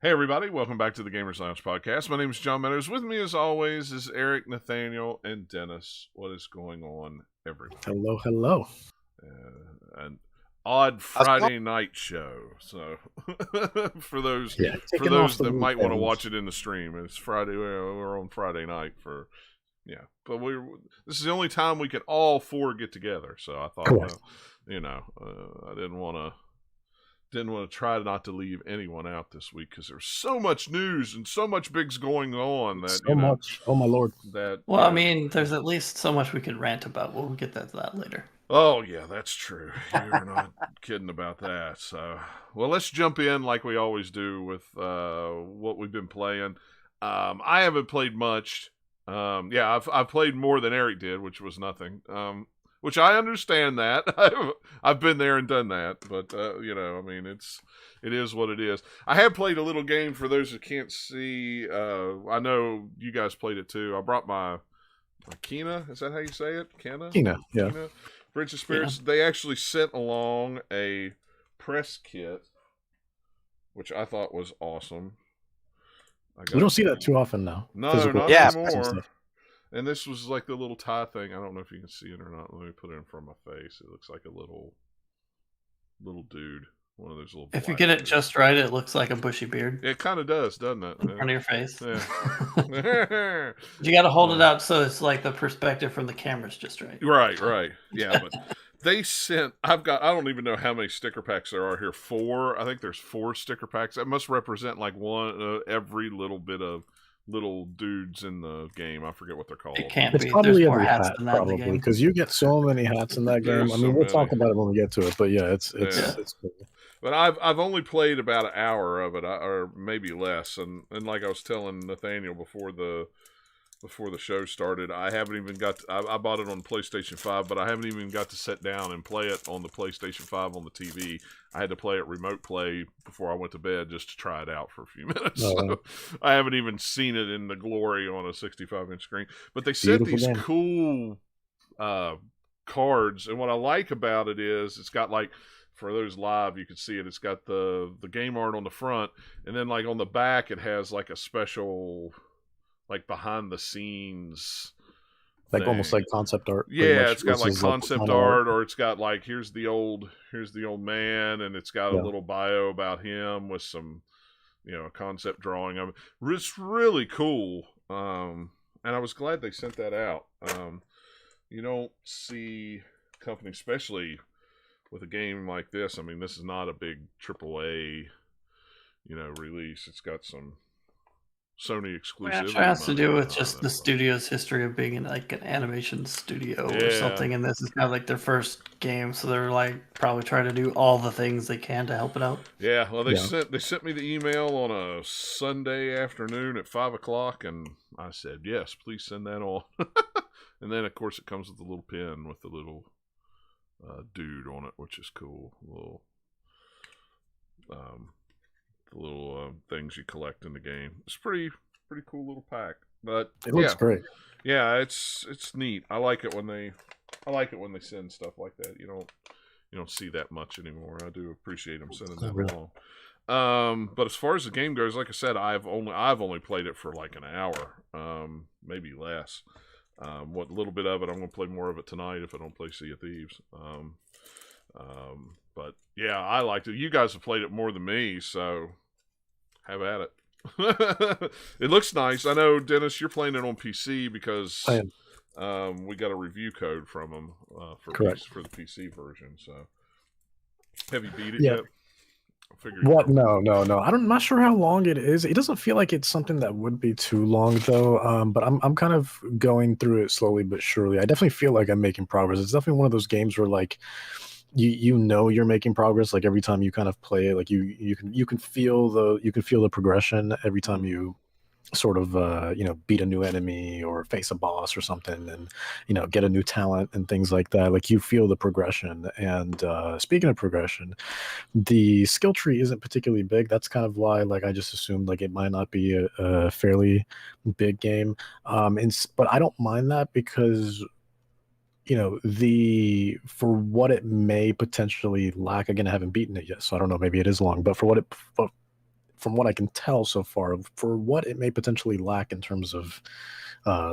Hey everybody, welcome back to the Gamers Lounge podcast. My name is John Meadows. With me as always is Eric, Nathaniel, and Dennis. What is going on, everyone? Hello, hello. An odd Friday night show. So for those that might want to watch it in the stream, it's Friday. We're on Friday night for but this is the only time we can all four get together. So I thought, I didn't want to try not to leave anyone out this week because there's so much news and so much big's going on that much. Oh my lord! I mean, there's at least so much we could rant about. We'll get to that later. Oh yeah, that's true. You're not kidding about that. So, well, let's jump in like we always do with what we've been playing. I haven't played much. I've played more than Eric did, which was nothing. Which I understand that. I've been there and done that, but it is what it is. I have played a little game for those who can't see. I know you guys played it too. I brought my Kena. Is that how you say it? Kena, yeah. Kena? Bridge of Spirits. Yeah. They actually sent along a press kit, which I thought was awesome. We don't see that too often now. No, not anymore. And this was like the little tie thing. I don't know if you can see it or not. Let me put it in front of my face. It looks like a little dude. One of those little. If you get it just right, it looks like a bushy beard. It kind of does, doesn't it? In front of your face. Yeah. You got to hold it up so it's like the perspective from the camera's just right. Right. Yeah, but they sent. I don't even know how many sticker packs there are here. 4. I think there's 4 sticker packs. That must represent like one every little bit of little dudes in the game. I forget what they're called. It can't it's be. Probably There's every hat, probably, because you get so many hats in that game. I mean, we'll talk about it when we get to it, but yeah, it's cool. But I've only played about an hour of it, or maybe less, and like I was telling Nathaniel before the show started, I haven't even got to, I bought it on PlayStation 5, but I haven't even got to sit down and play it on the PlayStation 5 on the TV. I had to play it remote play before I went to bed just to try it out for a few minutes. So I haven't even seen it in the glory on a 65-inch screen. But they sent these cool cards, and what I like about it is it's got like, for those live, you can see it. It's got the game art on the front, and then like on the back, it has like a special, like behind the scenes, like thing. Almost like concept art. Yeah, it's got like concept art, or it's got like here's the old man, and it's got a little bio about him with some, concept drawing of it. It's really cool, and I was glad they sent that out. You don't see companies, especially with a game like this. I mean, this is not a big AAA, release. It's got some Sony exclusive. It has to do with just the studio's history of being in like an animation studio or something, and this is kind of like their first game, so they're like probably trying to do all the things they can to help it out. Yeah, well, they sent me the email on a Sunday afternoon at 5:00, and I said yes, please send that on. And then of course it comes with the little pin with the little dude on it, which is cool. The little things you collect in the game. It's pretty cool little pack. But it looks great. Yeah, it's neat. I like it when they send stuff like that. You don't see that much anymore. I do appreciate them sending that along. But as far as the game goes, like I said, I've only played it for like an hour, maybe less. What little bit of it, I'm going to play more of it tonight if I don't play Sea of Thieves. But yeah, I liked it. You guys have played it more than me, so have at it. It looks nice. I know, Dennis, you're playing it on PC because we got a review code from them for the PC version. So, have you beat it yet? What? No. I'm not sure how long it is. It doesn't feel like it's something that would be too long, though. But I'm kind of going through it slowly but surely. I definitely feel like I'm making progress. It's definitely one of those games where like you're making progress. Like every time you kind of play it, like you can feel the progression every time you sort of beat a new enemy or face a boss or something, and get a new talent and things like that. Like you feel the progression. And speaking of progression, the skill tree isn't particularly big. That's kind of why like I just assumed like it might not be a fairly big game, but I don't mind that because for what it may potentially lack, again, I haven't beaten it yet, so I don't know, maybe it is long, but for from what I can tell so far, for what it may potentially lack in terms of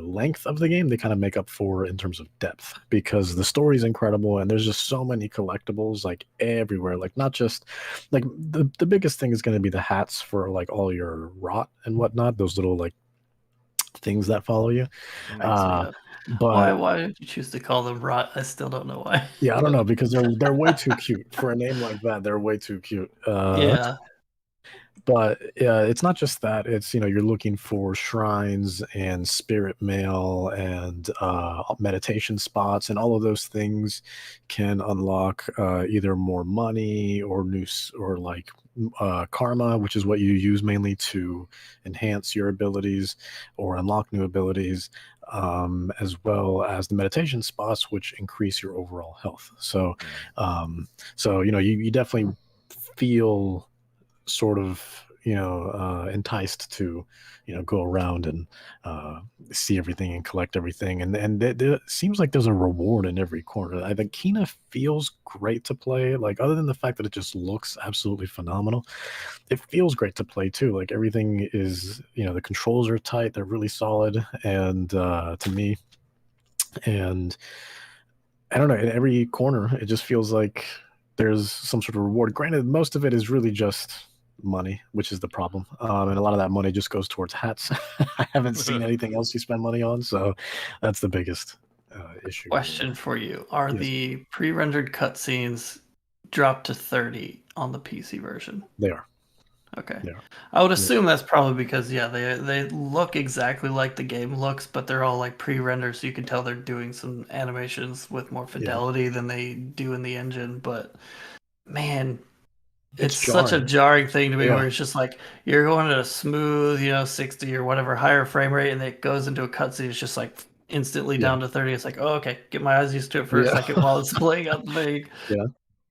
length of the game, they kind of make up for in terms of depth, because the story is incredible and there's just so many collectibles like everywhere. Like, not just like the biggest thing is going to be the hats for like all your rot and whatnot, those little like things that follow you. Yeah. But why did you choose to call them rot? I still don't know why. yeah, I don't know, because they're way too cute for a name like that. They're way too cute. Yeah. But it's not just that. It's, you're looking for shrines and spirit mail and meditation spots, and all of those things can unlock either more money or or like karma, which is what you use mainly to enhance your abilities or unlock new abilities, as well as the meditation spots, which increase your overall health. So you definitely feel sort of enticed to go around and see everything and collect everything, and it seems like there's a reward in every corner. I think Kina feels great to play, like, other than the fact that it just looks absolutely phenomenal. It feels great to play too. Like, everything is, the controls are tight, they're really solid, and to me, and I don't know, in every corner it just feels like there's some sort of reward. Granted, most of it is really just money, which is the problem. And a lot of that money just goes towards hats. I haven't seen anything else you spend money on, so that's the biggest issue. Question for you: Are Yes. the pre-rendered cutscenes dropped to 30 on the PC version? They are. Okay. They are. I would assume that's probably because they look exactly like the game looks, but they're all like pre-rendered, so you can tell they're doing some animations with more fidelity than they do in the engine. But man, it's such a jarring thing to me, where it's just like you're going at a smooth, 60 or whatever higher frame rate, and it goes into a cutscene. It's just like instantly down to 30. It's like, oh, okay, get my eyes used to it for a second while it's playing out the thing.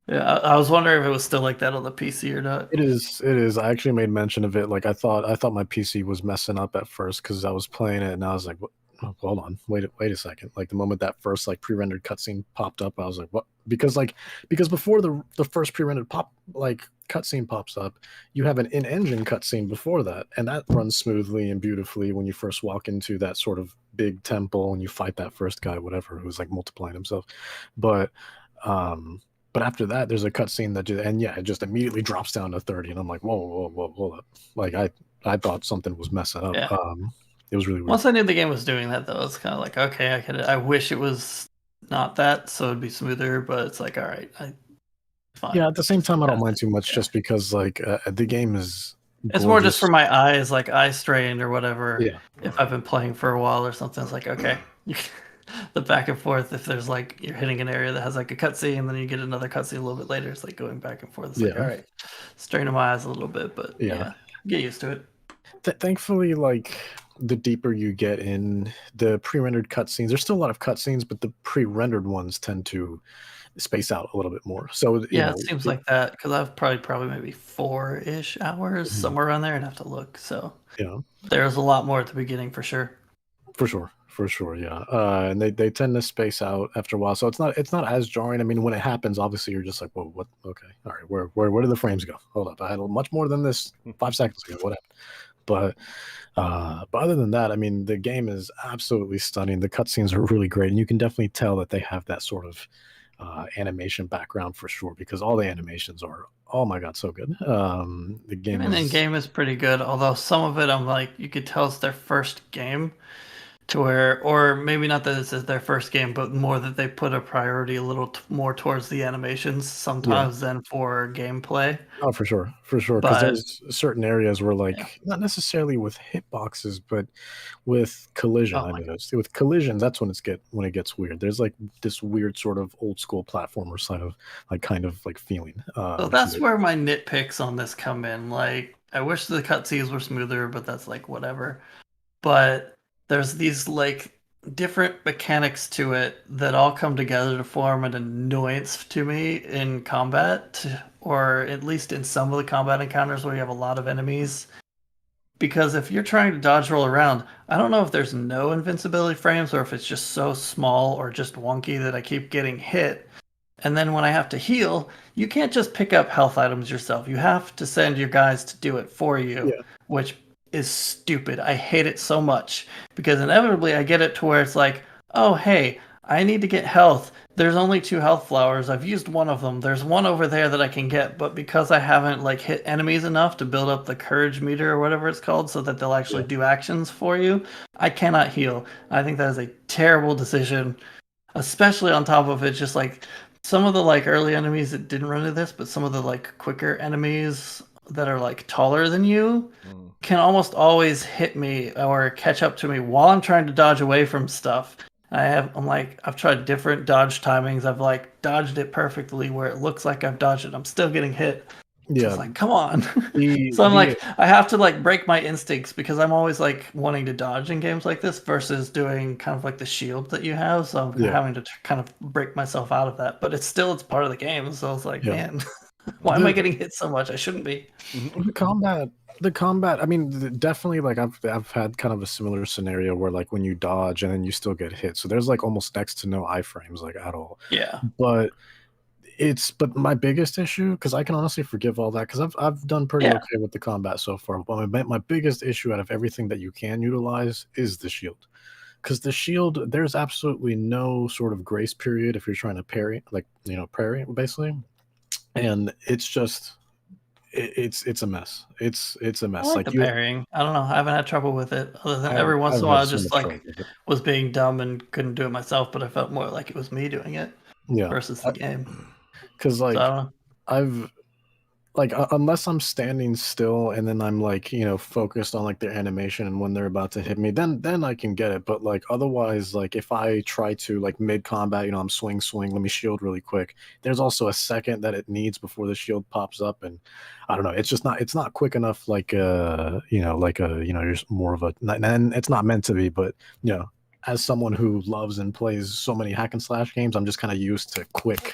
Yeah, I was wondering if it was still like that on the PC or not. It is. It is. I actually made mention of it. Like, I thought my PC was messing up at first because I was playing it, and I was like, what? Oh, hold on, wait a second. Like, the moment that first like pre-rendered cutscene popped up, I was like, what? Because before the first pre-rendered cutscene pops up, you have an in-engine cutscene before that, and that runs smoothly and beautifully when you first walk into that sort of big temple and you fight that first guy, whatever, who's like multiplying himself. But after that, there's a cutscene that it just immediately drops down to 30, and I'm like, whoa, hold up. Like, I thought something was messing up. Yeah. It was really weird. Once I knew the game was doing that, though, it's kind of like, okay, I wish it was not that, so it'd be smoother. But it's like, all right, fine. Yeah, at the same time, I don't mind too much, just because like the game is. It's more just for my eyes, like eye strain or whatever. Yeah. If I've been playing for a while or something, it's like, okay, the back and forth. If there's like you're hitting an area that has like a cutscene, and then you get another cutscene a little bit later, it's like going back and forth. It's like, all right, straining my eyes a little bit, but get used to it. Thankfully, like, the deeper you get in the pre-rendered cutscenes, there's still a lot of cutscenes, but the pre-rendered ones tend to space out a little bit more. So it seems like that, because I've probably maybe 4-ish hours somewhere around there, and have to look. So there's a lot more at the beginning for sure. For sure, yeah. And they tend to space out after a while, so it's not as jarring. I mean, when it happens, obviously you're just like, whoa, what? Okay, all right, where did the frames go? Hold up, I had much more than this 5 seconds ago. What happened? But other than that, I mean, the game is absolutely stunning. The cutscenes are really great, and you can definitely tell that they have that sort of animation background for sure, because all the animations are, oh my god, so good. The game is pretty good, although some of it, I'm like, you could tell it's their first game. To where, or maybe not that this is their first game, but more that they put a priority a little more towards the animations sometimes than for gameplay. Oh, for sure. Because there's certain areas where, like, not necessarily with hitboxes, but with collision. I noticed with collision, that's when it gets weird. There's like this weird sort of old school platformer side of kind of feeling. So that's where my nitpicks on this come in. Like, I wish the cutscenes were smoother, but that's like whatever. But there's these like different mechanics to it that all come together to form an annoyance to me in combat, or at least in some of the combat encounters where you have a lot of enemies. Because if you're trying to dodge roll around, I don't know if there's no invincibility frames or if it's just so small or just wonky that I keep getting hit. And then when I have to heal, you can't just pick up health items yourself. You have to send your guys to do it for you, which is stupid. I hate it so much because inevitably I get it to where it's like, oh, hey, I need to get health. There's only 2 health flowers. I've used one of them. There's one over there that I can get, but because I haven't like hit enemies enough to build up the courage meter or whatever it's called so that they'll actually do actions for you, I cannot heal. I think that is a terrible decision, especially on top of it just like some of the like early enemies that didn't run into this, but some of the like quicker enemies that are like taller than you can almost always hit me or catch up to me while I'm trying to dodge away from stuff. I've tried different dodge timings. I've like dodged it perfectly where it looks like I've dodged it. I'm still getting hit. Yeah. It's like, come on. So I'm like, I have to like break my instincts because I'm always like wanting to dodge in games like this versus doing kind of like the shield that you have. So I'm having to kind of break myself out of that. But it's part of the game. So it's like, man, why am I getting hit so much? I shouldn't be. The combat, I mean, definitely like I've had kind of a similar scenario where like when you dodge and then you still get hit. So there's like almost next to no iframes like at all. Yeah. But my biggest issue, because I can honestly forgive all that because I've done pretty okay with the combat so far. But my biggest issue out of everything that you can utilize is the shield. Because the shield, there's absolutely no sort of grace period if you're trying to parry, like, parry basically. And it's just it's a mess. It's a mess. I like the parrying. I don't know. I haven't had trouble with it other than every once in a while I just like was being dumb and couldn't do it myself, but I felt more like it was me doing it versus the game. Because like I've like unless I'm standing still and then I'm like focused on like their animation and when they're about to hit me, then I can get it. But like otherwise, like if I try to like mid combat, I'm swing, let me shield really quick. There's also a second that it needs before the shield pops up, and I don't know. It's not quick enough. Like you're more of a, and it's not meant to be, but as someone who loves and plays so many hack and slash games, I'm just kind of used to quick,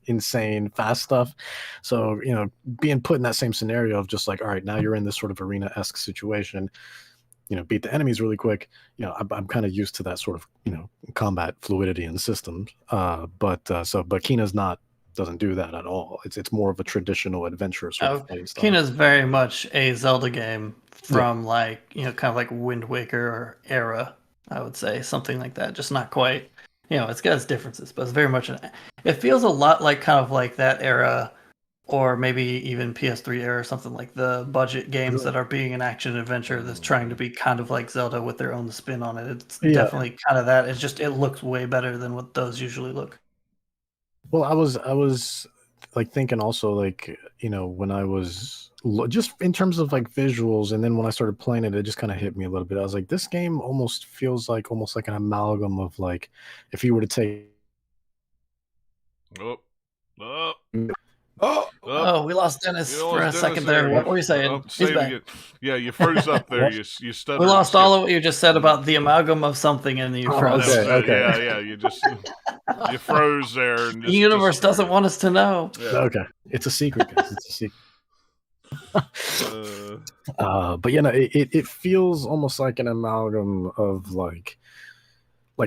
insane fast stuff. So being put in that same scenario of just like, all right, now you're in this sort of arena-esque situation, beat the enemies really quick, I'm kind of used to that sort of combat fluidity in systems, but Kina's doesn't do that at all. It's more of a traditional adventure sort of play style. Kina's very much a Zelda game from like kind of like Wind Waker era, I would say, something like that, just not quite. It's got its differences, but it's very much it feels a lot like kind of like that era, or maybe even PS3 era, or something like the budget games that are being an action adventure that's trying to be kind of like Zelda with their own spin on it. It's definitely kind of that. It's just it looks way better than what those usually look. Well, I was like thinking also like when I was just in terms of like visuals, and then when I started playing it, it just kind of hit me a little bit. I was like, this game almost feels like an amalgam of like if you were to take we lost Dennis for a second there. What were you saying? He's back. Yeah, you froze up there. You stuttered. We lost all of what you just said about the amalgam of something, and you froze. Okay. Yeah. You froze there. And the universe doesn't want us to know. Yeah. Okay, it's a secret, guys. It's a secret. But it feels almost like an amalgam of like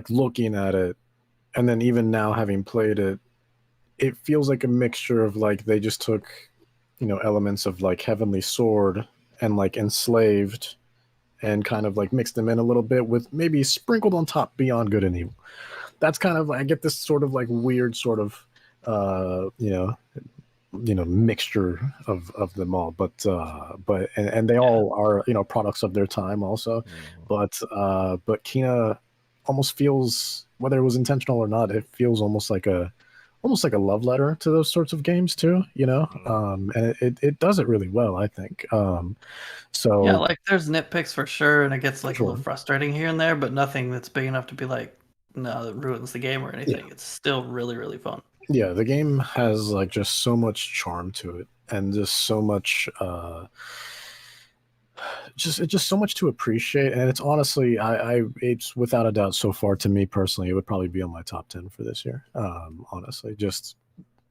looking at it, and then even now having played it, it feels like a mixture of like they just took elements of like Heavenly Sword and like Enslaved and kind of like mixed them in a little bit with maybe sprinkled on top Beyond Good and Evil. That's kind of, I get this sort of like weird sort of mixture of them all, but they all are products of their time also. But Kina almost feels, whether it was intentional or not, it feels almost like a love letter to those sorts of games too, and it does it really well, I think. So yeah, like there's nitpicks for sure, and it gets like a little frustrating here and there, but nothing that's big enough to be like, no, that ruins the game or anything. It's still really, really fun. Yeah, the game has like just so much charm to it, and just so much just so much to appreciate. And it's honestly, it's without a doubt so far, to me personally, it would probably be on my top 10 for this year. Honestly, just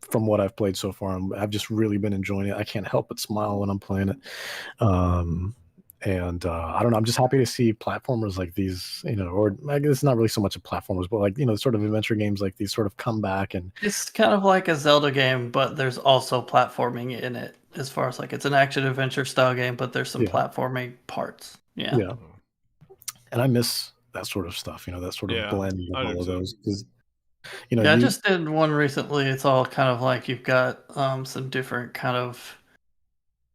from what I've played so far, I've just really been enjoying it. I can't help but smile when I'm playing it. And I don't know. I'm just happy to see platformers like these, or I guess it's not really so much a platformers, but like sort of adventure games like these sort of come back. And it's kind of like a Zelda game, but there's also platforming in it. As far as like it's an action adventure style game, but there's some platforming parts. Yeah. And I miss that sort of stuff. That sort of blend of all of those. Because I just did one recently. It's all kind of like you've got some different kind of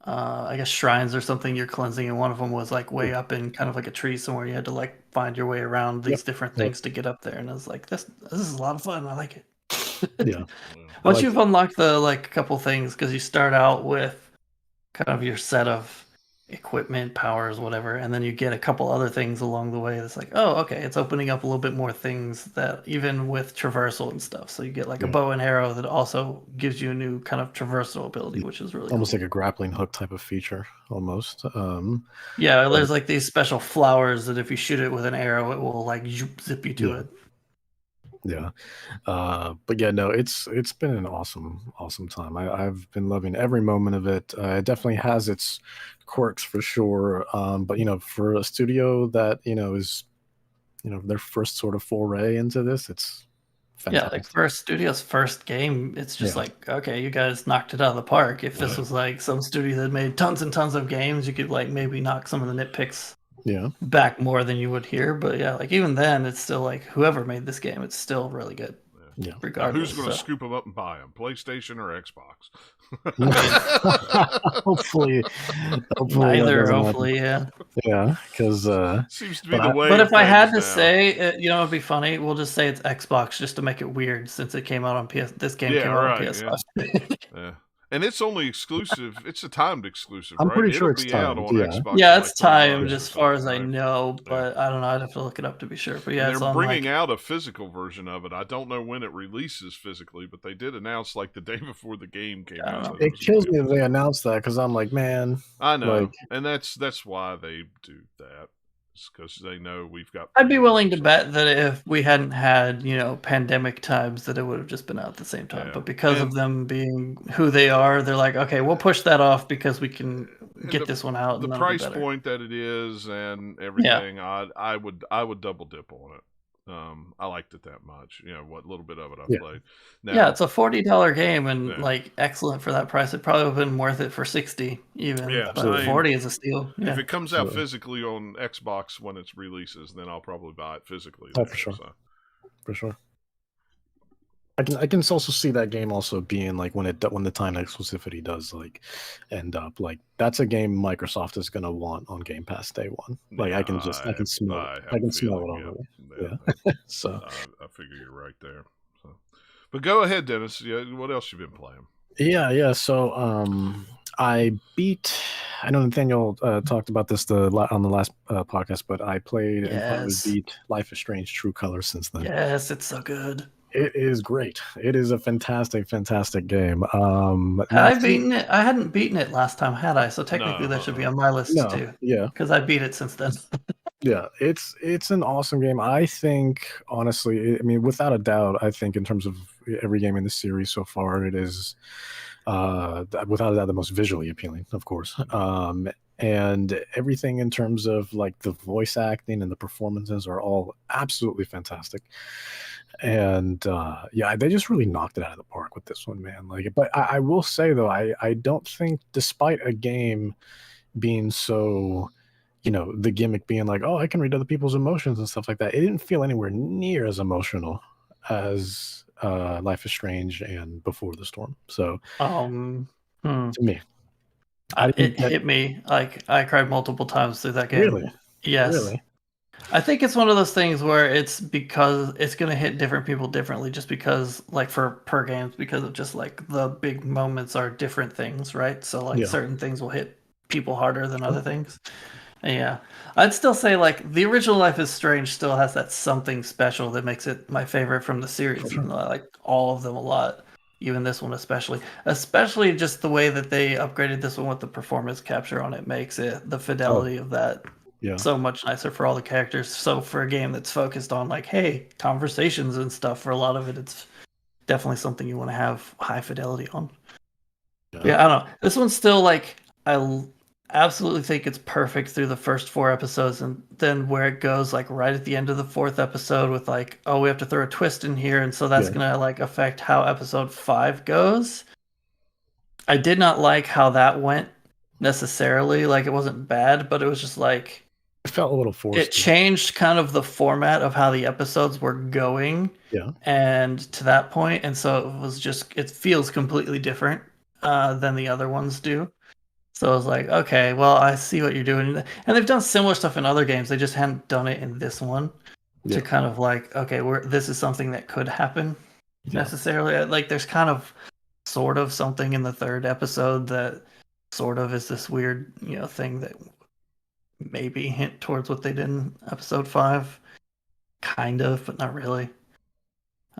I guess shrines or something you're cleansing, and one of them was like way up in kind of like a tree somewhere. You had to like find your way around these different things to get up there, and I was like, this is a lot of fun. I like it. Yeah. Once you've unlocked the like a couple things, because you start out with kind of your set of equipment, powers, whatever, and then you get a couple other things along the way. That's like, oh, okay, it's opening up a little bit more things that even with traversal and stuff. So you get like a bow and arrow that also gives you a new kind of traversal ability, which is really almost cool. like a grappling hook type of feature, almost. There's like these special flowers that if you shoot it with an arrow, it will like zip you to it. Yeah. But yeah, no, it's been an awesome time. I've been loving every moment of it. It definitely has its quirks for sure. But for a studio that is their first sort of foray into this, it's fantastic. Yeah, like for a studio's first game, it's just like, okay, you guys knocked it out of the park. If this was like some studio that made tons and tons of games, you could like maybe knock some of the nitpicks back more than you would here. But yeah, like even then, it's still like whoever made this game, it's still really good. Yeah. Regardless. Now who's going to scoop them up and buy them? PlayStation or Xbox? hopefully neither. Hopefully, yeah. Yeah, because seems to be the way. But if I had to say, it'd be funny. We'll just say it's Xbox just to make it weird, since it came out on PS. This game came out on PS5. Yeah. And it's only exclusive. It's a timed exclusive. I'm pretty sure it's timed, out on Xbox. Yeah, it's timed as far as I know, but I don't know. I'd have to look it up to be sure. But yeah, they're bringing out a physical version of it. I don't know when it releases physically, but they did announce like the day before the game came out. It kills me that they announced that, because I'm like, man. I know, and that's why they do that. Because they know we've got. I'd be willing to bet that if we hadn't had pandemic times, that it would have just been out at the same time. Yeah. But because of them being who they are, they're like, okay, we'll push that off because we can get this one out. The price point that it is and everything, I would double dip on it. I liked it that much. What little bit of it I played. Now, it's a $40 game, and like excellent for that price. It probably would have been worth it for $60 even. Yeah, but 40 is a steal. If it comes out physically on Xbox when it releases, then I'll probably buy it physically. For sure. For sure. I can also see that game also being like when the time exclusivity does like end up, like that's a game Microsoft is gonna want on Game Pass day one. Like I can smell it. I can smell it already. Yeah. So I figure you're right there. So, but go ahead, Dennis. What else you been playing? Yeah. So I know Nathaniel talked about this on the last podcast, but I played and finally beat Life is Strange True Colors since then. Yes, it's so good. It is great. It is a fantastic game. I've beaten it. I hadn't beaten it last time, had I? So technically, that should be on my list too. Yeah, because I beat it since then. Yeah, it's an awesome game. I think, honestly, without a doubt, I think in terms of every game in the series so far, it is without a doubt the most visually appealing, of course. And everything in terms of like the voice acting and the performances are all absolutely fantastic. And they just really knocked it out of the park with this one, man. But I will say though, I don't think, despite a game being so, the gimmick being like, oh, I can read other people's emotions and stuff like that, it didn't feel anywhere near as emotional as Life is Strange and Before the Storm. So to me, it hit me. Like I cried multiple times through that game. Really? Yes. Really? I think it's one of those things where it's because it's going to hit different people differently, just because like per games, because of just like the big moments are different things, right? So like certain things will hit people harder than other things. Yeah, I'd still say like the original Life is Strange still has that something special that makes it my favorite from the series, even though I like all of them a lot. Even this one especially just the way that they upgraded this one with the performance capture on it makes it the fidelity of that so much nicer for all the characters. So for a game that's focused on like, hey, conversations and stuff, for a lot of it, it's definitely something you want to have high fidelity on. Yeah, I don't know. This one's still like I absolutely think it's perfect through the first 4 episodes, and then where it goes like right at the end of the 4th episode with like, oh, we have to throw a twist in here, and so that's gonna like affect how episode 5 goes. I did not like how that went necessarily. Like, it wasn't bad, but it was just like it felt a little forced. It changed kind of the format of how the episodes were going. Yeah. And to that point, and so it was just, it feels completely different than the other ones do. So I was like, okay, well, I see what you're doing. And they've done similar stuff in other games. They just hadn't done it in this one to kind of like, okay, this is something that could happen necessarily. Like, there's kind of sort of something in the 3rd episode that sort of is this weird, thing that maybe hint towards what they did in episode 5. Kind of, but not really.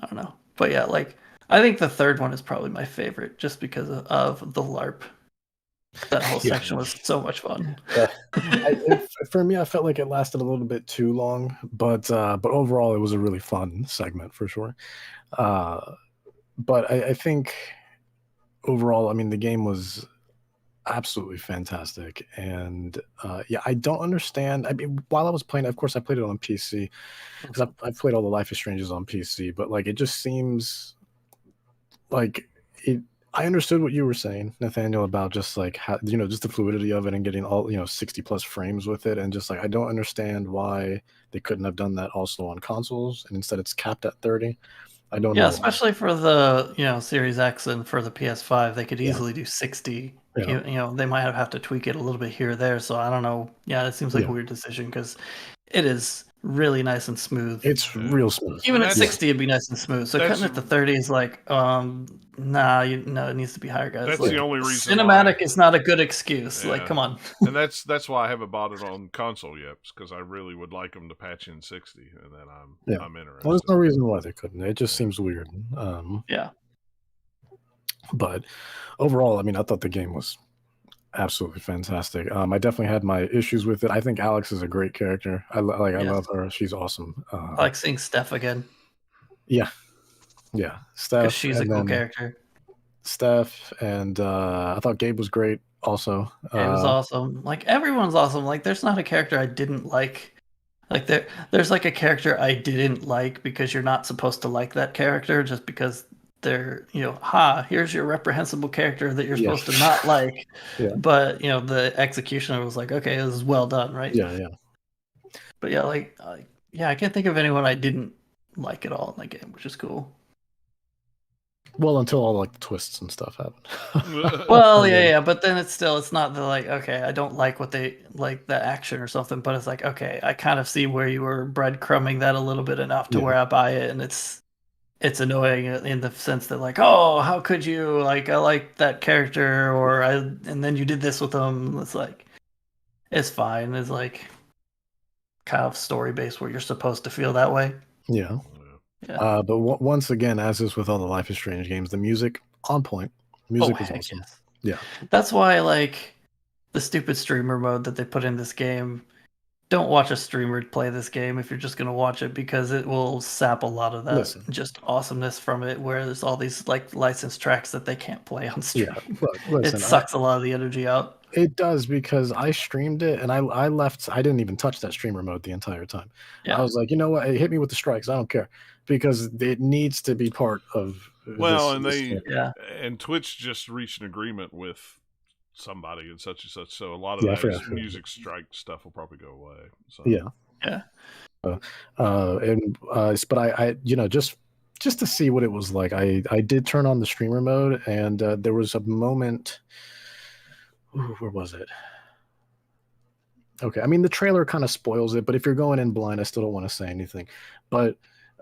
I don't know. But yeah, like, I think the 3rd one is probably my favorite just because of the LARP. That whole section was so much fun. For me, I felt like it lasted a little bit too long, but overall, it was a really fun segment for sure. But I think overall, I mean, the game was absolutely fantastic, and I don't understand. I mean, while I was playing, of course, I played it on PC because I've played all the Life is Strange's on PC, but like, it just seems like it. I understood what you were saying, Nathaniel, about just like how, just the fluidity of it and getting all 60 plus frames with it, and just like, I don't understand why they couldn't have done that also on consoles, and instead it's capped at 30. I don't know. Yeah, especially for the Series X and for the PS5, they could easily do 60. They might have to tweak it a little bit here or there. So I don't know. Yeah, it seems like a weird decision because it is really nice and smooth. It's real smooth. Even at 60, it'd be nice and smooth. So cutting it to 30 is like, nah, it needs to be higher, guys. That's like, the only reason. Cinematic is not a good excuse. Like, come on. And that's why I haven't bought it on console yet, because I really would like them to patch in 60, and then I'm interested. Well, there's no reason why they couldn't. It just seems weird. But overall, I mean, I thought the game was absolutely fantastic. I definitely had my issues with it. I think Alex is a great character. I love her. She's awesome. I like seeing Steph again. Yeah, Steph. She's a cool character. Steph, and I thought Gabe was great. Also, Gabe was awesome. Like, everyone's awesome. Like, there's not a character I didn't like. Like, there's like a character I didn't like because you're not supposed to like that character just because they're, here's your reprehensible character that you're supposed to not like. But the execution was like, okay, this is well done, right? But I can't think of anyone I didn't like at all in that game, which is cool. Well, until all like the twists and stuff happen. Well, but then it's not the like, okay, I don't like what they like the action or something, but it's like, okay, I kind of see where you were breadcrumbing that a little bit enough to where I buy it, and it's annoying in the sense that like, oh, how could you, like, I like that character, and then you did this with them. It's like, it's fine. It's like kind of story based where you're supposed to feel that way. But once again, as is with all the Life is Strange games, the music on point. Music was awesome. That's why, like, the stupid streamer mode that they put in this game, don't watch a streamer play this game if you're just going to watch it, because it will sap a lot of that just awesomeness from it, where there's all these like licensed tracks that they can't play on stream. It sucks a lot of the energy out. It does, because I streamed it and I left. I didn't even touch that streamer mode the entire time. I was like, you know what? Hit me with the strikes. I don't care, because it needs to be part of. And Twitch just reached an agreement with somebody and such, so a lot of that music strike stuff will probably go away. So. But I just to see what it was like, I did turn on the streamer mode, and there was a moment. Ooh, where was it? Okay, I mean, the trailer kind of spoils it, but if you're going in blind, I still don't want to say anything. But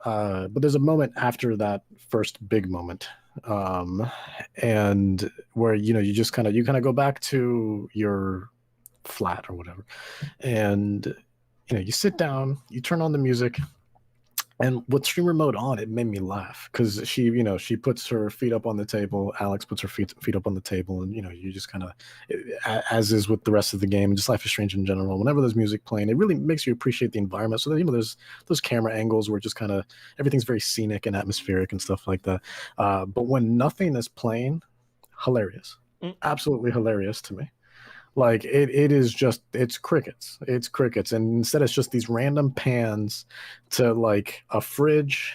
there's a moment after that first big moment, and where you just kind of go back to your flat or whatever, and you sit down, you turn on the music. And with streamer mode on, it made me laugh, because she puts her feet up on the table. Alex puts her feet up on the table, and you just kind of, as is with the rest of the game, and just Life is Strange in general. Whenever there's music playing, it really makes you appreciate the environment. So that, there's those camera angles where just kind of everything's very scenic and atmospheric and stuff like that. But when nothing is playing, hilarious, absolutely hilarious to me. Like it is just it's crickets. It's crickets, and instead it's just these random pans to like a fridge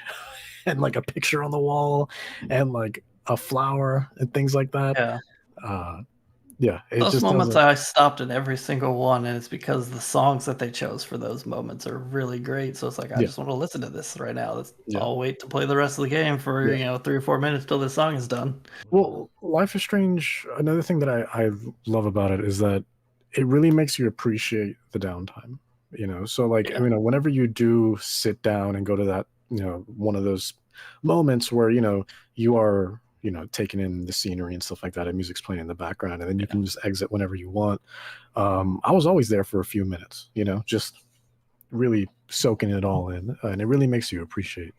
and like a picture on the wall and like a flower and things like that. Yeah. Yeah, it Those just moments doesn't. I stopped in every single one, and it's because the songs that they chose for those moments are really great. So it's like I Yeah, just want to listen to this right now. yeah, I'll wait to play the rest of the game for yeah. 3 or 4 minutes till this song is done. Well, Life is Strange. Another thing that I love about it is that it really makes you appreciate the downtime. So like Yeah. whenever you do sit down and go to that one of those moments where you are taking in the scenery and stuff like that, and music's playing in the background, and then you can just exit whenever you want. I was always there for a few minutes, just really soaking it all in, and it really makes you appreciate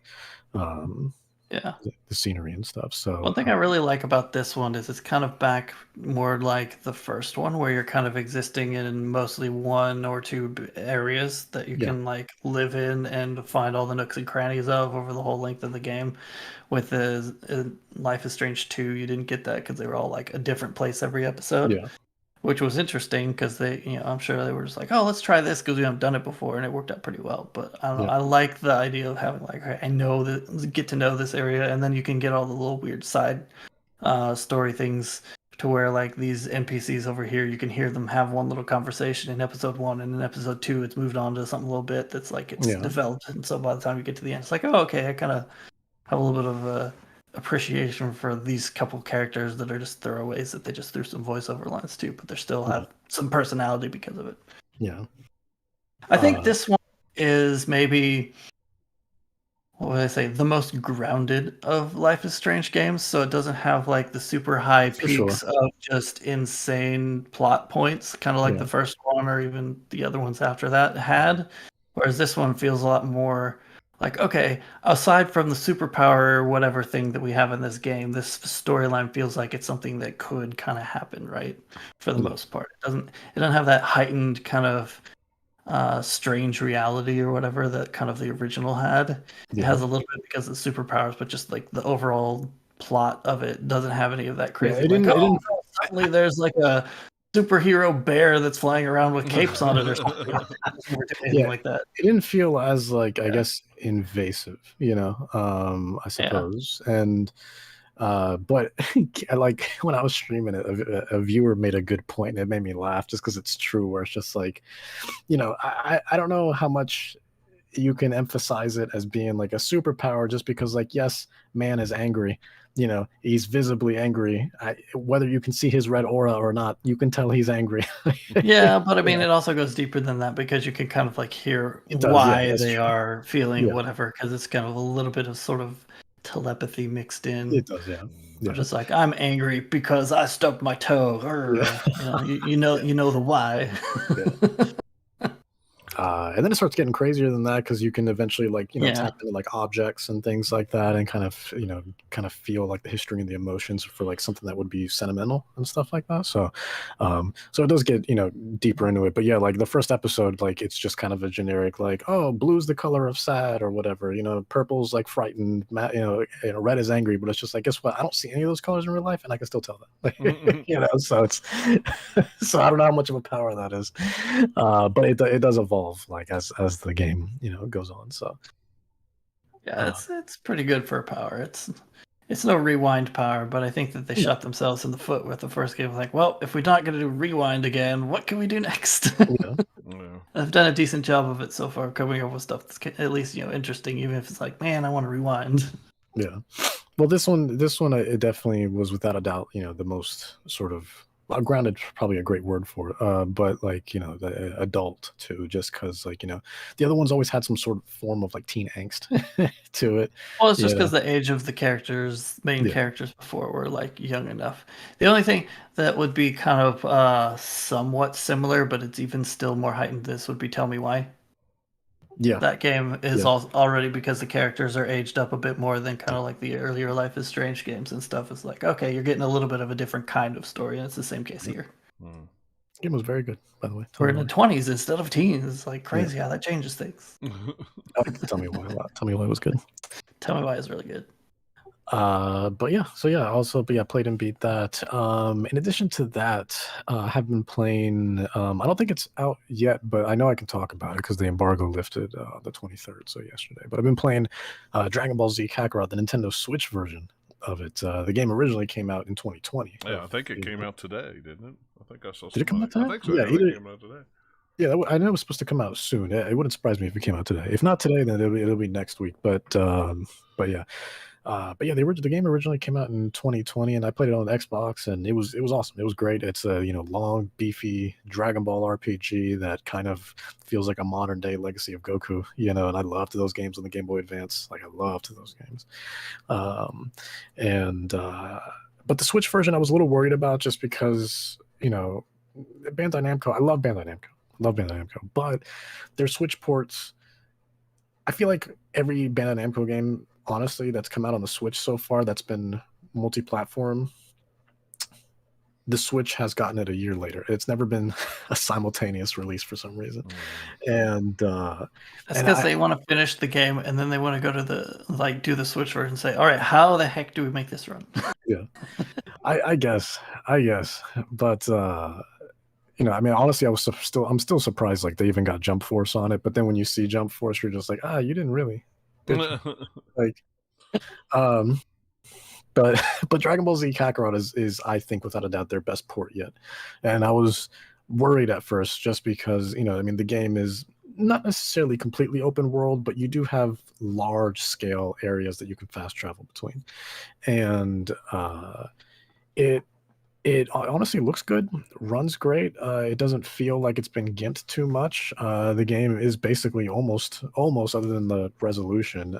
the scenery and stuff. So One thing I really like about this one is it's kind of back more like the first one, where you're kind of existing in mostly 1 or 2 areas that you can like live in and find all the nooks and crannies of over the whole length of the game. With the Life is Strange 2, you didn't get that because they were all like a different place every episode. Which was interesting because they, I'm sure they were just like, oh, let's try this because we haven't done it before, and it worked out pretty well. But I don't know, I like the idea of having like, I know that, get to know this area, and then you can get all the little weird side story things to where like these NPCs over here, you can hear them have one little conversation in episode 1, and in episode 2, it's moved on to something a little bit that's like it's developed, and so by the time you get to the end, it's like, oh, okay, I kind of have a little bit of appreciation for these couple characters that are just throwaways that they just threw some voiceover lines to, but they still have some personality because of it. I think this one is maybe, what would I say, the most grounded of Life is Strange games. So it doesn't have like the super high peaks of just insane plot points, kind of like the first one or even the other ones after that had. Whereas this one feels a lot more like, okay, aside from the superpower or whatever thing that we have in this game, this storyline feels like it's something that could kind of happen, right? For the most part. It doesn't have that heightened kind of strange reality or whatever that kind of the original had. It has a little bit because of the superpowers, but just like the overall plot of it doesn't have any of that crazy. Suddenly there's like a superhero bear that's flying around with capes on it or something. Like that. It didn't feel as like I guess invasive, I suppose. And but like when I was streaming it, a viewer made a good point, and it made me laugh just because it's true. Where it's just like, I don't know how much you can emphasize it as being like a superpower just because, like, yes, man is angry. He's visibly angry. Whether you can see his red aura or not, you can tell he's angry. Yeah, but I mean, it also goes deeper than that because you can kind of like hear why they are feeling whatever, because it's kind of a little bit of sort of telepathy mixed in. It does, yeah. Just like, I'm angry because I stubbed my toe. You know the why. And then it starts getting crazier than that because you can eventually tap into like objects and things like that, and kind of feel like the history and the emotions for like something that would be sentimental and stuff like that. So it does get deeper into it. But yeah, like the first episode, like it's just kind of a generic like, oh, blue's the color of sad or whatever, purple's like frightened, red is angry. But it's just like, guess what? I don't see any of those colors in real life, and I can still tell that. So it's so I don't know how much of a power that is, but it does evolve like as the game goes on. So yeah, it's pretty good for a power. It's no rewind power, but I think that they shot themselves in the foot with the first game. Like, well, if we're not going to do rewind again, what can we do next? I've done a decent job of it so far, coming up with stuff that's at least interesting, even if it's like, man, I want to rewind. Yeah, well, this one it definitely was without a doubt the most sort of grounded, probably a great word for it, but like the adult too, just because like the other ones always had some sort of form of like teen angst to it. Well, it's just because the age of the main characters before were like young enough. The only thing that would be kind of somewhat similar, but it's even still more heightened, this would be Tell Me Why. Yeah, that game is already, because the characters are aged up a bit more than kind of like the earlier Life is Strange games and stuff. It's like, okay, you're getting a little bit of a different kind of story, and it's the same case here. The game was very good, by the way. We're in the 20s instead of teens. It's like crazy how that changes things. Tell Me Why. Tell Me Why was good. Tell Me Why is really good. But yeah, also, but yeah, played and beat that. In addition to that, have been playing. I don't think it's out yet, but I know I can talk about it because the embargo lifted the 23rd, so yesterday. But I've been playing Dragon Ball Z Kakarot, the Nintendo Switch version of it. The game originally came out in 2020. Yeah, I think it came out today, didn't it? I think I saw. Did it come out today? I think so. Yeah, I think it came out today. Yeah, I know it was supposed to come out soon. It wouldn't surprise me if it came out today. If not today, then it'll be next week. But yeah. The game originally came out in 2020, and I played it on Xbox, and it was awesome. It was great. It's a long, beefy Dragon Ball RPG that kind of feels like a modern day Legacy of Goku, and I loved those games on the Game Boy Advance. Like I loved those games, but the Switch version I was a little worried about just because Bandai Namco. I love Bandai Namco, but their Switch ports. I feel like every Bandai Namco game, honestly, that's come out on the Switch so far that's been multi-platform, the Switch has gotten it a year later. It's never been a simultaneous release for some reason. And that's because they want to finish the game and then they want to go to do the Switch version and say, all right, how the heck do we make this run? Yeah. I guess. But honestly, I'm still surprised like they even got Jump Force on it. But then when you see Jump Force, you're just like, you didn't really. Like, but Dragon Ball Z Kakarot is I think without a doubt their best port yet. And I was worried at first just because the game is not necessarily completely open world, but you do have large scale areas that you can fast travel between, and it honestly looks good, runs great. It doesn't feel like it's been gimped too much. The game is basically almost, other than the resolution,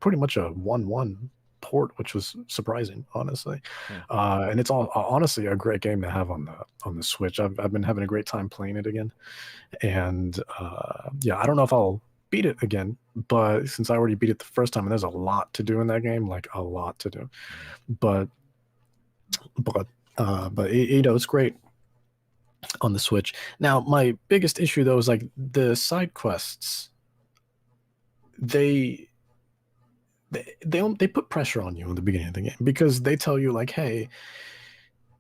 pretty much a 1-1 port, which was surprising, honestly. And it's honestly a great game to have on the Switch. I've been having a great time playing it again, and I don't know if I'll beat it again, but since I already beat it the first time, and there's a lot to do in that game, like a lot to do, but it's great on the Switch. Now, my biggest issue though is like the side quests. They put pressure on you in the beginning of the game because they tell you like, hey,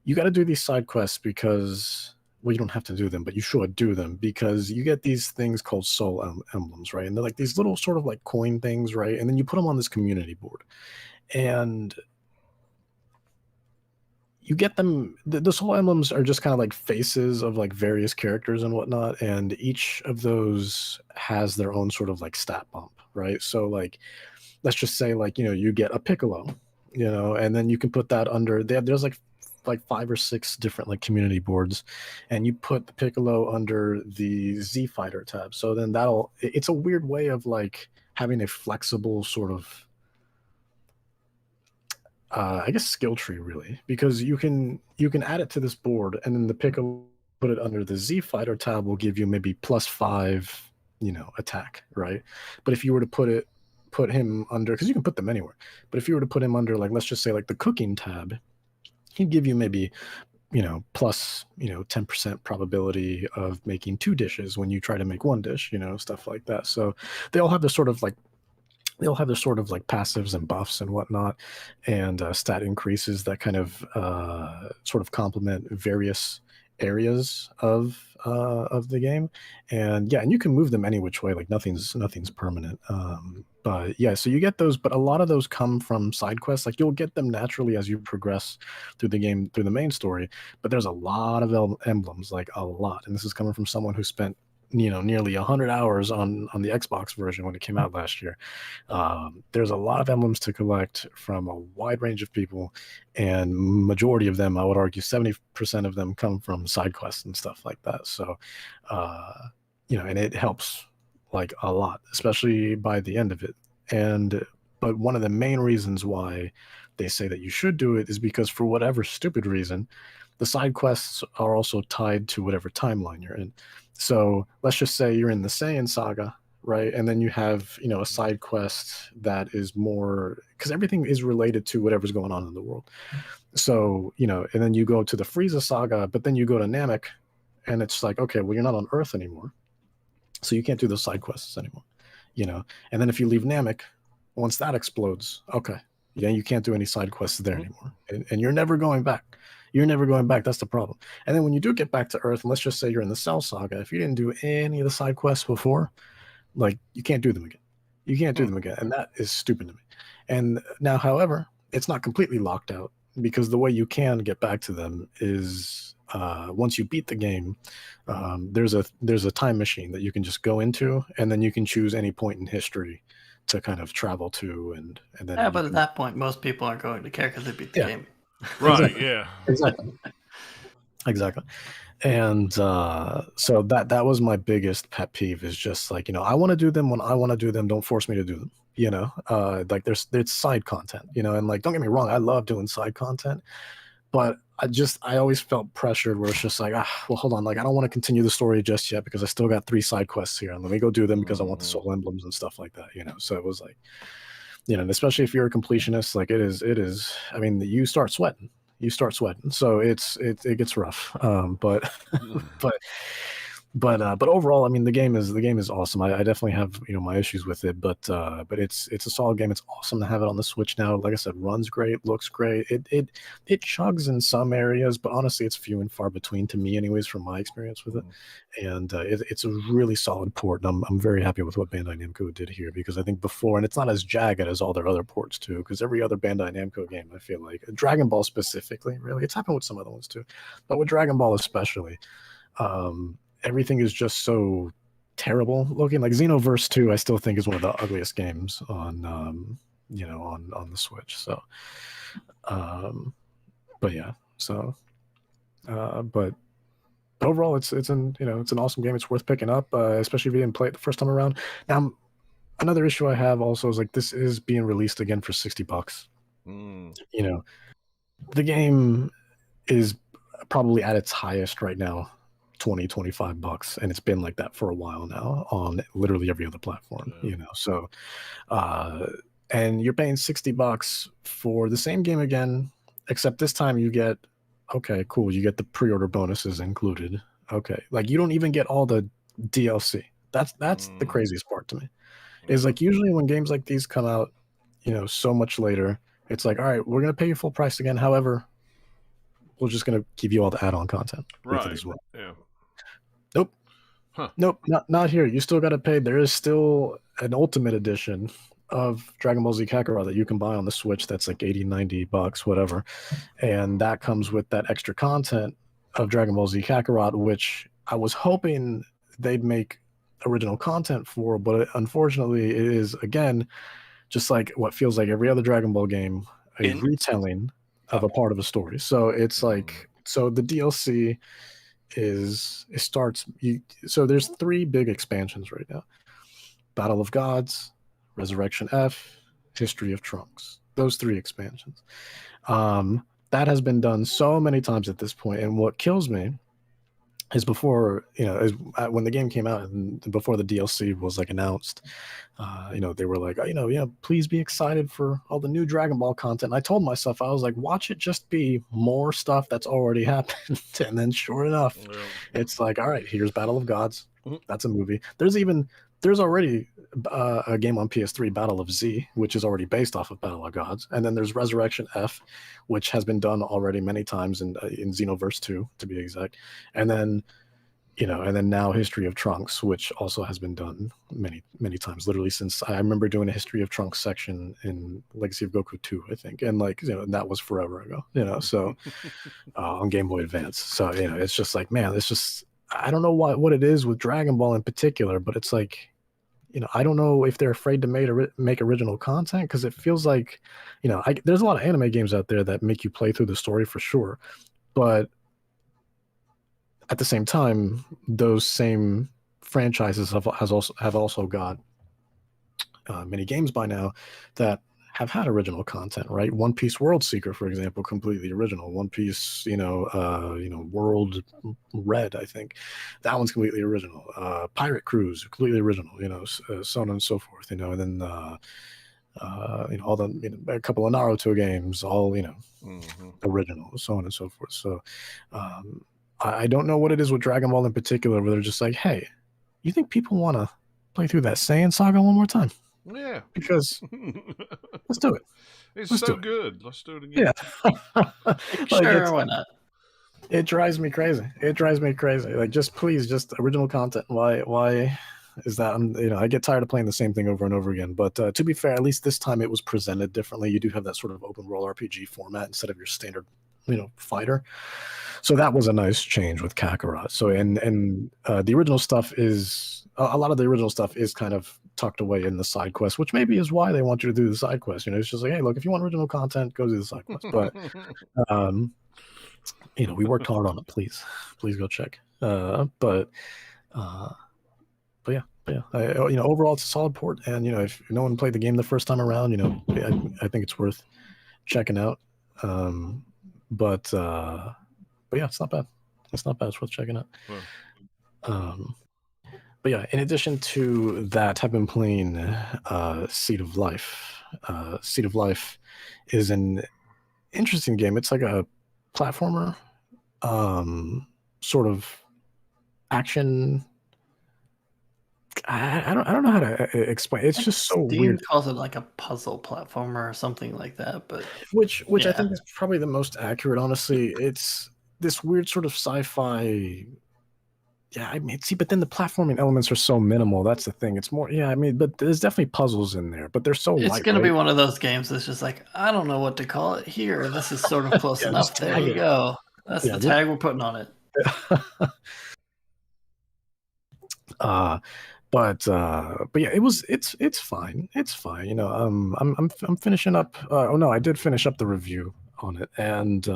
you got to do these side quests because, well, you don't have to do them, but you should do them because you get these things called soul emblems, right? And they're like these little sort of like coin things, right? And then you put them on this community board, and you get them. The soul emblems are just kind of like faces of like various characters and whatnot, and each of those has their own sort of like stat bump, right? So like, let's just say like you get a Piccolo, and then you can put that under. There's like 5 or 6 different like community boards, and you put the Piccolo under the Z Fighter tab. So then it's a weird way of like having a flexible sort of I guess skill tree really, because you can add it to this board, and then the Piccolo put it under the Z Fighter tab will give you maybe +5 attack, right? But if you were to put him under, because you can put them anywhere, but if you were to put him under like, let's just say like the cooking tab, he'd give you maybe plus 10% probability of making 2 dishes when you try to make 1 dish, stuff like that. So they all have their sort of like passives and buffs and whatnot, and stat increases that kind of sort of complement various areas of the game. And you can move them any which way, like nothing's permanent. But so you get those, but a lot of those come from side quests. Like you'll get them naturally as you progress through the game, through the main story, but there's a lot of emblems, like a lot. And this is coming from someone who spent nearly 100 hours on the Xbox version when it came out last year. There's a lot of emblems to collect from a wide range of people, and majority of them, I would argue 70% of them, come from side quests and stuff like that. So and it helps like a lot, especially by the end of it. But one of the main reasons why they say that you should do it is because for whatever stupid reason, the side quests are also tied to whatever timeline you're in. So let's just say you're in the Saiyan saga, right? And then you have, a side quest that is more, because everything is related to whatever's going on in the world. So, and then you go to the Frieza saga, but then you go to Namek, and it's like, okay, well, you're not on Earth anymore, so you can't do those side quests anymore, And then if you leave Namek, once that explodes, okay, Yeah, you can't do any side quests there anymore, and you're never going back. You're never going back. That's the problem. And then when you do get back to Earth, and let's just say you're in the Cell Saga, if you didn't do any of the side quests before, like, you can't do them again. You can't do them again, and that is stupid to me. And now, however, it's not completely locked out, because the way you can get back to them is once you beat the game, there's a time machine that you can just go into, and then you can choose any point in history to kind of travel to, and then but at that point, most people aren't going to care because they beat the game. Right? Exactly. Yeah. Exactly. And so that was my biggest pet peeve, is just like, I want to do them when I want to do them. Don't force me to do them. Like there's side content, and like, don't get me wrong, I love doing side content, but I always felt pressured where it's just like, well, hold on, like, I don't want to continue the story just yet because I still got 3 side quests here, and let me go do them because I want the soul emblems and stuff like that, So it was like, and especially if you're a completionist, like it is. I mean, you start sweating. So it gets rough. But overall, I mean, the game is awesome. I definitely have my issues with it, but it's a solid game. It's awesome to have it on the Switch now. Like I said, runs great, looks great. It chugs in some areas, but honestly, it's few and far between to me, anyways, from my experience with it. And it's a really solid port, and I'm very happy with what Bandai Namco did here, because I think before, and it's not as jagged as all their other ports too, because every other Bandai Namco game, I feel like Dragon Ball specifically, really, it's happened with some other ones too, but with Dragon Ball especially. Everything is just so terrible looking. Like Xenoverse 2, I still think is one of the ugliest games on on the Switch. So but yeah, so but overall, it's an awesome game. It's worth picking up, especially if you didn't play it the first time around. Now, another issue I have also is, like, this is being released again for $60. The game is probably at its highest right now, $20-$25, and it's been like that for a while now on literally every other platform. So and you're paying $60 for the same game again, except this time you get, okay, cool, you get the pre-order bonuses included. Okay, like, you don't even get all the DLC. That's the craziest part to me, is like, usually when games like these come out so much later, it's like, all right, we're gonna pay you full price again, however, we're just gonna give you all the add-on content with it as well. Nope. Nope, not here. You still got to pay. There is still an Ultimate Edition of Dragon Ball Z Kakarot that you can buy on the Switch. That's like $80-$90, whatever. And that comes with that extra content of Dragon Ball Z Kakarot, which I was hoping they'd make original content for, but unfortunately it is, again, just like what feels like every other Dragon Ball game, a retelling of a part of a story. So it's like, so the DLC so there's 3 big expansions right now: Battle of Gods, Resurrection F, History of Trunks. Those 3 expansions. That has been done so many times at this point, and what kills me is before, when the game came out and before the DLC was like announced, they were like, please be excited for all the new Dragon Ball content. And I told myself, I was like, watch it just be more stuff that's already happened. And then sure enough, it's like, all right, here's Battle of Gods. That's a movie. There's already a game on PS3, Battle of Z, which is already based off of Battle of Gods. And then there's Resurrection F, which has been done already many times in Xenoverse 2, to be exact. And then, and then now History of Trunks, which also has been done many, many times, literally since I remember doing a History of Trunks section in Legacy of Goku 2, I think. And like, that was forever ago, so on Game Boy Advance. So, it's just like, man, it's just, I don't know what it is with Dragon Ball in particular, but it's like, I don't know if they're afraid to make original content, because it feels like, there's a lot of anime games out there that make you play through the story for sure, but at the same time, those same franchises have also got many games by now that have had original content, right? One Piece World Seeker, for example, completely original. One Piece, World Red, I think, that one's completely original. Pirate Cruise, completely original. So on and so forth. And then all the a couple of Naruto games, all original, so on and so forth. So I don't know what it is with Dragon Ball in particular, where they're just like, hey, you think people want to play through that Saiyan saga one more time? Yeah, because let's do it. It's Let's so do it. good. Let's do it again. Yeah. Sure, why not? It drives me crazy. It drives me crazy. Like, just please, just original content. Why is that? I get tired of playing the same thing over and over again. But to be fair, at least this time it was presented differently. You do have that sort of open world RPG format instead of your standard, fighter. So that was a nice change with Kakarot. So and the original stuff is a lot of the original stuff is kind of tucked away in the side quest, which maybe is why they want you to do the side quest. It's just like, hey, look, if you want original content, go do the side quest. But we worked hard on it. Please go check. But yeah. Overall, it's a solid port. And if no one played the game the first time around, I think it's worth checking out. But yeah, it's not bad. It's not bad. It's worth checking out. But yeah, in addition to that, I've been playing Seed of Life. Seed of Life is an interesting game. It's like a platformer, sort of action. I don't know how to explain. It's just so weird. Steam calls it like a puzzle platformer or something like that, but which I think is probably the most accurate. Honestly, it's this weird sort of sci-fi. Yeah, but then the platforming elements are so minimal. That's the thing. It's more, but there's definitely puzzles in there, but they're so light. It's going to be one of those games that's just like, I don't know what to call it here. This is sort of close enough. There you go. That's the tag we're putting on it. But yeah, it's fine. It's fine. I'm finishing up. Oh no, I did finish up the review on it, and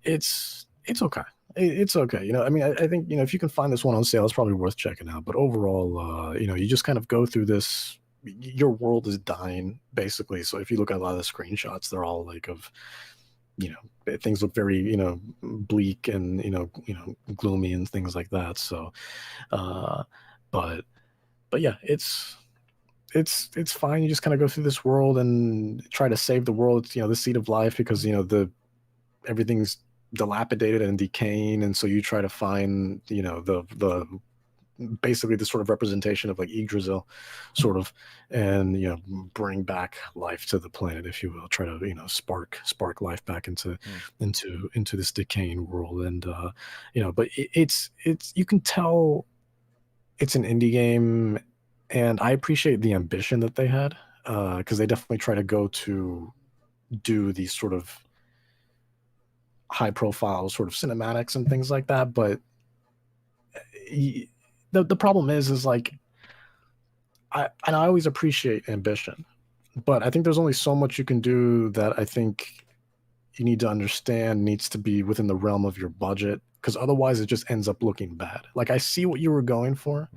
it's okay. It's okay. I think, if you can find this one on sale, it's probably worth checking out. But overall, you just kind of go through this. Your world is dying, basically. So if you look at a lot of the screenshots, they're all like of, things look very, bleak and, gloomy and things like that. So, but yeah, it's fine. You just kind of go through this world and try to save the world. It's, the seed of life, because, everything's dilapidated and decaying, and so you try to find the basically the sort of representation of like Yggdrasil, sort of, and bring back life to the planet, if you will. Try to spark life back into this decaying world. And but it's you can tell it's an indie game, and I appreciate the ambition that they had, because they definitely try to go to do these sort of high profile sort of cinematics and things like that. But the problem is like, I always appreciate ambition, but I think there's only so much you can do that I think you need to understand needs to be within the realm of your budget, because otherwise it just ends up looking bad. Like, I see what you were going for,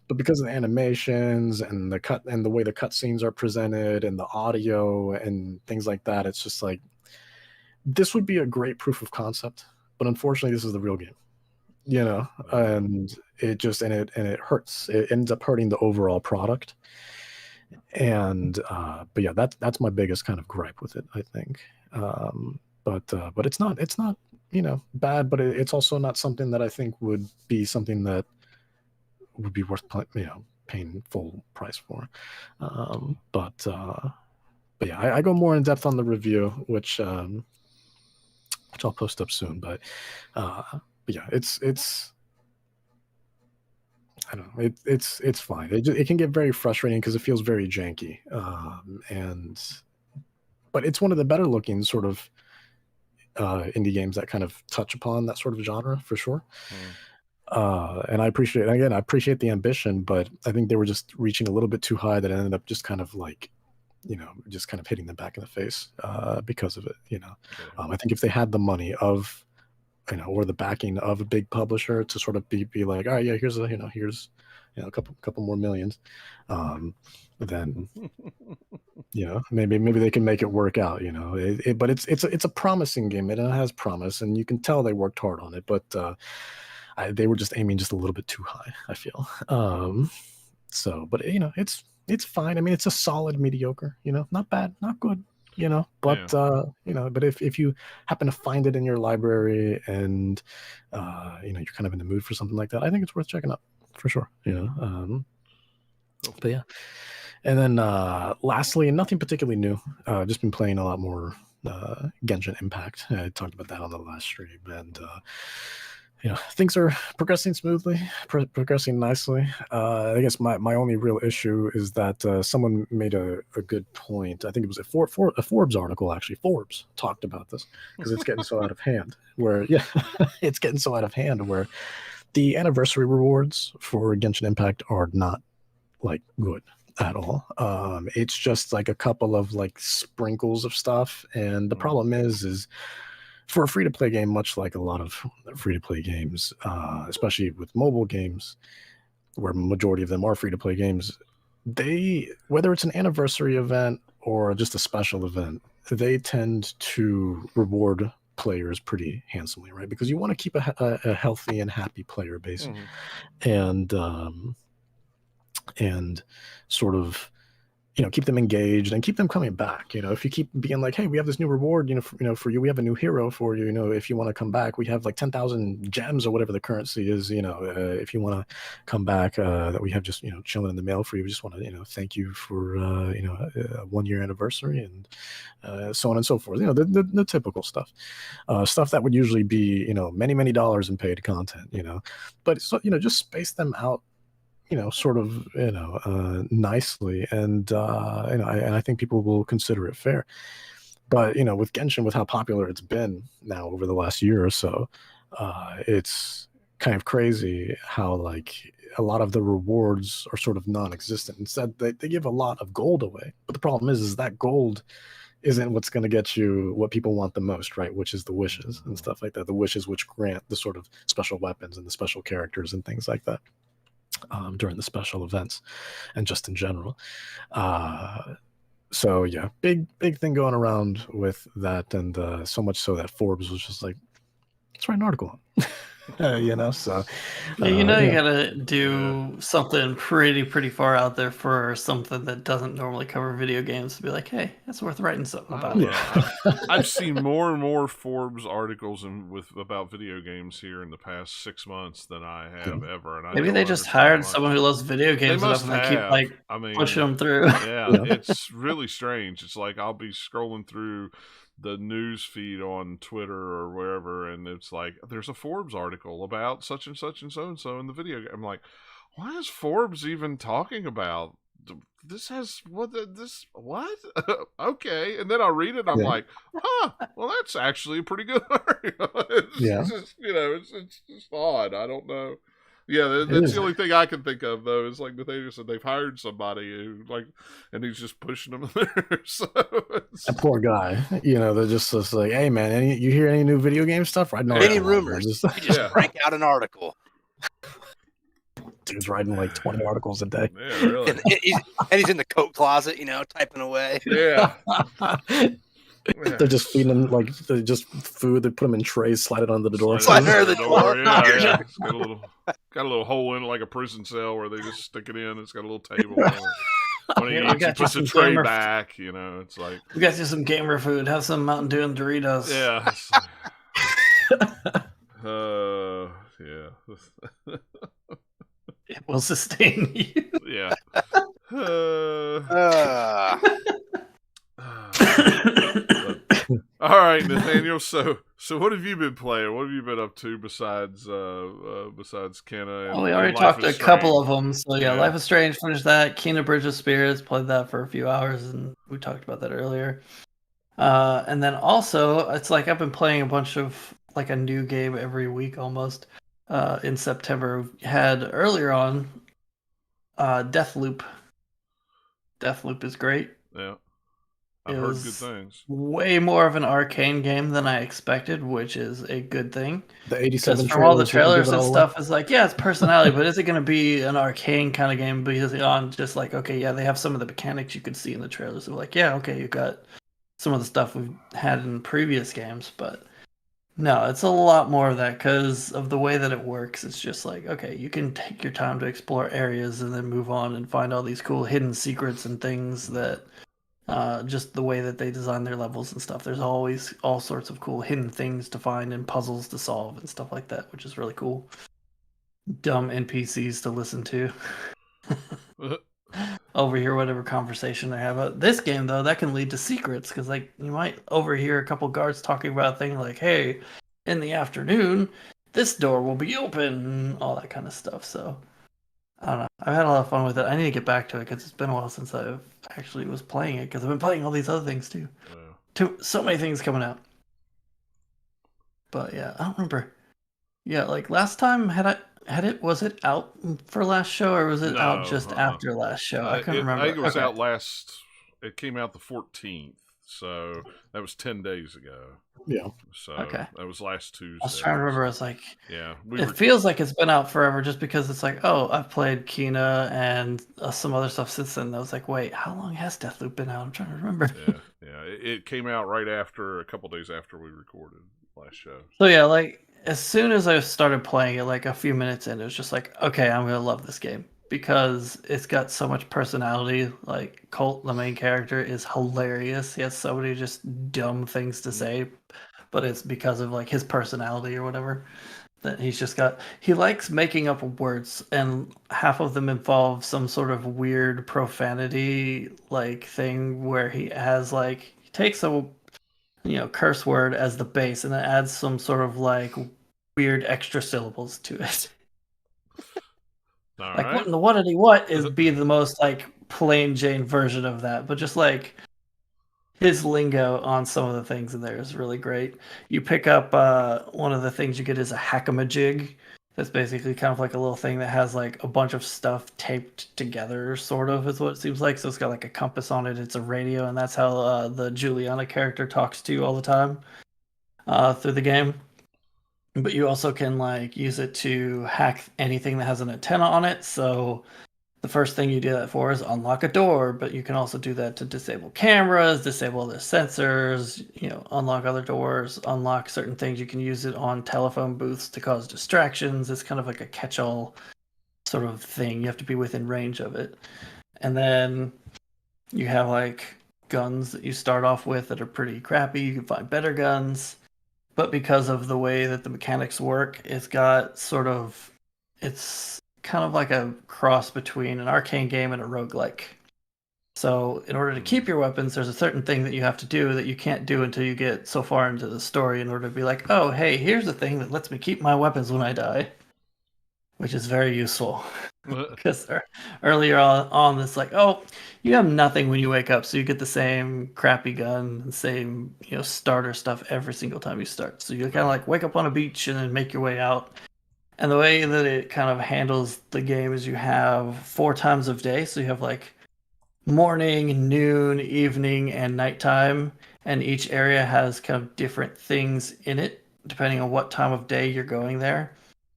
but because of the animations and the way the cutscenes are presented and the audio and things like that, it's just like, this would be a great proof of concept, but unfortunately this is the real game, and it hurts. It ends up hurting the overall product. And but yeah, that's my biggest kind of gripe with it, I think. But it's not bad, but it's also not something that I think would be something that would be worth paying full price for. But yeah, I go more in depth on the review, which I'll post up soon. But yeah, it's I don't know. It's fine. It can get very frustrating because it feels very janky. But it's one of the better looking sort of indie games that kind of touch upon that sort of genre, for sure. And I appreciate the ambition, but I think they were just reaching a little bit too high, that ended up just kind of like, just kind of hitting them back in the face because of it. I think if they had the money of, or the backing of a big publisher to sort of be like, all right, yeah, here's a couple more millions, then maybe they can make it work out. But it's a promising game, and it has promise, and you can tell they worked hard on it, but they were just aiming just a little bit too high, I feel. So, but it's fine. I mean, it's a solid mediocre, not bad, not good, but but if you happen to find it in your library and you're kind of in the mood for something like that, I think it's worth checking out, for sure. But yeah, And then lastly, nothing particularly new. Just been playing a lot more Genshin Impact. I talked about that on the last stream, and things are progressing smoothly, progressing nicely. I guess my only real issue is that someone made a good point. I think it was a Forbes article, actually. Forbes talked about this because it's getting so out of hand. It's getting so out of hand where the anniversary rewards for Genshin Impact are not like good at all. It's just like a couple of like sprinkles of stuff, and the problem is for a free-to-play game, much like a lot of free-to-play games, especially with mobile games, where majority of them are free-to-play games, whether it's an anniversary event or just a special event, they tend to reward players pretty handsomely, right? Because you want to keep a healthy and happy player base, and sort of keep them engaged and keep them coming back. If you keep being like, hey, we have this new reward, for you, we have a new hero for you, if you want to come back, we have like 10,000 gems or whatever the currency is, if you want to come back, that we have just, chilling in the mail for you. We just want to, thank you for, a 1-year anniversary and so on and so forth. The typical stuff, stuff that would usually be, many, many dollars in paid content, but so, just space them out sort of, nicely, and I think people will consider it fair. But with Genshin, with how popular it's been now over the last year or so, it's kind of crazy how like a lot of the rewards are sort of non-existent. Instead, they give a lot of gold away. But the problem is that gold isn't what's going to get you what people want the most, right? Which is the wishes and stuff like that. The wishes which grant the sort of special weapons and the special characters and things like that. During the special events and just in general. So yeah, big thing going around with that, and so much so that Forbes was just like, let's write an article on. So you gotta do something pretty far out there for something that doesn't normally cover video games to be like, hey, that's worth writing something about. I've seen more and more Forbes articles about video games here in the past 6 months than I have ever. And maybe they just hired someone who loves video games enough and they keep like pushing them through. Yeah, it's really strange. It's like I'll be scrolling through the news feed on Twitter or wherever, and it's like there's a Forbes article about such and such and so and so in the video game. I'm like, why is Forbes even talking about this? What? Okay, and then I'll read it. And I'm like, well, that's actually a pretty good article. It's just, it's just odd. I don't know. Yeah, that's the only thing I can think of, though, is like Nathaniel said, they've hired somebody who, and he's just pushing them there. So that poor guy, they're just like, hey, man, you hear any new video game stuff? Any rumors? You just crank out an article. Dude's writing like 20 articles a day. Yeah, really. and he's in the coat closet, typing away. Yeah. They're just feeding them like just food. They put them in trays, slide it under the door. Slide under the door. Yeah. It's got a little hole in it, like a prison cell, where they just stick it in. It's got a little table on it. When he eats, he puts the tray back. It's like, we got you some gamer food. Have some Mountain Dew and Doritos. Yeah. Yeah. It will sustain you. Yeah. All right, Nathaniel. So what have you been playing? What have you been up to besides Kenna? We already talked a couple of them. So yeah, Life is Strange, finished that. Kena Bridge of Spirits, played that for a few hours, and we talked about that earlier. And then also, it's like I've been playing a bunch of like a new game every week almost. In September, we had earlier on Deathloop. Deathloop is great. Yeah. I've heard good things. Way more of an arcane game than I expected, which is a good thing. The 87 from all the trailers and stuff, it's like, yeah, it's personality, but is it going to be an arcane kind of game? Because on just like, okay, yeah, they have some of the mechanics you could see in the trailers. They're like, yeah, okay, you got some of the stuff we've had in previous games, but no, it's a lot more of that because of the way that it works. It's just like, okay, you can take your time to explore areas and then move on and find all these cool hidden secrets and things that just the way that they design their levels and stuff. There's always all sorts of cool hidden things to find and puzzles to solve and stuff like that, which is really cool. Dumb NPCs to listen to. overhear whatever conversation they have. This game though, that can lead to secrets because like you might overhear a couple guards talking about things like, "Hey, in the afternoon, this door will be open," and all that kind of stuff. So I don't know. I've had a lot of fun with it. I need to get back to it because it's been a while since I actually was playing it because I've been playing all these other things too. So many things coming out. But yeah, I don't remember. Yeah, like last time was it out for last show or was it out just after last show? I couldn't remember. I think it was out it came out the 14th, so that was 10 days ago. Yeah. So that was last Tuesday. I was trying to remember. I was like, yeah, it feels like it's been out forever just because it's like, oh, I've played Kena and some other stuff since then. I was like, wait, how long has Deathloop been out? I'm trying to remember. Yeah. It came out right after, a couple days after we recorded last show. So yeah, like as soon as I started playing it, like a few minutes in, it was just like, okay, I'm gonna love this game because it's got so much personality. Like Colt, the main character, is hilarious. He has so many just dumb things to say, but it's because of like his personality or whatever that he likes making up words, and half of them involve some sort of weird profanity like thing where he takes a curse word as the base and then adds some sort of like weird extra syllables to it. What is be the most like plain Jane version of that, but just like his lingo on some of the things in there is really great. You pick up one of the things you get is a Hakama Jig. That's basically kind of like a little thing that has like a bunch of stuff taped together, sort of, is what it seems like. So it's got like a compass on it. It's a radio, and that's how the Juliana character talks to you all the time through the game. But you also can like use it to hack anything that has an antenna on it. So the first thing you do that for is unlock a door, but you can also do that to disable cameras, disable other sensors, unlock other doors, unlock certain things. You can use it on telephone booths to cause distractions. It's kind of like a catch-all sort of thing. You have to be within range of it. And then you have like guns that you start off with that are pretty crappy. You can find better guns. But because of the way that the mechanics work, it's kind of like a cross between an arcane game and a roguelike. So in order to keep your weapons, there's a certain thing that you have to do that you can't do until you get so far into the story in order to be like, oh, hey, here's the thing that lets me keep my weapons when I die. Which is very useful. Because earlier on, it's like, oh, you have nothing when you wake up, so you get the same crappy gun, the same starter stuff every single time you start. So you kind of like wake up on a beach and then make your way out. And the way that it kind of handles the game is you have 4 times of day. So you have like morning, noon, evening, and nighttime. And each area has kind of different things in it, depending on what time of day you're going there.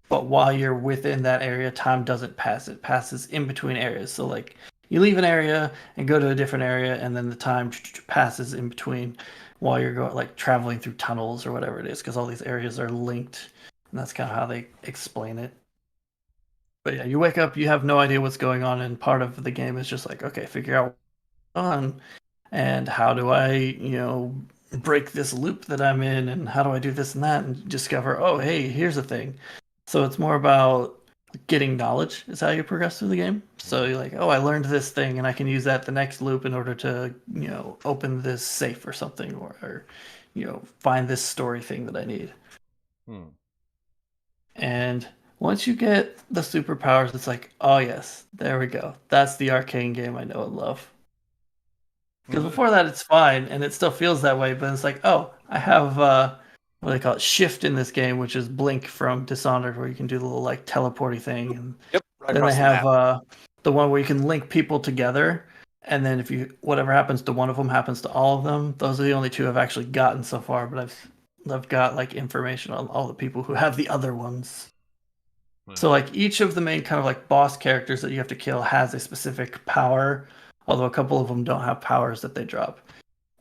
But while you're within that area, time doesn't pass. It passes in between areas. So like you leave an area and go to a different area, and then the time passes in between while you're going, like traveling through tunnels or whatever it is, because all these areas are linked. And that's kind of how they explain it. But yeah, you wake up, you have no idea what's going on, and part of the game is just like, okay, figure out what's going on, and how do I, break this loop that I'm in, and how do I do this and that, and discover, oh, hey, here's a thing. So it's more about getting knowledge is how you progress through the game. So you're like, oh, I learned this thing, and I can use that the next loop in order to, open this safe or something, or find this story thing that I need. And once you get the superpowers, it's like, oh yes, there we go. That's the arcane game I know and love. Because before that, it's fine, and it still feels that way. But it's like, oh, I have what do they call it, shift in this game, which is blink from Dishonored, where you can do the little like teleporty thing. And then they have the one where you can link people together, and then if whatever happens to one of them happens to all of them. Those are the only 2 I've actually gotten so far, but I've got like information on all the people who have the other ones. So like each of the main kind of like boss characters that you have to kill has a specific power, although a couple of them don't have powers that they drop.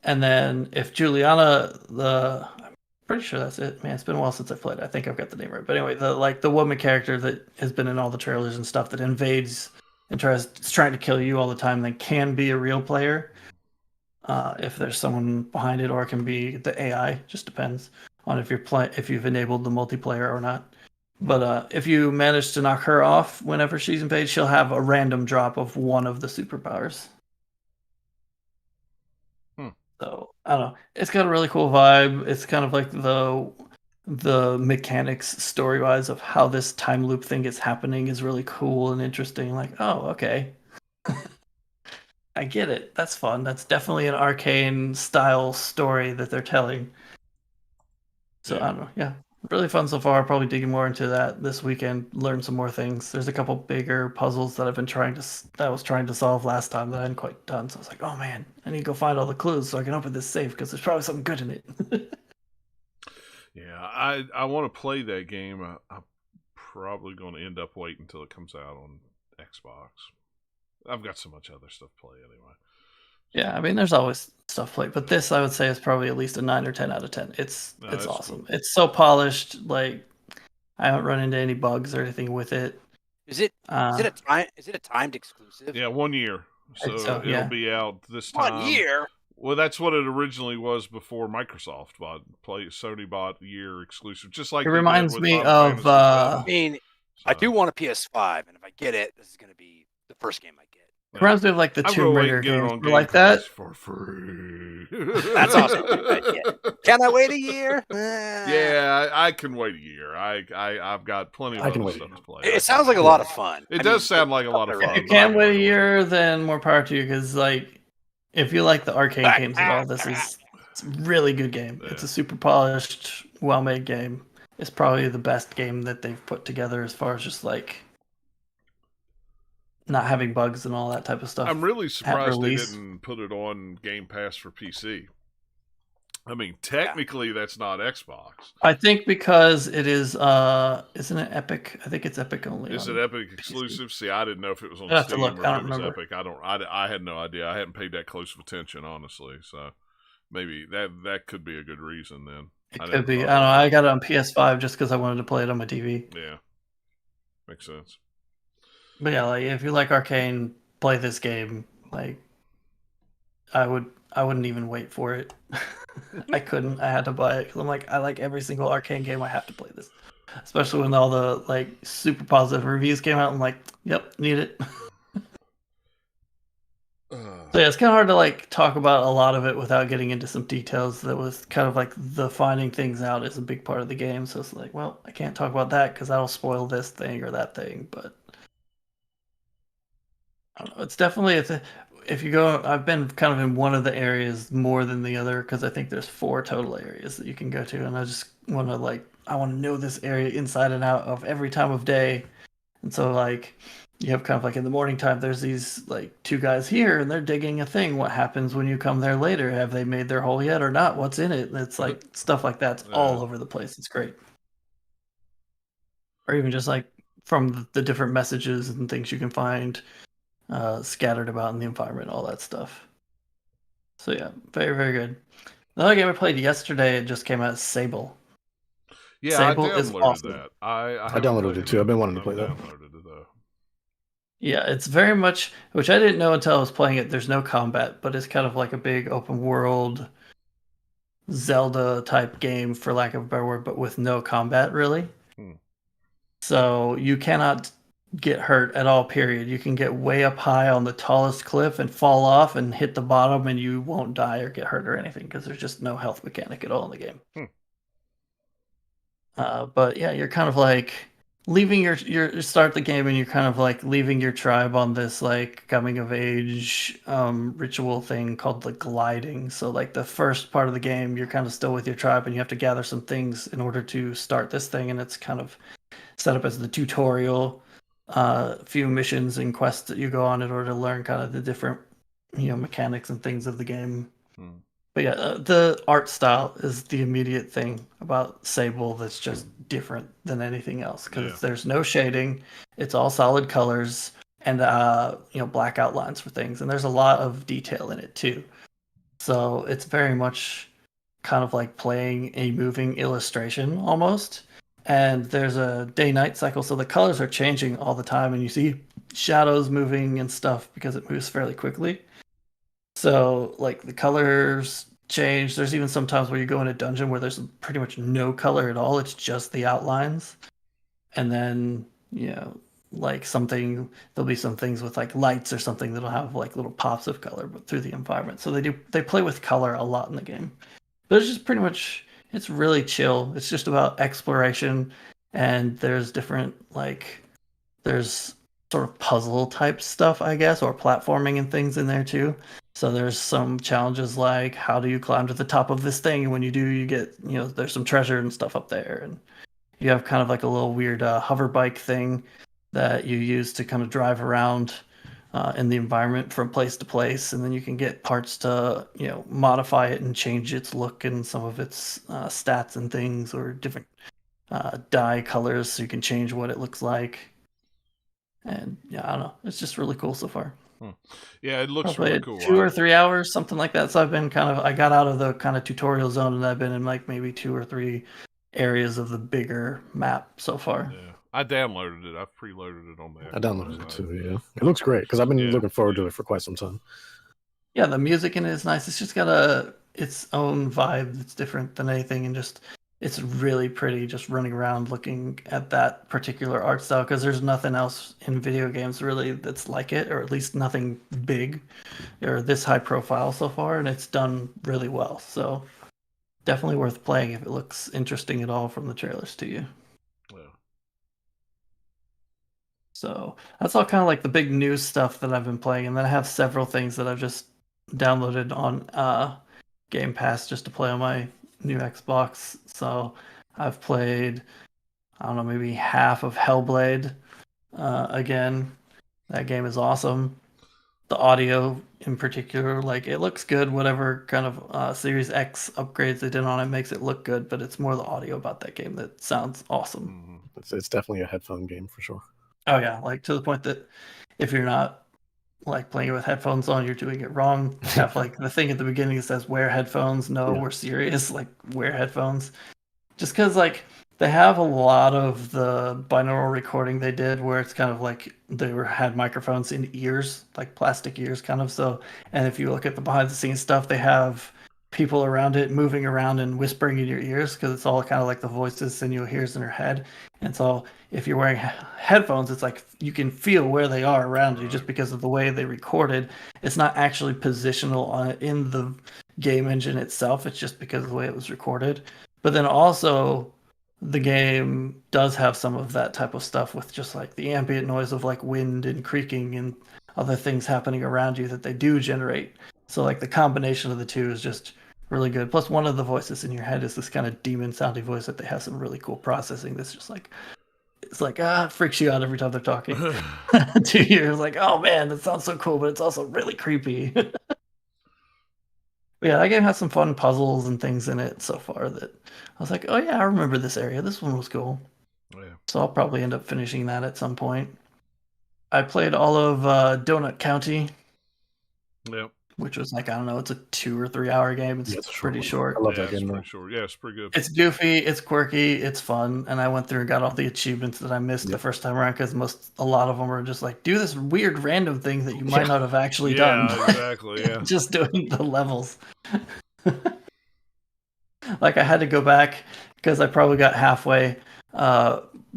And then if Juliana, I'm pretty sure that's it. Man, it's been a while since I played. I think I've got the name right. But anyway, the woman character that has been in all the trailers and stuff that invades and trying to kill you all the time, then can be a real player. If there's someone behind it, or it can be the AI. Just depends on if you've enabled the multiplayer or not. But if you manage to knock her off whenever she's invaded, she'll have a random drop of one of the superpowers. So I don't know. It's got a really cool vibe. It's kind of like the mechanics story wise of how this time loop thing is happening is really cool and interesting. Like, oh, okay. I get it. That's fun. That's definitely an arcane style story that they're telling. So I don't know. Yeah. Really fun so far. Probably digging more into that this weekend. Learn some more things. There's a couple bigger puzzles that I was trying to solve last time that I hadn't quite done. So I was like, oh man, I need to go find all the clues so I can open this safe because there's probably something good in it. Yeah, I want to play that game. I'm probably going to end up waiting until it comes out on Xbox. I've got so much other stuff to play anyway. Yeah, I mean, there's always stuff played, but this I would say is probably at least a 9 or 10 out of 10. It's awesome. Cool. It's so polished. Like, I haven't run into any bugs or anything with it. Is it a timed exclusive? Yeah, 1 year. So it'll be out this time. 1 year. Well, that's what it originally was before Microsoft Sony bought year exclusive, just like it reminds me of. I mean, I do want a PS5, and if I get it, this is going to be the first game I get. It reminds me of like the Tomb Raider games, like that. For free. That's awesome. Can I wait a year? Yeah, I can wait a year. I've got plenty of other stuff to play. It sounds like a lot of fun. It does sound like a lot of fun. If you can wait a year, then more power to you, because like, if you like the arcade games at all, it's a really good game. Yeah. It's a super polished, well-made game. It's probably the best game that they've put together as far as just like not having bugs and all that type of stuff. I'm really surprised they didn't put it on Game Pass for PC. I mean, technically that's not Xbox. I think because it is, isn't it Epic? I think it's Epic only. Is it Epic exclusive? PC. See, I didn't know if it was on Steam or if it was Epic. I had no idea. I hadn't paid that close of attention, honestly. So maybe that could be a good reason then. It could be. I don't know. I got it on PS5 just because I wanted to play it on my TV. Yeah, makes sense. But yeah, like if you like Arcane, play this game. Like, I wouldn't even wait for it. I couldn't. I had to buy it because I'm like, I like every single Arcane game. I have to play this, especially when all the like super positive reviews came out. I'm like, yep, need it. So yeah, it's kind of hard to like talk about a lot of it without getting into some details. That was kind of like the finding things out is a big part of the game. So it's like, well, I can't talk about that because that'll spoil this thing or that thing. But I don't know. It's definitely if you go, I've been kind of in one of the areas more than the other because I think there's 4 total areas that you can go to, and I just want to I want to know this area inside and out of every time of day. And so like you have kind of like in the morning time, there's these like 2 guys here and they're digging a thing. What happens when you come there later? Have they made their hole yet or not? What's in it? And it's like stuff like that's all over the place. It's great. Or even just like from the different messages and things you can find scattered about in the environment, all that stuff. So yeah, very, very good. Another game I played yesterday, it just came out, Sable. Yeah, Sable I downloaded is awesome. that. I downloaded it too. I've been wanting to play that. Downloaded it though. Yeah, it's very much, which I didn't know until I was playing it. There's no combat, but it's kind of like a big open world Zelda type game, for lack of a better word, but with no combat really. So you cannot get hurt at all, period. You can get way up high on the tallest cliff and fall off and hit the bottom and you won't die or get hurt or anything because there's just no health mechanic at all in the game. But yeah, you're kind of like leaving you start the game and you're kind of like leaving your tribe on this like coming of age ritual thing called the gliding. So like the first part of the game, you're kind of still with your tribe and you have to gather some things in order to start this thing, and it's kind of set up as the tutorial. Few missions and quests that you go on in order to learn kind of the different, mechanics and things of the game. But yeah, the art style is the immediate thing about Sable that's just different than anything else because there's no shading. It's all solid colors and black outlines for things, and there's a lot of detail in it too. So it's very much kind of like playing a moving illustration almost. And there's a day-night cycle, so the colors are changing all the time, and you see shadows moving and stuff because it moves fairly quickly. So, like, the colors change. There's even some times where you go in a dungeon where there's pretty much no color at all. It's just the outlines. and then like there'll be some things with like lights or something that'll have like little pops of color but through the environment. So they play with color a lot in the game. But it's just pretty much, it's really chill. It's just about exploration, and there's different there's sort of puzzle type stuff, I guess, or platforming and things in there too. So there's some challenges like how do you climb to the top of this thing, and when you do, you get there's some treasure and stuff up there, and you have kind of like a little weird hover bike thing that you use to kind of drive around in the environment from place to place, and then you can get parts to modify it and change its look and some of its stats and things, or different dye colors, so you can change what it looks like. And yeah, I don't know, it's just really cool so far. Yeah, it looks probably really cool. 2 or 3 hours, something like that. So I've been I got out of the kind of tutorial zone, and I've been in like maybe 2 or 3 areas of the bigger map so far. Yeah, I downloaded it. I've preloaded it on the. I downloaded it too. Yeah, it looks great because I've been looking forward to it for quite some time. Yeah, the music in it is nice. It's just got its own vibe that's different than anything, and just it's really pretty. Just running around looking at that particular art style, because there's nothing else in video games really that's like it, or at least nothing big or this high profile so far, and it's done really well. So definitely worth playing if it looks interesting at all from the trailers to you. Yeah. So that's all kind of like the big news stuff that I've been playing, and then I have several things that I've just downloaded on Game Pass just to play on my new Xbox. So I've played, I don't know, maybe half of Hellblade again. That game is awesome. The audio in particular, like, it looks good. Whatever kind of Series X upgrades they did on it makes it look good, but it's more the audio about that game that sounds awesome. It's definitely a headphone game for sure. Oh yeah, like to the point that if you're not like playing it with headphones on, you're doing it wrong. They have like the thing at the beginning that says wear headphones. No, we're serious. Like, wear headphones. Just because like they have a lot of the binaural recording they did where it's kind of like they had microphones in ears, like plastic ears kind of. So, and if you look at the behind the scenes stuff, they have people around it moving around and whispering in your ears, because it's all kind of like the voices Senua hears in her head. And so if you're wearing headphones, it's like you can feel where they are around you just because of the way they recorded. It's not actually positional in the game engine itself. It's just because of the way it was recorded. But then also the game does have some of that type of stuff with just like the ambient noise of like wind and creaking and other things happening around you that they do generate. So like the combination of the two is just really good. Plus one of the voices in your head is this kind of demon sounding voice that they have some really cool processing that's just like, it's like, it freaks you out every time they're talking to you. It's like, oh man, that sounds so cool, but it's also really creepy. Yeah, that game has some fun puzzles and things in it so far that I was like, oh yeah, I remember this area. This one was cool. Yeah. So I'll probably end up finishing that at some point. I played all of Donut County. Yep. Which was like, I don't know, it's a 2 or 3 hour game. It's pretty short. I love that game. game. Pretty short. Yeah, it's pretty good. It's goofy, it's quirky, it's fun, and I went through and got all the achievements that I missed the first time around, because a lot of them are just like, do this weird random thing that you might not have actually done. Yeah, exactly. Yeah, just doing the levels. Like, I had to go back because I probably got halfway.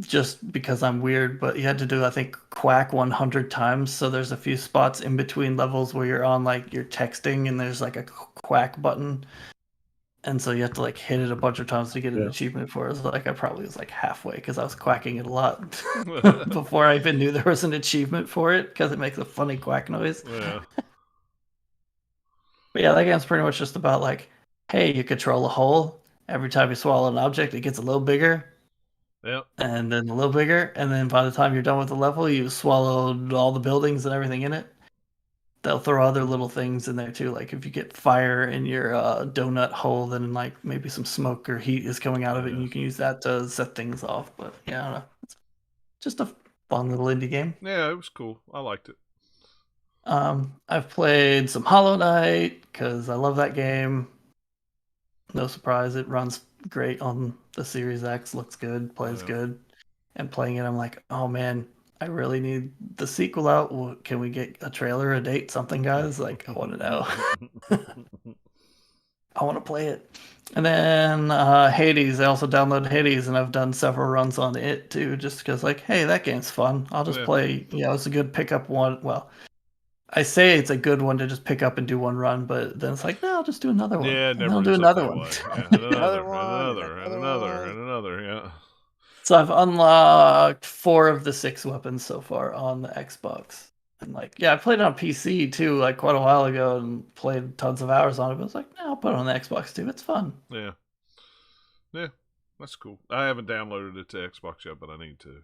Just because I'm weird, but you had to do, I think, quack 100 times. So there's a few spots in between levels where you're on, like, you're texting and there's like a quack button. And so you have to like hit it a bunch of times to get an achievement for it. So like I probably was like halfway because I was quacking it a lot before I even knew there was an achievement for it, because it makes a funny quack noise. Yeah. But yeah, that game's pretty much just about like, hey, you control a hole. Every time you swallow an object, it gets a little bigger. Yep. And then a little bigger, and then by the time you're done with the level, you swallowed all the buildings and everything in it. They'll throw other little things in there too, like if you get fire in your donut hole, then like maybe some smoke or heat is coming out of it, and you can use that to set things off. But yeah, I don't know. It's just a fun little indie game. Yeah, it was cool. I liked it. I've played some Hollow Knight because I love that game. No surprise, it runs great on the Series X, looks good, plays good. And playing it, I'm like, oh man, I really need the sequel out. Can we get a trailer, a date, something, guys? Like, I want to know. I want to play it. And then Hades, I also downloaded Hades, and I've done several runs on it too, just because like, hey, that game's fun. I'll just play. It's a good pickup one. Well, I say it's a good one to just pick up and do one run, but then it's like, no, I'll just do another one. Yeah, and never I'll do ends up another that one. way. Yeah, and Another one, another. Yeah. So I've unlocked 4 of the 6 weapons so far on the Xbox. And like, yeah, I played it on PC too, like quite a while ago, and played tons of hours on it. But I was like, no, I'll put it on the Xbox too. It's fun. Yeah. Yeah, that's cool. I haven't downloaded it to Xbox yet, but I need to.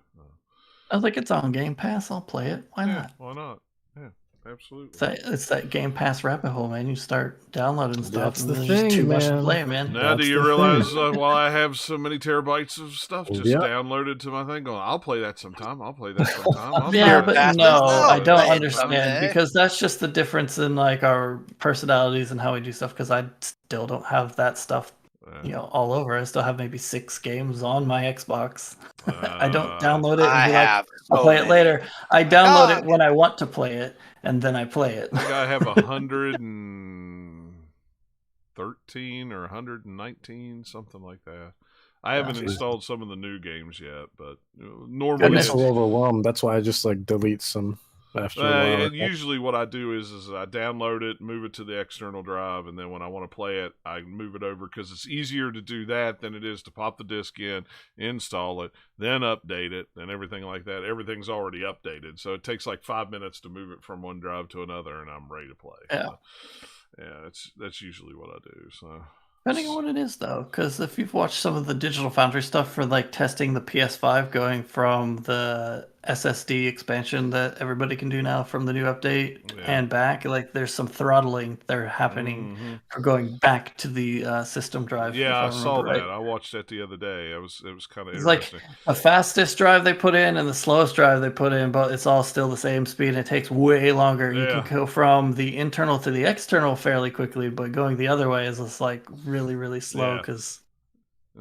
I was like, it's on Game Pass. I'll play it. Why not? Why not? Yeah, absolutely. It's that Game Pass rabbit hole, man. You start downloading stuff, That's and the there's thing, just too much man. to play, man. Now, That's do you the realize thing. while I have so many terabytes of stuff just downloaded to my thing, going, I'll play that sometime. I'll play that sometime. Yeah, but no, I don't play it understand someday. because that's just the difference in like our personalities and how we do stuff. Because I still don't have that stuff, all over. I still have maybe 6 games on my Xbox. I don't download it and be like, I'll play it later. I download it when I want to play it, and then I play it. I think I have 113 or 119, something like that. I haven't installed some of the new games yet, but normally I'm so overwhelmed. That's why I just like delete some after a while. And usually what I do is I download it, move it to the external drive, and then when I want to play it, I move it over because it's easier to do that than it is to pop the disc in, install it, then update it, and everything like that. Everything's already updated, so it takes like 5 minutes to move it from one drive to another, and I'm ready to play. Yeah. So, yeah, that's usually what I do. So. Depending on what it is, though, because if you've watched some of the Digital Foundry stuff for like testing the PS5 going from the SSD expansion that everybody can do now from the new update and back, like there's some throttling there happening for going back to the system drive. Yeah, I saw that. I watched that the other day. It was kind of interesting. Like the fastest drive they put in and the slowest drive they put in, but it's all still the same speed. And it takes way longer. You can go from the internal to the external fairly quickly, but going the other way is just like really, really slow because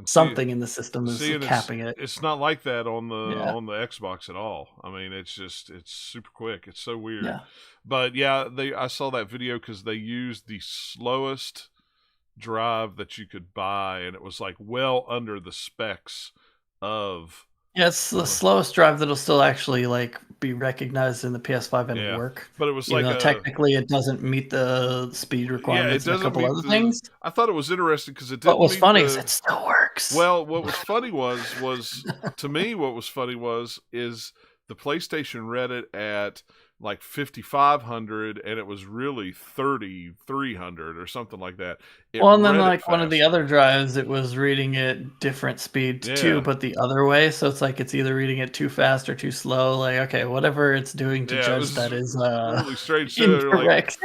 something in the system is capping it. It's not like that on the Xbox at all. I mean, it's super quick. It's so weird. Yeah. But yeah, I saw that video because they used the slowest drive that you could buy, and it was like well under the specs of. Yeah, it's the slowest drive that'll still actually like be recognized in the PS5 and work. But it was technically it doesn't meet the speed requirements and a couple other things. I thought it was interesting because it didn't. What was funny is it still works. Well, what was funny was to me what was funny is the PlayStation read it at like 5,500 and it was really 3,300 or something like that. And then like one of the other drives, it was reading it different speed too, but the other way. So it's like it's either reading it too fast or too slow. Like, okay, whatever it's doing to judge that is really strange. Incorrect.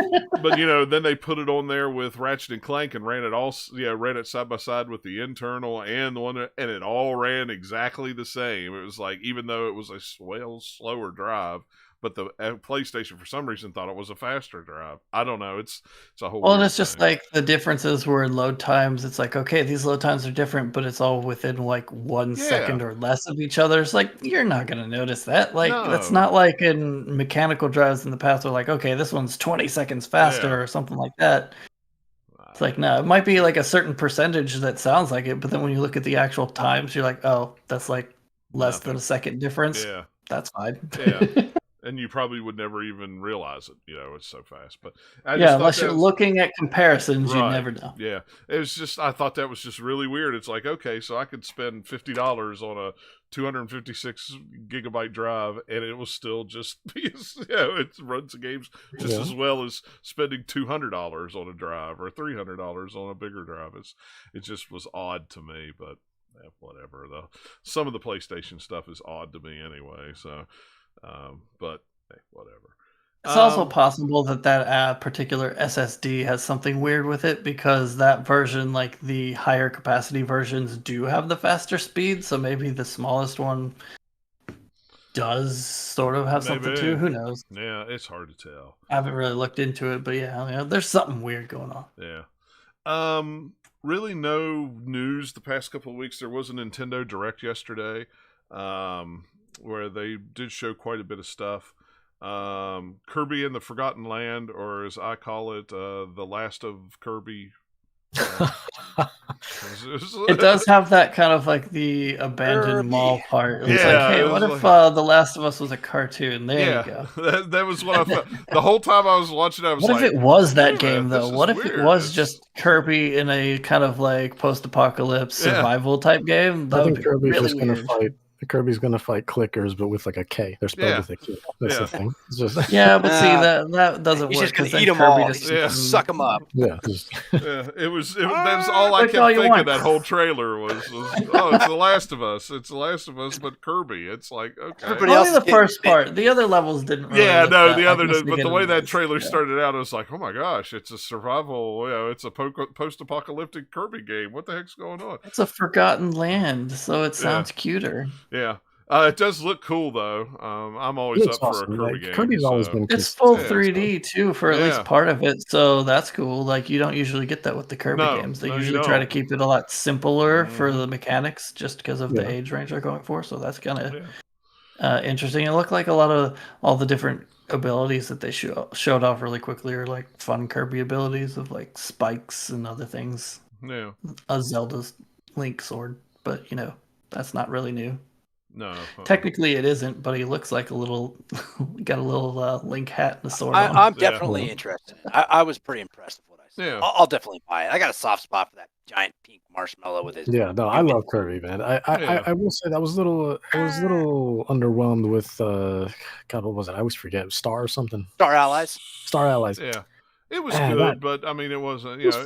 But then they put it on there with Ratchet and Clank and ran it side by side with the internal and the one, and it all ran exactly the same. It was like, even though it was a slower drive, but the PlayStation for some reason thought it was a faster drive. I don't know. It's a whole. Well, and it's just like the differences were in load times. It's like, okay, these load times are different, but it's all within like 1 second or less of each other. It's like you're not going to notice that. Like that's not like in mechanical drives in the past. Where like, okay, this one's 20 seconds faster or something like that. It's like, no, it might be like a certain percentage that sounds like it, but then when you look at the actual times, you're like, oh, that's like less than a second difference. Yeah, that's fine. Yeah. And you probably would never even realize it. It's so fast. But unless you're looking at comparisons, you never know. Yeah, it was just, I thought that was just really weird. It's like, okay, so I could spend $50 on a 256 gigabyte drive, and it was still just it runs the games just as well as spending $200 on a drive or $300 on a bigger drive. It just was odd to me, but whatever. Some of the PlayStation stuff is odd to me anyway. So. But hey, whatever. It's also possible that particular SSD has something weird with it because that version, like the higher capacity versions, do have the faster speed. So maybe the smallest one does sort of have something too. Who knows? Yeah, it's hard to tell. I haven't really looked into it, but there's something weird going on. Yeah. Really no news the past couple of weeks. There was a Nintendo Direct yesterday. Where they did show quite a bit of stuff. Kirby and the Forgotten Land, or as I call it, The Last of Kirby It does have that kind of like the abandoned mall part. It's like, hey, what if The Last of Us was a cartoon? There you go. That was what I felt. The whole time I was watching, I was what like, if it was that game, though? What if weird. it was just Kirby in a kind of like post-apocalypse survival type game? That would be Kirby's really just weird. Kirby's gonna fight clickers, but with like a K. They're spelled with a K. That's the thing. It's just... Yeah, but see that doesn't he's work. He's just gonna eat them Kirby all. Just suck them up. Yeah. That's all I kept thinking. That whole trailer was oh, it's The Last of Us. It's The Last of Us, but Kirby. It's like, okay. Only the first part. The other levels didn't. Really the other did. But the way that trailer started out, I was like, oh my gosh, it's a survival. It's a post-apocalyptic Kirby game. What the heck's going on? It's a forgotten land, so it sounds cuter. Yeah. It does look cool though. I'm always up for a Kirby game. Kirby's always been. It's full 3D too for at least part of it, so that's cool. Like you don't usually get that with the Kirby games. They usually try to keep it a lot simpler for the mechanics, just because of the age range they're going for. So that's kind of interesting. It looked like a lot of all the different abilities that they showed off really quickly are like fun Kirby abilities of like spikes and other things. Yeah, a Zelda's Link sword, but that's not really new. No, technically it isn't, but he looks like a little, got a little Link hat and a sword. I'm definitely interested. I was pretty impressed with what I saw. Yeah. I'll definitely buy it. I got a soft spot for that giant pink marshmallow with his. Yeah, no, I love Kirby, man. I will say that was a little underwhelmed with God, what was it? I always forget. Star or something. Star Allies. Star Allies. Yeah. It was good, but I mean, it wasn't. It was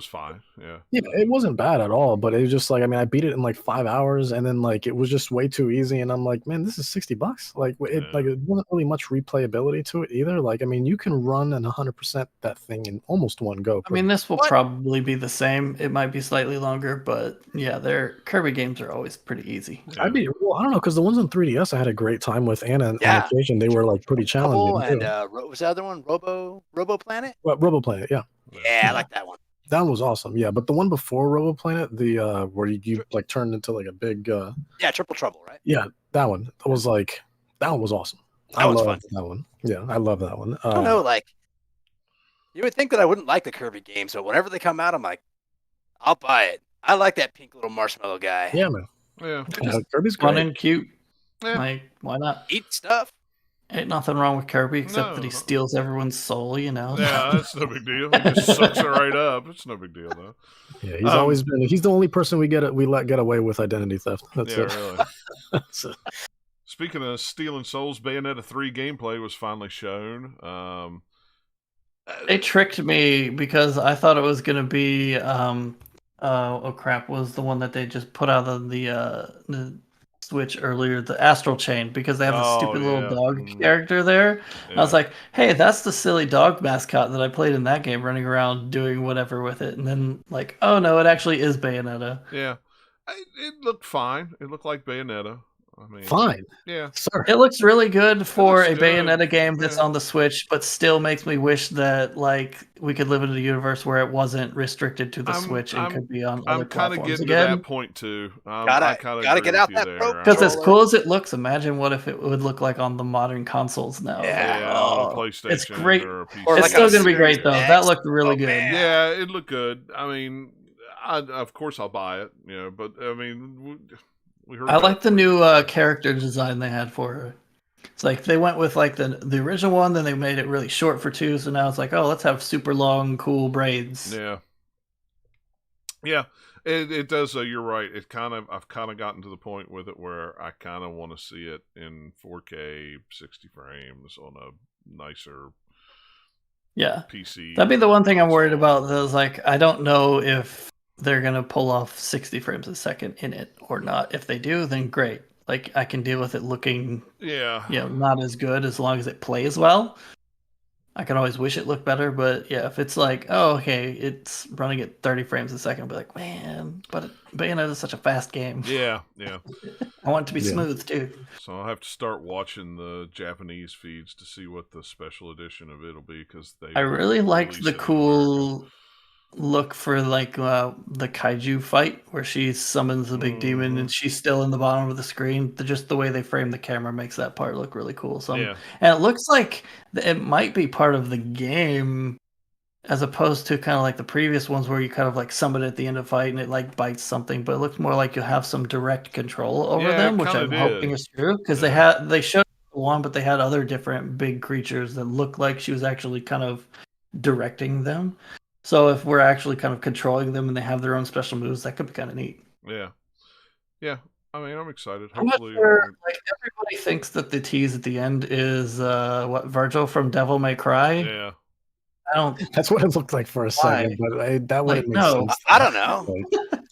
fine. Yeah. Yeah, it wasn't bad at all, but it was just like, I mean, I beat it in like 5 hours, and then like it was just way too easy, and I'm like, man, this is $60. Like it wasn't really much replayability to it either. Like, I mean, you can run and 100% that thing in almost one go. I mean, this will probably be the same. It might be slightly longer, but yeah, their Kirby games are always pretty easy. Yeah. I don't know, because the ones on 3DS I had a great time with, and on occasion they were like pretty challenging. And what was the other one? Robo Planet. Well, Robo Planet, yeah. Yeah, I like that one. That one was awesome, yeah. But the one before Robo Planet, the where you like turned into like a big Triple Trouble, right? Yeah, that one. That was awesome. That was fun. That one. Yeah, I love that one. I don't know, like you would think that I wouldn't like the Kirby games, but whenever they come out, I'm like, I'll buy it. I like that pink little marshmallow guy. Yeah, man. Yeah, Kirby's fun great. and cute. Yeah. Like, why not? Eat stuff. Ain't nothing wrong with Kirby except that he steals everyone's soul, Yeah, that's no big deal. He just sucks it right up. It's no big deal though. Yeah, he's always been. He's the only person we let get away with identity theft. That's it. Really. That's it. Speaking of stealing souls, Bayonetta 3 gameplay was finally shown. They tricked me because I thought it was going to be was the one that they just put out of the Switch earlier, the Astral Chain, because they have a stupid little dog character there. I was like, hey, that's the silly dog mascot that I played in that game, running around doing whatever with it. And then like, oh no, it actually is Bayonetta. Yeah, it looked fine. It looked like Bayonetta. I mean, fine. Yeah, sir. It looks really good for a Bayonetta game that's on the Switch, but still makes me wish that like we could live in a universe where it wasn't restricted to the Switch and could be on other platforms I'm kind of getting again. to that point too. Gotta get out that pro. Because as cool as it looks, imagine what if it would look like on the modern consoles now. On a PlayStation. It's great. Or a PC. It's still going to be great though. That looked really good. Man. Yeah, it looked good. I mean, of course I'll buy it. But I mean. I like the new character design they had for her. It's like they went with like the original one, then they made it really short for 2, so now it's like, oh, let's have super long, cool braids. Yeah, it does. You're right. I've kind of gotten to the point with it where I kind of want to see it in 4K 60 frames on a nicer PC. That'd be the one thing I'm worried about. That was like, I don't know if they're going to pull off 60 frames a second in it or not. If they do, then great. Like, I can deal with it looking not as good as long as it plays well. I can always wish it looked better, but yeah, if it's like, oh, okay, it's running at 30 frames a second, I'll be like, man, but Bayonetta is such a fast game. Yeah. I want it to be smooth, too. So I'll have to start watching the Japanese feeds to see what the special edition of it will be, because I really liked the cool look for like the kaiju fight where she summons the big demon and she's still in the bottom of the screen. Just the way they frame the camera makes that part look really cool. And it looks like it might be part of the game as opposed to kind of like the previous ones where you kind of like summon it at the end of fight and it like bites something, but it looks more like you'll have some direct control over them, which I'm hoping is true, because they showed one, but they had other different big creatures that looked like she was actually kind of directing them. So if we're actually kind of controlling them and they have their own special moves, that could be kind of neat. Yeah. I mean, I'm excited. I'm not sure. Like, everybody thinks that the tease at the end is Virgil from Devil May Cry. Yeah. I don't. That's what it looked like for a second, but that wouldn't make sense. I don't know.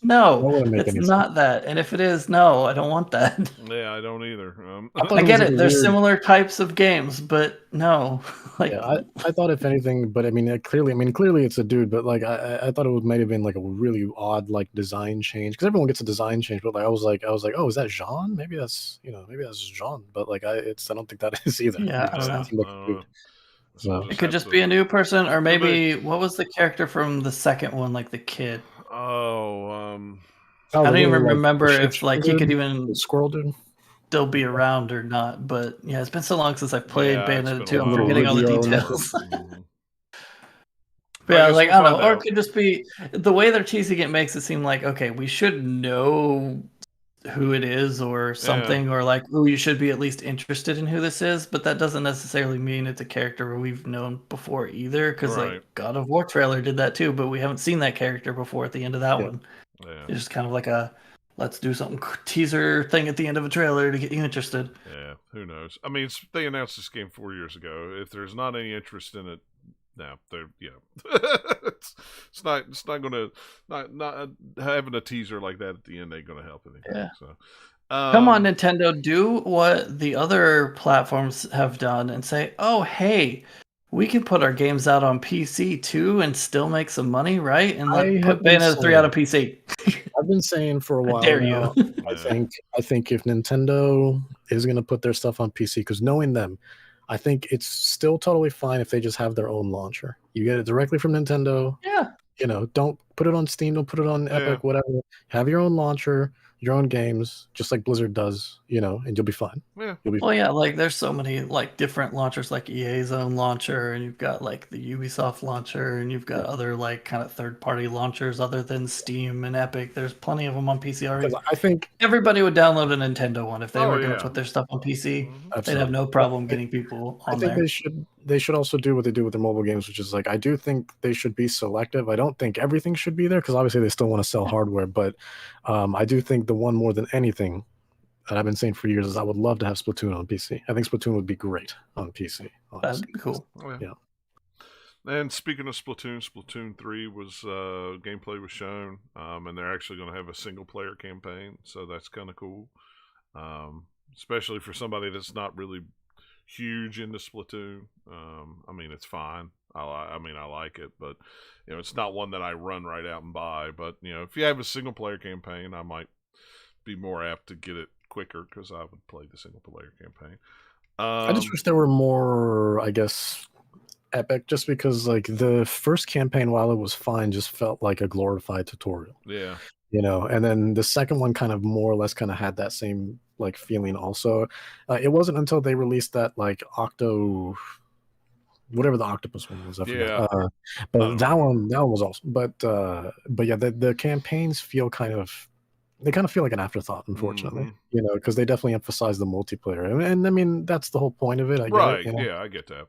No, it's not that. And if it is, no, I don't want that. Yeah, I don't either. I get it. There's similar types of games, but no. Like, yeah, I thought if anything, but I mean, clearly it's a dude, but like I thought it might have been like a really odd like design change, because everyone gets a design change, but like I was like, oh, is that Jean? Maybe that's Jean, but like I don't think that is either. Yeah, I don't know. So it could just be a new person, or maybe what was the character from the second one, like the kid? I don't even remember if like he could even squirrel dude still be around or not. But yeah, it's been so long since I played Bayonetta 2. I'm forgetting all the details. But yeah, like I don't know, or it could just be the way they're teasing it makes it seem like, okay, we should know who it is or something, or like, oh, you should be at least interested in who this is, but that doesn't necessarily mean it's a character we've known before either, because like God of War trailer did that too, but we haven't seen that character before at the end of that one. It's just kind of like a let's do something teaser thing at the end of a trailer to get you interested. Yeah, who knows? I mean, they announced this game 4 years ago. If there's not any interest in it now, they're it's not gonna not having a teaser like that at the end ain't gonna help anything. Yeah. So come on, Nintendo, do what the other platforms have done and say, oh hey, we can put our games out on PC too and still make some money, right? And put Bayonetta 3 out on PC. I've been saying for a while now. I think if Nintendo is going to put their stuff on PC, because knowing them, I think it's still totally fine if they just have their own launcher. You get it directly from Nintendo. Yeah. Don't put it on Steam, don't put it on Epic, whatever. Have your own launcher, your own games, just like Blizzard does, and you'll be fine. Yeah. Well, yeah, like there's so many like different launchers, like EA's own launcher, and you've got like the Ubisoft launcher, and you've got other like kind of third-party launchers other than Steam and Epic. There's plenty of them on PC already. I think everybody would download a Nintendo one if they were going to put their stuff on PC. They'd have no problem getting people on there. I think they should also do what they do with their mobile games, which is like I do think they should be selective. I don't think everything should be there, because obviously they still want to sell hardware, but I do think the one more than anything that I've been saying for years is I would love to have Splatoon on PC. I think Splatoon would be great on PC. Honestly. That'd be cool. Yeah. And speaking of Splatoon 3 was gameplay was shown, and they're actually going to have a single player campaign, so that's kind of cool. Especially for somebody that's not really huge into Splatoon. I mean, it's fine. I like it, but it's not one that I run right out and buy. But if you have a single player campaign, I might be more apt to get it quicker, because I would play the single player campaign. I just wish there were more, I guess, epic, just because like the first campaign, while it was fine, just felt like a glorified tutorial. Yeah. And then the second one kind of more or less kind of had that same like feeling also. It wasn't until they released that like whatever the octopus one was, I forget. But that one was awesome. But yeah, the campaigns feel kind of like an afterthought, unfortunately. Because they definitely emphasize the multiplayer, and I mean that's the whole point of it. I get it, Yeah, I get that.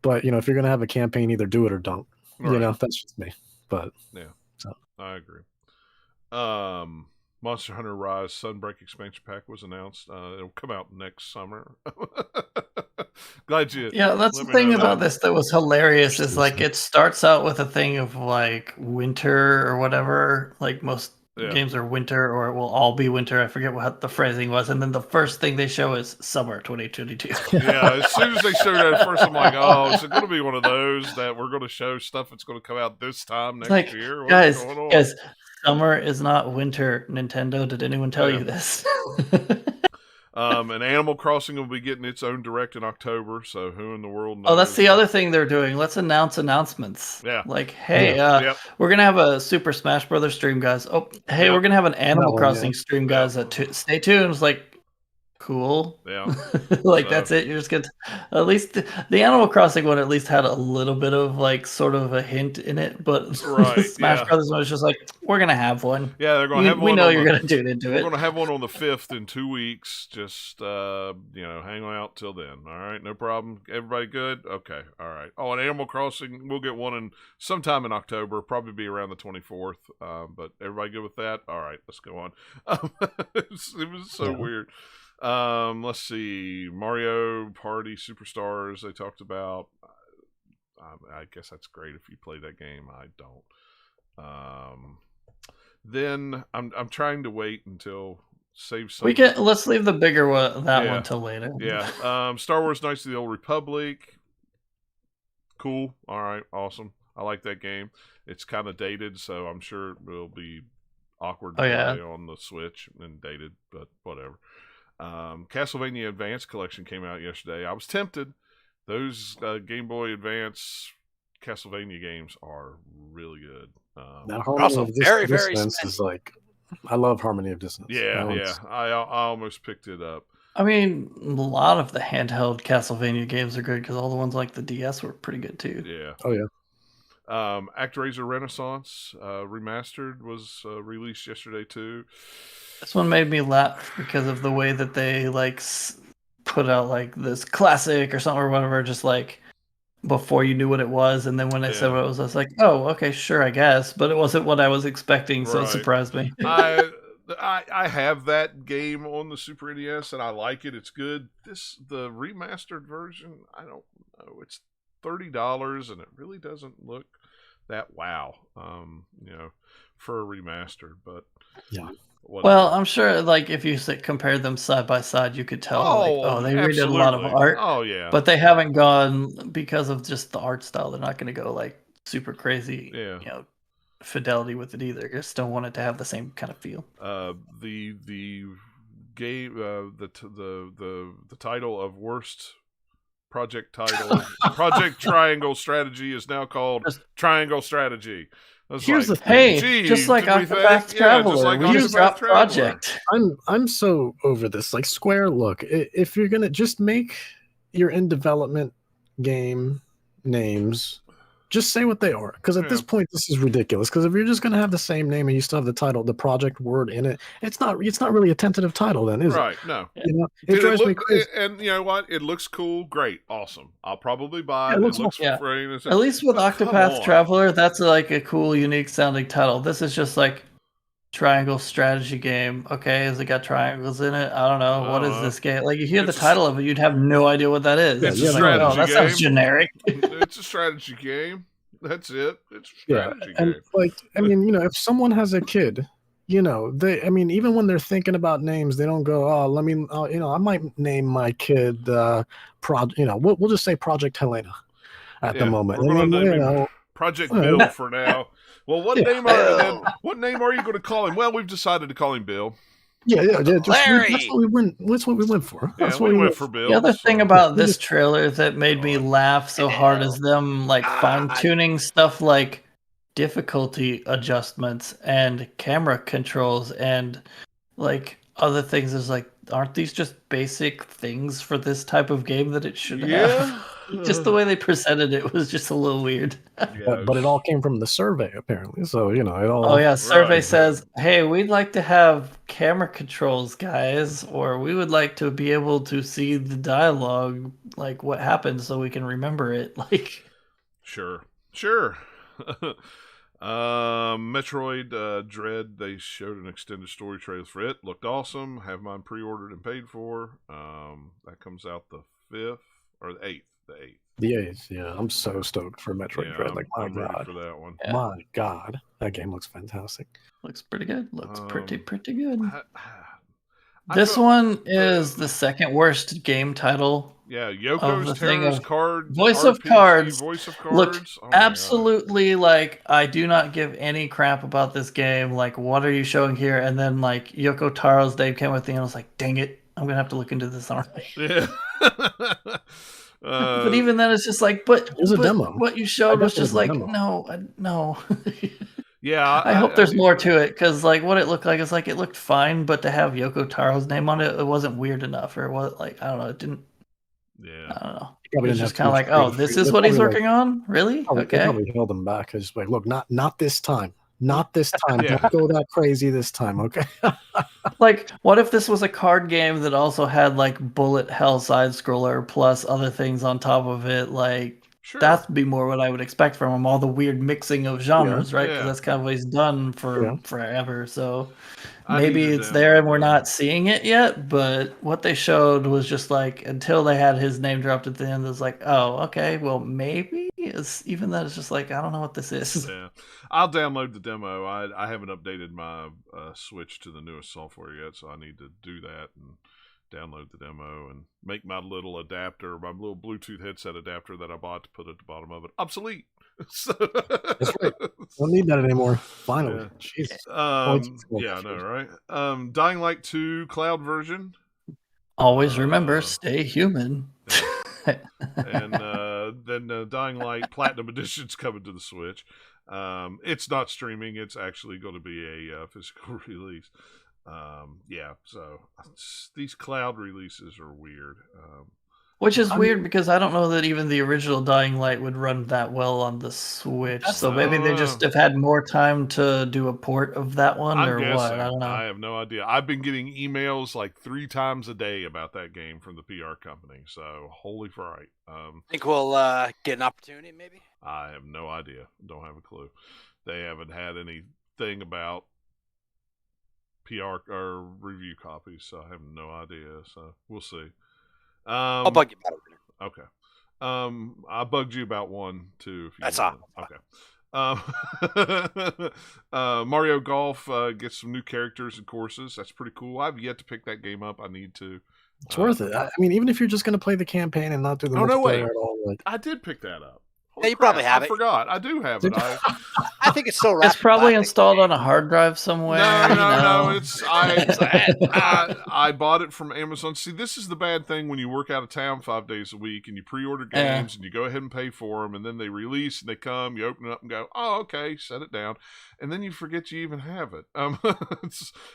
But if you're gonna have a campaign, either do it or don't. That's just me. But yeah, so I agree. Monster Hunter Rise Sunbreak expansion pack was announced. It'll come out next summer. Glad you. Yeah, that's the thing about this that was hilarious is like it starts out with a thing of like winter or whatever. Like most games are winter, or it will all be winter. I forget what the phrasing was. And then the first thing they show is summer 2022. Yeah, as soon as they showed that at first, I'm like, oh, is it going to be one of those that we're going to show stuff that's going to come out this time next year? What's going on? Guys, summer is not winter. Nintendo, did anyone tell you this? And Animal Crossing will be getting its own direct in October, so who in the world knows? Oh, that's the other thing they're doing. Let's announce announcements. Yeah. Like, hey, we're going to have a Super Smash Brothers stream, guys. Oh, hey, we're going to have an Animal Crossing stream, guys. Stay tuned. It's like, cool. Yeah. Like that's it. You're just gonna at least the Animal Crossing one at least had a little bit of like sort of a hint in it, but the Smash Brothers one was just like, we're gonna have one. Yeah, they're gonna have one. We know you're gonna tune into it. We're gonna have one on the 5th in 2 weeks. Just hang out till then. All right, no problem. Everybody good? Okay, all right. Oh, and Animal Crossing, we'll get one in sometime in October, probably be around the 24th. But everybody good with that? All right, let's go on. It was so weird. Let's see. Mario Party Superstars they talked about. I guess that's great if you play that game. I don't. Then I'm trying to wait until save some. Let's leave the bigger one one till later. Yeah. Star Wars Knights of the Old Republic. Cool. All right. Awesome. I like that game. It's kind of dated, so I'm sure it will be awkward to play on the Switch and dated, but whatever. Castlevania Advance Collection came out yesterday. I was tempted. Those Game Boy Advance Castlevania games are really good. Also very Dissonance is like, I love Harmony of Dissonance. Yeah. I almost picked it up. I mean, a lot of the handheld Castlevania games are good because all the ones like the DS were pretty good too. Yeah. Oh yeah. ActRaiser Renaissance Remastered was released yesterday too. This one made me laugh because of the way that they like put out like this classic or something or whatever, just like before you knew what it was, and then when it said what it was, I was like, oh, okay, sure, I guess, but it wasn't what I was expecting, so it surprised me. I have that game on the Super NES and I like it. It's good. The remastered version, I don't know. It's $30 and it really doesn't look that wow. For a remaster, but yeah. Whatever. Well, I'm sure, like, if you compare them side by side, you could tell, they redid a lot of art. Oh, yeah. But they haven't gone, because of just the art style, they're not going to go, like, super crazy, fidelity with it either. Just don't want it to have the same kind of feel. The game, the title of worst project title, Project Triangle Strategy is now called Triangle Strategy. Here's the thing, just like Octopath Traveler, we just dropped Project. I'm so over this. Like Square, look, if you're gonna just make your in development game names, just say what they are. Because at this point, this is ridiculous. Because if you're just gonna have the same name and you still have the title, the project word in it, it's not really a tentative title, then, is it? Right? No. It drives me crazy. And you know what? It looks cool. Great. Awesome. I'll probably buy it. It looks free. At least with Octopath Traveler, that's like a cool, unique sounding title. This is just like triangle strategy game. Okay, has it got triangles in it? I don't know. What is this game? Like, you hear the title of it, you'd have no idea what that is. It's a strategy game. That sounds generic. It's a strategy game. That's it. It's a strategy game. Like, I mean, if someone has a kid, even when they're thinking about names, they don't go, I might name my kid, we'll just say Project Helena at the moment. We're going to name Project Bill for now. Well, what name are you going to call him? Well, we've decided to call him Bill. Larry. That's what we went for. That's what we went for, Bill. The other thing about this trailer that made me laugh so hard is them like fine-tuning stuff like difficulty adjustments and camera controls and like other things. Is like, aren't these just basic things for this type of game that it should have? Just the way they presented it was just a little weird. But it all came from the survey, apparently. So, it all... survey says, hey, we'd like to have camera controls, guys, or we would like to be able to see the dialogue, like what happens, so we can remember it. Like, Sure. Metroid Dread, they showed an extended story trailer for it. Looked awesome. Have mine pre-ordered and paid for. That comes out the 5th or the 8th. The 8th, yeah. I'm so stoked for Metroid Dread. Like, my God. Ready for that one. Yeah. My God. That game looks fantastic. Looks pretty good. Looks pretty good. This one is the second worst game title. Yeah, Yoko's Terrorist Card. Voice of Cards. Look, absolutely, like, I do not give any crap about this game. Like, what are you showing here? And then, like, Yoko Taro's name came with me, and I was like, dang it, I'm going to have to look into this, aren't I? Yeah. But even then, it's just like, but it was a demo. What you showed was just like, no. Yeah, I hope there's more to it, because like what it looked like is like it looked fine, but to have Yoko Taro's name on it, it wasn't weird enough, or what? Like I don't know, it didn't. Yeah, I don't know. Probably It's didn't just have kind of like, oh, this is what he's working on, really? They Okay. probably held him back because like, look, not this time, not this time. Yeah. Don't go that crazy this time, okay? Like, what if this was a card game that also had like bullet hell side scroller plus other things on top of it? Like, sure. that'd be more what I would expect from him. All the weird mixing of genres, right? Because that's kind of what he's done for forever. So maybe it's there and we're not seeing it yet. But what they showed was just like until they had his name dropped at the end, it was like, oh, okay, well maybe. It's even that it's just like I don't know what this is. Yeah, I'll download the demo. I haven't updated my Switch to the newest software yet, so I need to do that and download the demo and make my little adapter, my little Bluetooth headset adapter that I bought to put at the bottom of it, obsolete. So, that's right. Don't need that anymore. Finally. Yeah. Jesus. Yeah, I know, right? Dying Light 2 cloud version. Always remember, stay human. And then Dying Light Platinum Edition's coming to the Switch. It's not streaming. It's actually going to be a physical release. Yeah, so these cloud releases are weird. Which is weird because I don't know that even the original Dying Light would run that well on the Switch. So maybe they just have had more time to do a port of that one, or what? I don't know. I have no idea. I've been getting emails like 3 times a day about that game from the PR company. So holy fright. Think we'll get an opportunity, maybe? I have no idea. Don't have a clue. They haven't had anything about PR or review copies, so I have no idea. So we'll see. I'll bug you about it. Okay. I bugged you about one too. That's all. Okay. Mario Golf gets some new characters and courses. That's pretty cool. I've yet to pick that game up. I need to. It's worth it. I mean, even if you're just going to play the campaign and not do the multiplayer at all. Like... I did pick that up. Yeah, you probably have it. I forgot. I do have it. I think it's still wrapped. It's probably installed on a hard drive somewhere. No. It's I bought it from Amazon. See, this is the bad thing when you work out of town 5 days a week and you pre-order games and you go ahead and pay for them, and then they release and they come. You open it up and go, oh, okay, set it down, and then you forget you even have it.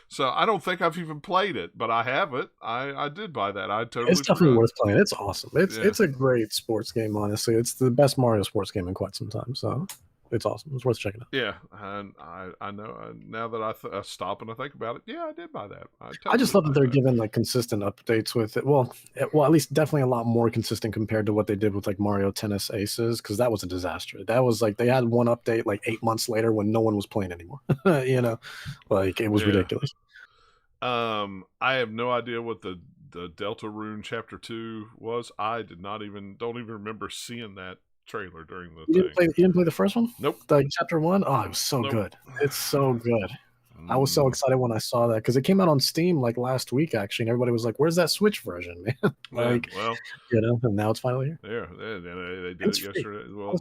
So I don't think I've even played it, but I have it. I did buy that. I totally. It's definitely worth playing. It's awesome. It's a great sports game. Honestly, it's the best Mario sports game in quite some time. So it's awesome. It's worth checking out. Yeah, and I know now that I stop and I think about it. Yeah, I did buy that. I just love that they're giving like consistent updates with it. Well, at least definitely a lot more consistent compared to what they did with like Mario Tennis Aces, because that was a disaster. That was like they had one update like 8 months later when no one was playing anymore. Like it was ridiculous. I have no idea what the Deltarune Chapter 2 was. I don't even remember seeing that trailer during the thing. You didn't play the first one? Nope. Like Chapter 1? Oh, it was so good. It's so good. I was so excited when I saw that because it came out on Steam like last week actually, and everybody was like, "Where's that Switch version, man?" Like, and now it's finally here. Yeah, they did it yesterday. Well,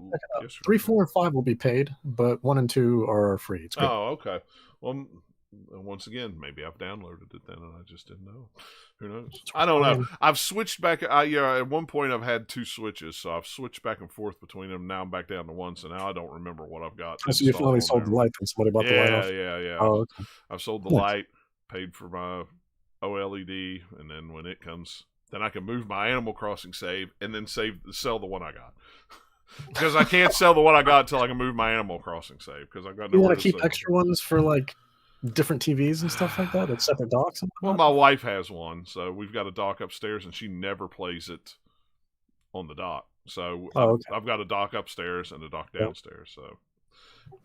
3, 4, and 5 will be paid, but 1 and 2 are free. It's great. Oh, okay. Well, once again, maybe I've downloaded it then and I just didn't know. Who knows? I don't know. I've switched back. At one point I've had 2 Switches, so I've switched back and forth between them. Now I'm back down to 1, so now I don't remember what I've got. So you finally sold the light and somebody bought the light off? Yeah. Oh, okay. I've sold the light, paid for my OLED, and then when it comes, then I can move my Animal Crossing save and then sell the one I got. Because I can't sell the one I got until I can move my Animal Crossing save, because I've got no. You want to keep extra ones for like different TVs and stuff like that, like separate docks? Well, my wife has one, so we've got a dock upstairs, and she never plays it on the dock. So I've got a dock upstairs and a dock downstairs, so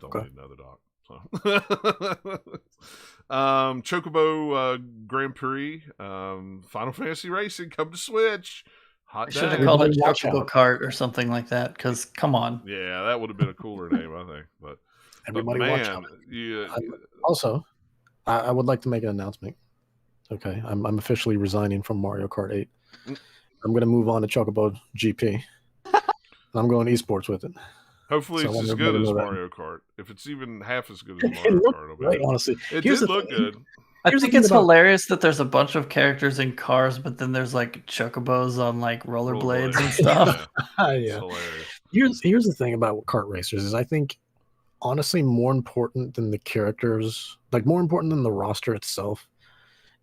don't need another dock. So. Chocobo Grand Prix, Final Fantasy Racing, come to Switch. Hot should have called it Chocobo Kart or something like that, because come on. Yeah, that would have been a cooler name, I think. But everybody watch out. Also, I would like to make an announcement. Okay, I'm officially resigning from Mario Kart 8. I'm going to move on to Chocobo GP. I'm going esports with it. Hopefully it's as good as Mario Kart. If it's even half as good as Mario Kart, honestly, it did look good. I think it's hilarious that there's a bunch of characters in cars, but then there's like chocobos on like rollerblades and stuff. Yeah. Here's the thing about kart racers is I think honestly more important than the characters, like more important than the roster itself,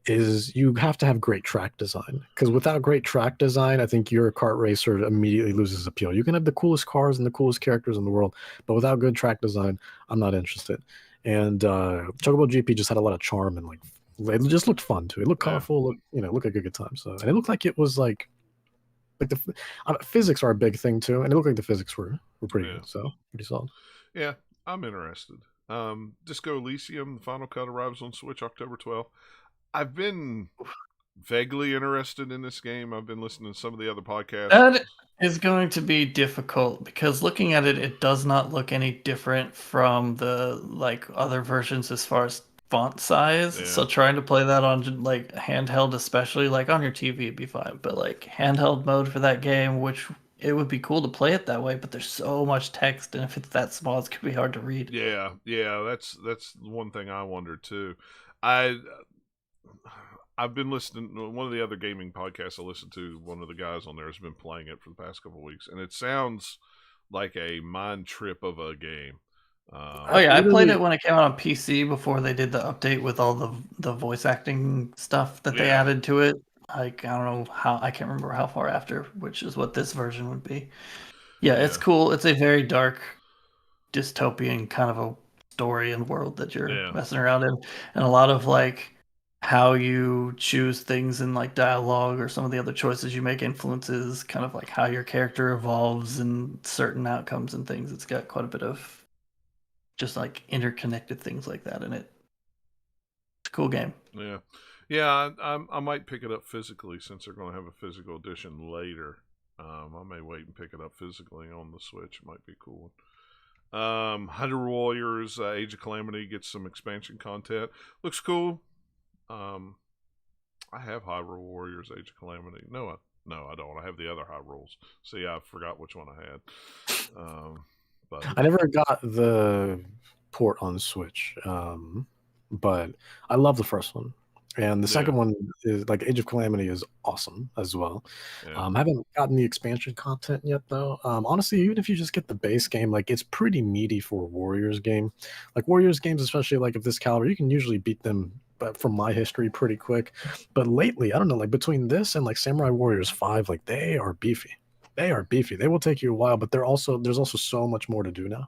is you have to have great track design. Because without great track design, I think your kart racer immediately loses appeal. You can have the coolest cars and the coolest characters in the world, but without good track design, I'm not interested. And Chocobo GP just had a lot of charm and like it just looked fun too. It looked colorful, looked like a good time. So and it looked like it was like the physics are a big thing too, and it looked like the physics were pretty good. So pretty solid. Yeah, I'm interested. Disco Elysium, the final cut arrives on Switch October 12th. I've been vaguely interested in this game. I've been listening to some of the other podcasts. That is going to be difficult because looking at it, it does not look any different from the like other versions as far as font size. Yeah. So trying to play that on like handheld, especially like on your TV, would be fine. But like handheld mode for that game, which it would be cool to play it that way, but there's so much text, and if it's that small, it's gonna be hard to read. Yeah, that's one thing I wonder too. I've been listening to one of the other gaming podcasts I listen to. One of the guys on there has been playing it for the past couple of weeks, and it sounds like a mind trip of a game. I played it when it came out on PC before they did the update with all the voice acting stuff that they added to it. Like I don't know how, I can't remember how far after, which is what this version would be. Yeah, it's cool. It's a very dark, dystopian kind of a story and world that you're messing around in, and a lot of like how you choose things in like dialogue or some of the other choices you make influences kind of like how your character evolves and certain outcomes and things. It's got quite a bit of just like interconnected things like that in it. It's a cool game. Yeah, I might pick it up physically since they're going to have a physical edition later. I may wait and pick it up physically on the Switch. It might be a cool one. Hyrule Warriors Age of Calamity gets some expansion content. Looks cool. I have Hyrule Warriors Age of Calamity. No, I don't. I have the other Hyrules. See, I forgot which one I had. But I never got the port on Switch, but I love the first one. And the second one is like Age of Calamity is awesome as well. Haven't gotten the expansion content yet though. Honestly, even if you just get the base game, like it's pretty meaty for a Warriors game. Like Warriors games, especially like of this caliber, you can usually beat them, but from my history, pretty quick. But lately, I don't know, like between this and like Samurai Warriors 5, like they are beefy. They are beefy. They will take you a while, but there's also so much more to do now.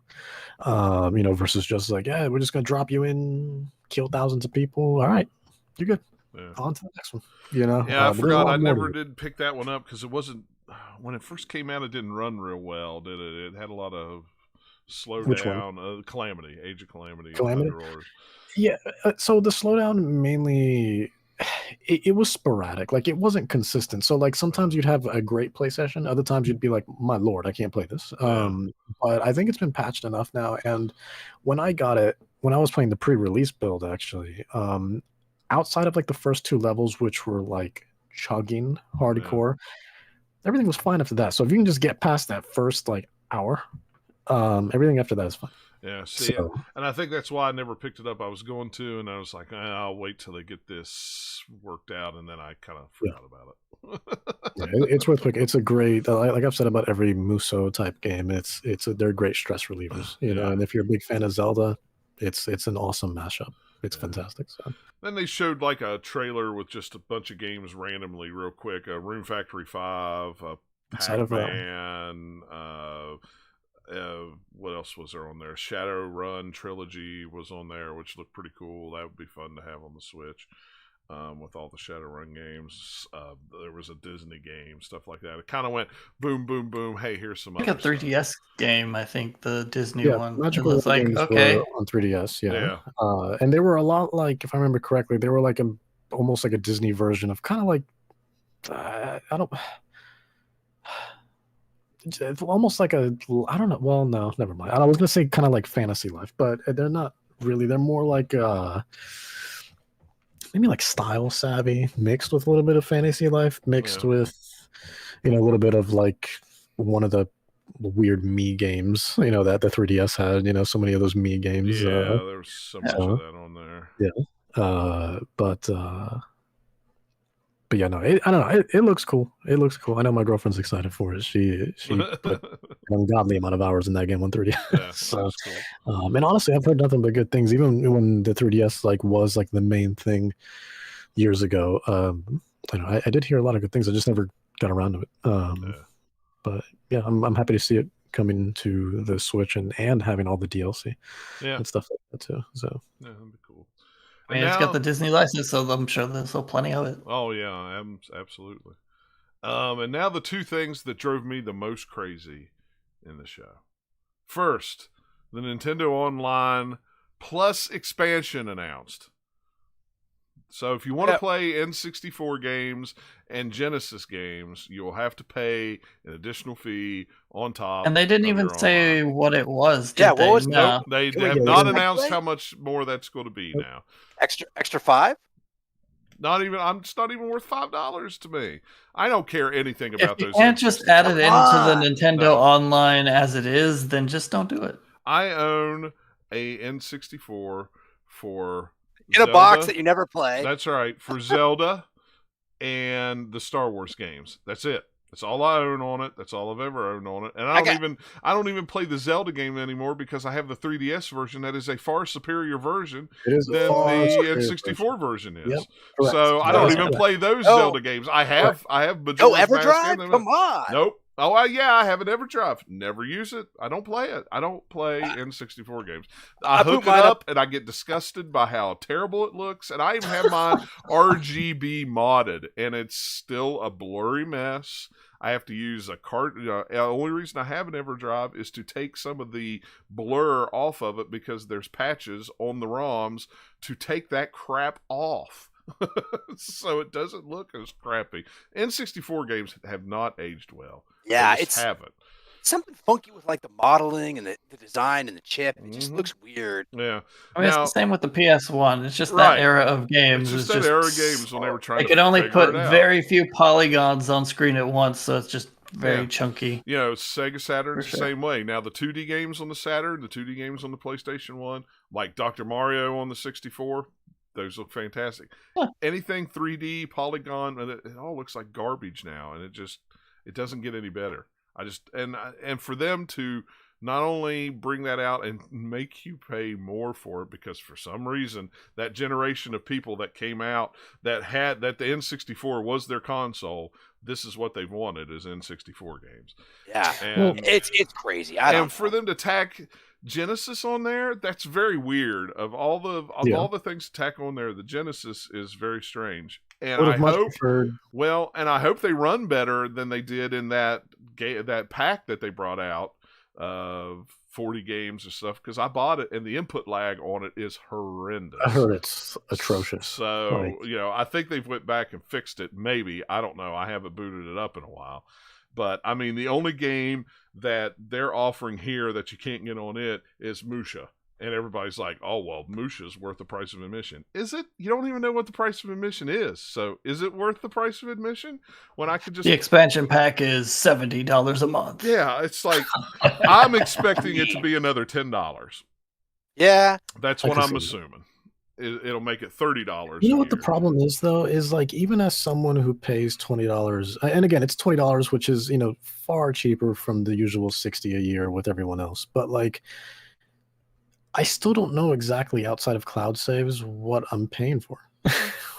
Versus just like, yeah, we're just gonna drop you in, kill thousands of people. All right. You're good. On to the next one. Yeah, I forgot. I never did pick that one up because it wasn't when it first came out. It didn't run real well, did it? It had a lot of slowdown. Calamity, Age of Calamity. Yeah. So the slowdown mainly, it was sporadic. Like it wasn't consistent. So like sometimes you'd have a great play session. Other times you'd be like, my lord, I can't play this. But I think it's been patched enough now. And when I got it, when I was playing the pre-release build, actually, outside of like the first 2 levels, which were like chugging hardcore, everything was fine after that. So if you can just get past that first like hour, everything after that is fine. Yeah, see, and I think that's why I never picked it up. I was going to, and I was like, I'll wait till they get this worked out, and then I kind of forgot about it. It's worth picking. It's a great, like I've said about every Muso type game, they're great stress relievers, and if you're a big fan of Zelda, it's an awesome mashup. It's fantastic. So. Then they showed like a trailer with just a bunch of games randomly, real quick. Rune Factory 5, Pac-Man. What else was there on there? Shadow Run Trilogy was on there, which looked pretty cool. That would be fun to have on the Switch. With all the Shadowrun games. There was a Disney game, stuff like that. It kind of went boom, boom, boom. Hey, here's some like other a 3DS stuff. Game, I think, the Disney one. Magical was like, okay. on 3DS, and they were a lot like, if I remember correctly, they were like almost like a Disney version of kind of like, it's almost like I don't know. Well, no, never mind. I was going to say kind of like Fantasy Life, but they're not really. They're more like... maybe like Style Savvy mixed with a little bit of Fantasy Life mixed with a little bit of like one of the weird Mii games that the 3DS had, so many of those Mii games. There was so much of that on there. But but yeah, no, I don't know. It looks cool. It looks cool. I know my girlfriend's excited for it. She put an ungodly amount of hours in that game on 3DS. Yeah, so, cool. And honestly, I've heard nothing but good things. Even when the 3DS was the main thing years ago, I did hear a lot of good things. I just never got around to it. But yeah, I'm happy to see it coming to the Switch and having all the DLC and stuff like that too. So yeah, that'd be cool. I mean, it's got the Disney license, so I'm sure there's still plenty of it. Oh yeah, absolutely. And now the two things that drove me the most crazy in the show. First, the Nintendo Online Plus expansion announced. So if you want to play N64 games and Genesis games, you'll have to pay an additional fee on top. And they didn't even say what it was. What was no? They have not announced how much more that's going to be now. Extra $5? Not even. It's not even worth $5 to me. I don't care anything about those. You can't just add it into the Nintendo Online as it is. Then just don't do it. I own a N64 for. In a box that you never play. That's right. For Zelda and the Star Wars games. That's it. That's all I own on it. That's all I've ever owned on it. And I don't even play the Zelda game anymore because I have the 3DS version that is a far superior version than the N64 version is. Yep, so I don't even play those Zelda games. I have Majora's Mask. EverDrive? Come on. Nope. Oh, yeah, I have an EverDrive. Never use it. I don't play it. I don't play N64 games. I hook it up, and I get disgusted by how terrible it looks. And I even have my RGB modded, and it's still a blurry mess. I have to use a card. The only reason I have an EverDrive is to take some of the blur off of it because there's patches on the ROMs to take that crap off. So it doesn't look as crappy. N64 games have not aged well. Yeah, haven't. Something funky with the modeling and the design and the chip. It just looks weird. Yeah. I mean, it's the same with the PS1. It's just that era of games. It's just that era of games when they were trying to could only put very few polygons on screen at once, so it's just very chunky. Sega Saturn's the same way. Now, the 2D games on the Saturn, the 2D games on the PlayStation 1, like Dr. Mario on the 64, those look fantastic. Huh. Anything 3D, polygon, it all looks like garbage now, and it doesn't get any better. And for them to not only bring that out and make you pay more for it, because for some reason that generation of people that came out that the N64 was their console, this is what they've wanted is N64 games. Yeah, and it's crazy. And for them to tack Genesis on there, that's very weird. Of all the things to tack on there, the Genesis is very strange. And I hope they run better than they did in that pack that they brought out of 40 games and stuff, because I bought it and the input lag on it is horrendous. I heard it's atrocious. So I think they've went back and fixed it. Maybe, I don't know. I haven't booted it up in a while. But I mean, the only game that they're offering here that you can't get on it is Musha. And everybody's like, oh, well, Musha's worth the price of admission. Is it? You don't even know what the price of admission is. So is it worth the price of admission when I could just... The expansion pack is $70 a month. Yeah, it's like, I'm expecting it to be another $10. Yeah. That's what I'm assuming. It'll make it $30. You know what the problem is, though, is even as someone who pays $20, and again, it's $20, which is, far cheaper from the usual $60 a year with everyone else. But I still don't know exactly outside of cloud saves what I'm paying for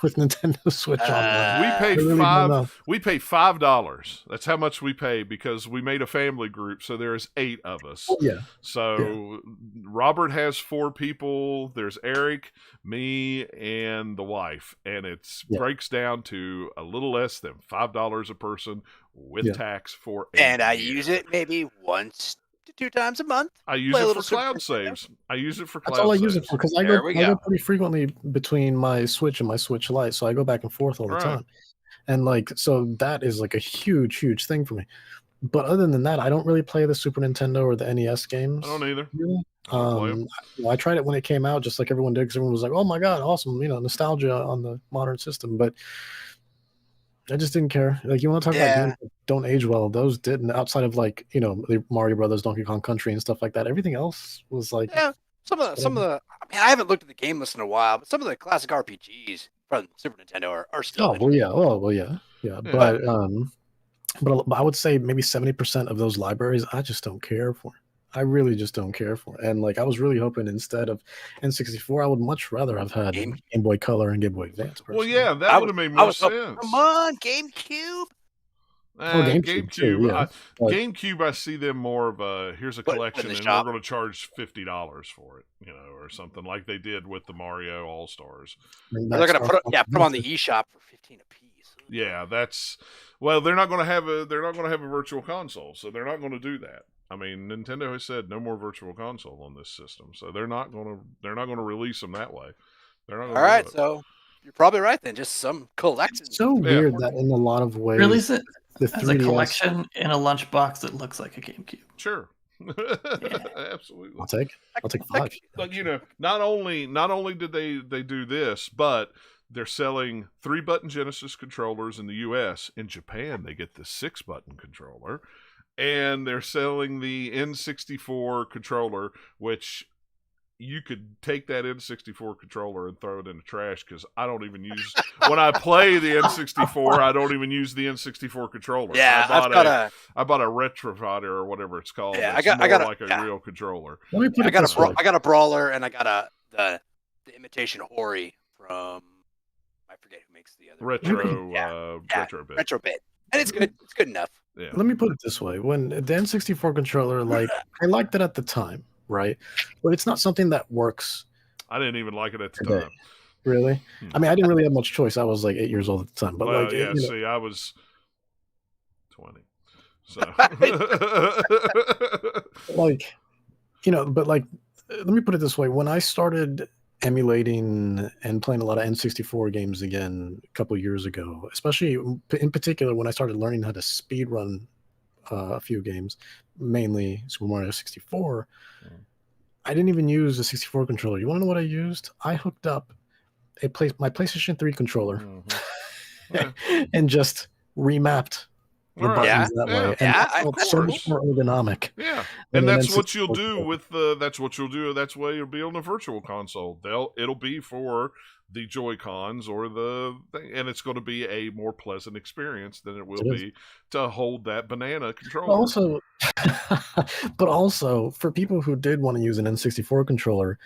with Nintendo Switch Online. We pay $5. That's how much we pay because we made a family group, so there's 8 of us. Yeah. So Robert has 4 people. There's Eric, me, and the wife, and it breaks down to a little less than $5 a person with tax for. And I use it maybe once to 2 times a month. I use it for cloud saves. That's all I use it for, because I go pretty frequently between my Switch and my Switch Lite, so I go back and forth all the time. And so that is a huge thing for me. But other than that, I don't really play the Super Nintendo or the NES games. I don't either. Really. I tried it when it came out, just like everyone did, because everyone was like, "Oh my god, awesome!" Nostalgia on the modern system. But I just didn't care. You want to talk about games that don't age well? Those didn't. Outside of the Mario Brothers, Donkey Kong Country, and stuff like that. Everything else was some of the. I mean, I haven't looked at the game list in a while, but some of the classic RPGs from Super Nintendo are still. Yeah. But I would say maybe 70% of those libraries I just don't care for. I really just don't care for. And like I was really hoping instead of N64, I would much rather have had Game Boy Color and Game Boy Advance. Personally. Well, yeah, that would have made more sense. Come on, GameCube. GameCube. Too, yeah. GameCube, I see them more of a here's a collection, and we're going to charge $50 for it, or something like they did with the Mario All Stars. They're going to put them on the eShop for $15 a piece. Yeah, they're not going to have a virtual console, so they're not going to do that. I mean, Nintendo has said no more virtual console on this system, so they're not going to release them that way. They're not. All right, so you're probably right then. Just some collection. It's so weird that in a lot of ways, release it as a collection in a lunchbox that looks like a GameCube. Sure. Absolutely. I'll take 5. Like not only did they do this, but they're selling 3-button Genesis controllers in the US. In Japan, they get the 6-button controller. And they're selling the N64 controller, which you could take that N64 controller and throw it in the trash because I don't even use when I play the N64. I don't even use the N64 controller. Yeah, I bought a Retrofighter or whatever it's called. Yeah, I got like a real controller. I got a brawler and I got the imitation Hori from I forget who makes the other Retrobit. And it's good. It's good enough. Yeah. Let me put it this way: when the N64 controller, I liked it at the time, right? But it's not something that works. I didn't even like it at the time. Really? I mean, I didn't really have much choice. I was like 8 years old at the time. But see, I was 20. So let me put it this way: when I started emulating and playing a lot of N64 games again a couple of years ago, especially in particular when I started learning how to speed run a few games, mainly Super Mario 64, I didn't even use a 64 controller. You want to know what I used? I hooked up my PlayStation 3 controller and just remapped the buttons that way. And it's so much more ergonomic. Yeah. And that's what you'll do that's why you'll be on a virtual console. It'll be for the Joy-Cons or the thing, and it's going to be a more pleasant experience than it will be to hold that banana controller. But also for people who did want to use an N64 controller,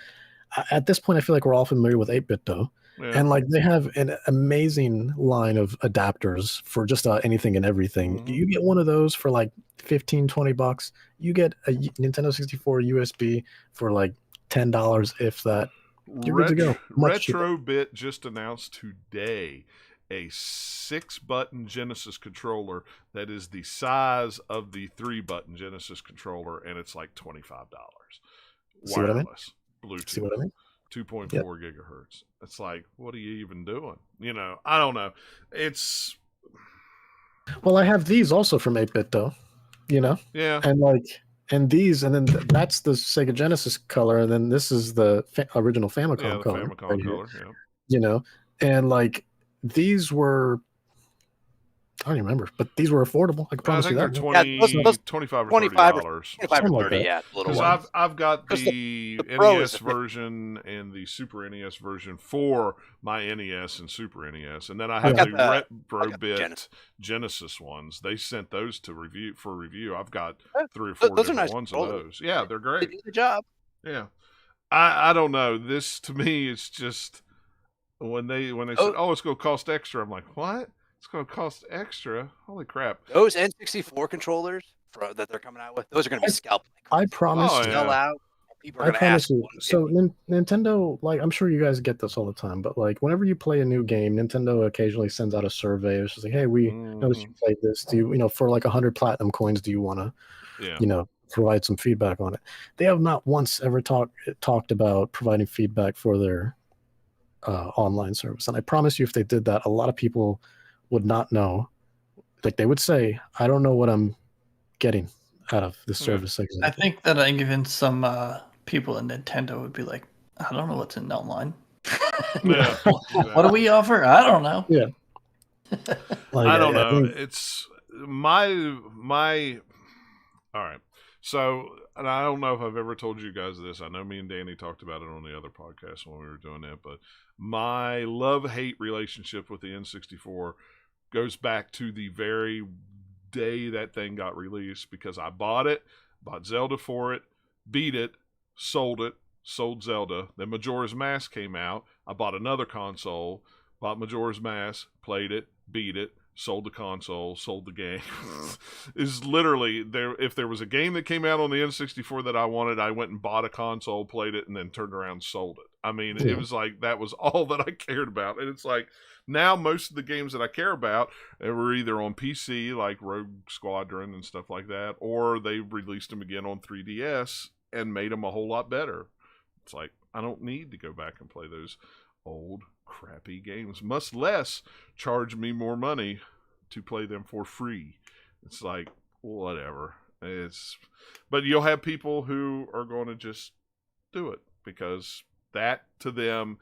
at this point I feel like we're all familiar with 8-bit though. Yeah. And they have an amazing line of adapters for just anything and everything. Mm-hmm. You get one of those for like $15-$20. You get a Nintendo 64 USB for like $10, if that. You're good to go. Retrobit just announced today a 6-button Genesis controller that is the size of the 3-button Genesis controller, and it's like $25. Wireless, Bluetooth. See what I mean? 2.4 gigahertz. It's like, what are you even doing? I don't know. Well, I have these also from 8-bit though. Yeah. And these, and then that's the Sega Genesis color, and then this is the original Famicom color. Famicom color, yeah. And these were, I don't even remember, but these were affordable. I can promise you that. They're $25 or $30. $25 or $30, yeah. Because I've got the NES version and the Super NES version for my NES and Super NES, and then I have the Retrobit Genesis ones. They sent those to review. I've got 3 or 4 different ones of those. Yeah, they're great. They do the job. Yeah, I don't know. This to me is just when they said, "Oh, it's going to cost extra." I'm like, what? It's going to cost extra. Holy crap! Those N64 controllers that they're coming out with, those are going to be scalped. I promise. Sell out. I promise you. So Nintendo, I'm sure you guys get this all the time, but whenever you play a new game, Nintendo occasionally sends out a survey. It's just like, hey, we noticed you played this. Do you, for 100 platinum coins, do you want to, provide some feedback on it? They have not once ever talked about providing feedback for their online service. And I promise you, if they did that, a lot of people would not know. They would say, I don't know what I'm getting out of this service. I think that even some people in Nintendo would be like, I don't know what's in online. What do we offer? I don't know. Yeah. I don't know. It's my all right. So and I don't know if I've ever told you guys this. I know me and Danny talked about it on the other podcast when we were doing it, but my love-hate relationship with the N64 goes back to the very day that thing got released, because I bought Zelda for it, beat it, sold Zelda. Then Majora's Mask came out. I bought another console, bought Majora's Mask, played it, beat it, sold the console, sold the game. Is literally there. If there was a game that came out on the N64 that I wanted, I went and bought a console, played it, and then turned around and sold it. I mean, it was like that was all that I cared about. And it's like now most of the games that I care about were either on PC, like Rogue Squadron and stuff like that, or they released them again on 3DS and made them a whole lot better. It's like I don't need to go back and play those old crappy games, much less charge me more money to play them for free. It's like whatever. But you'll have people who are going to just do it because that to them,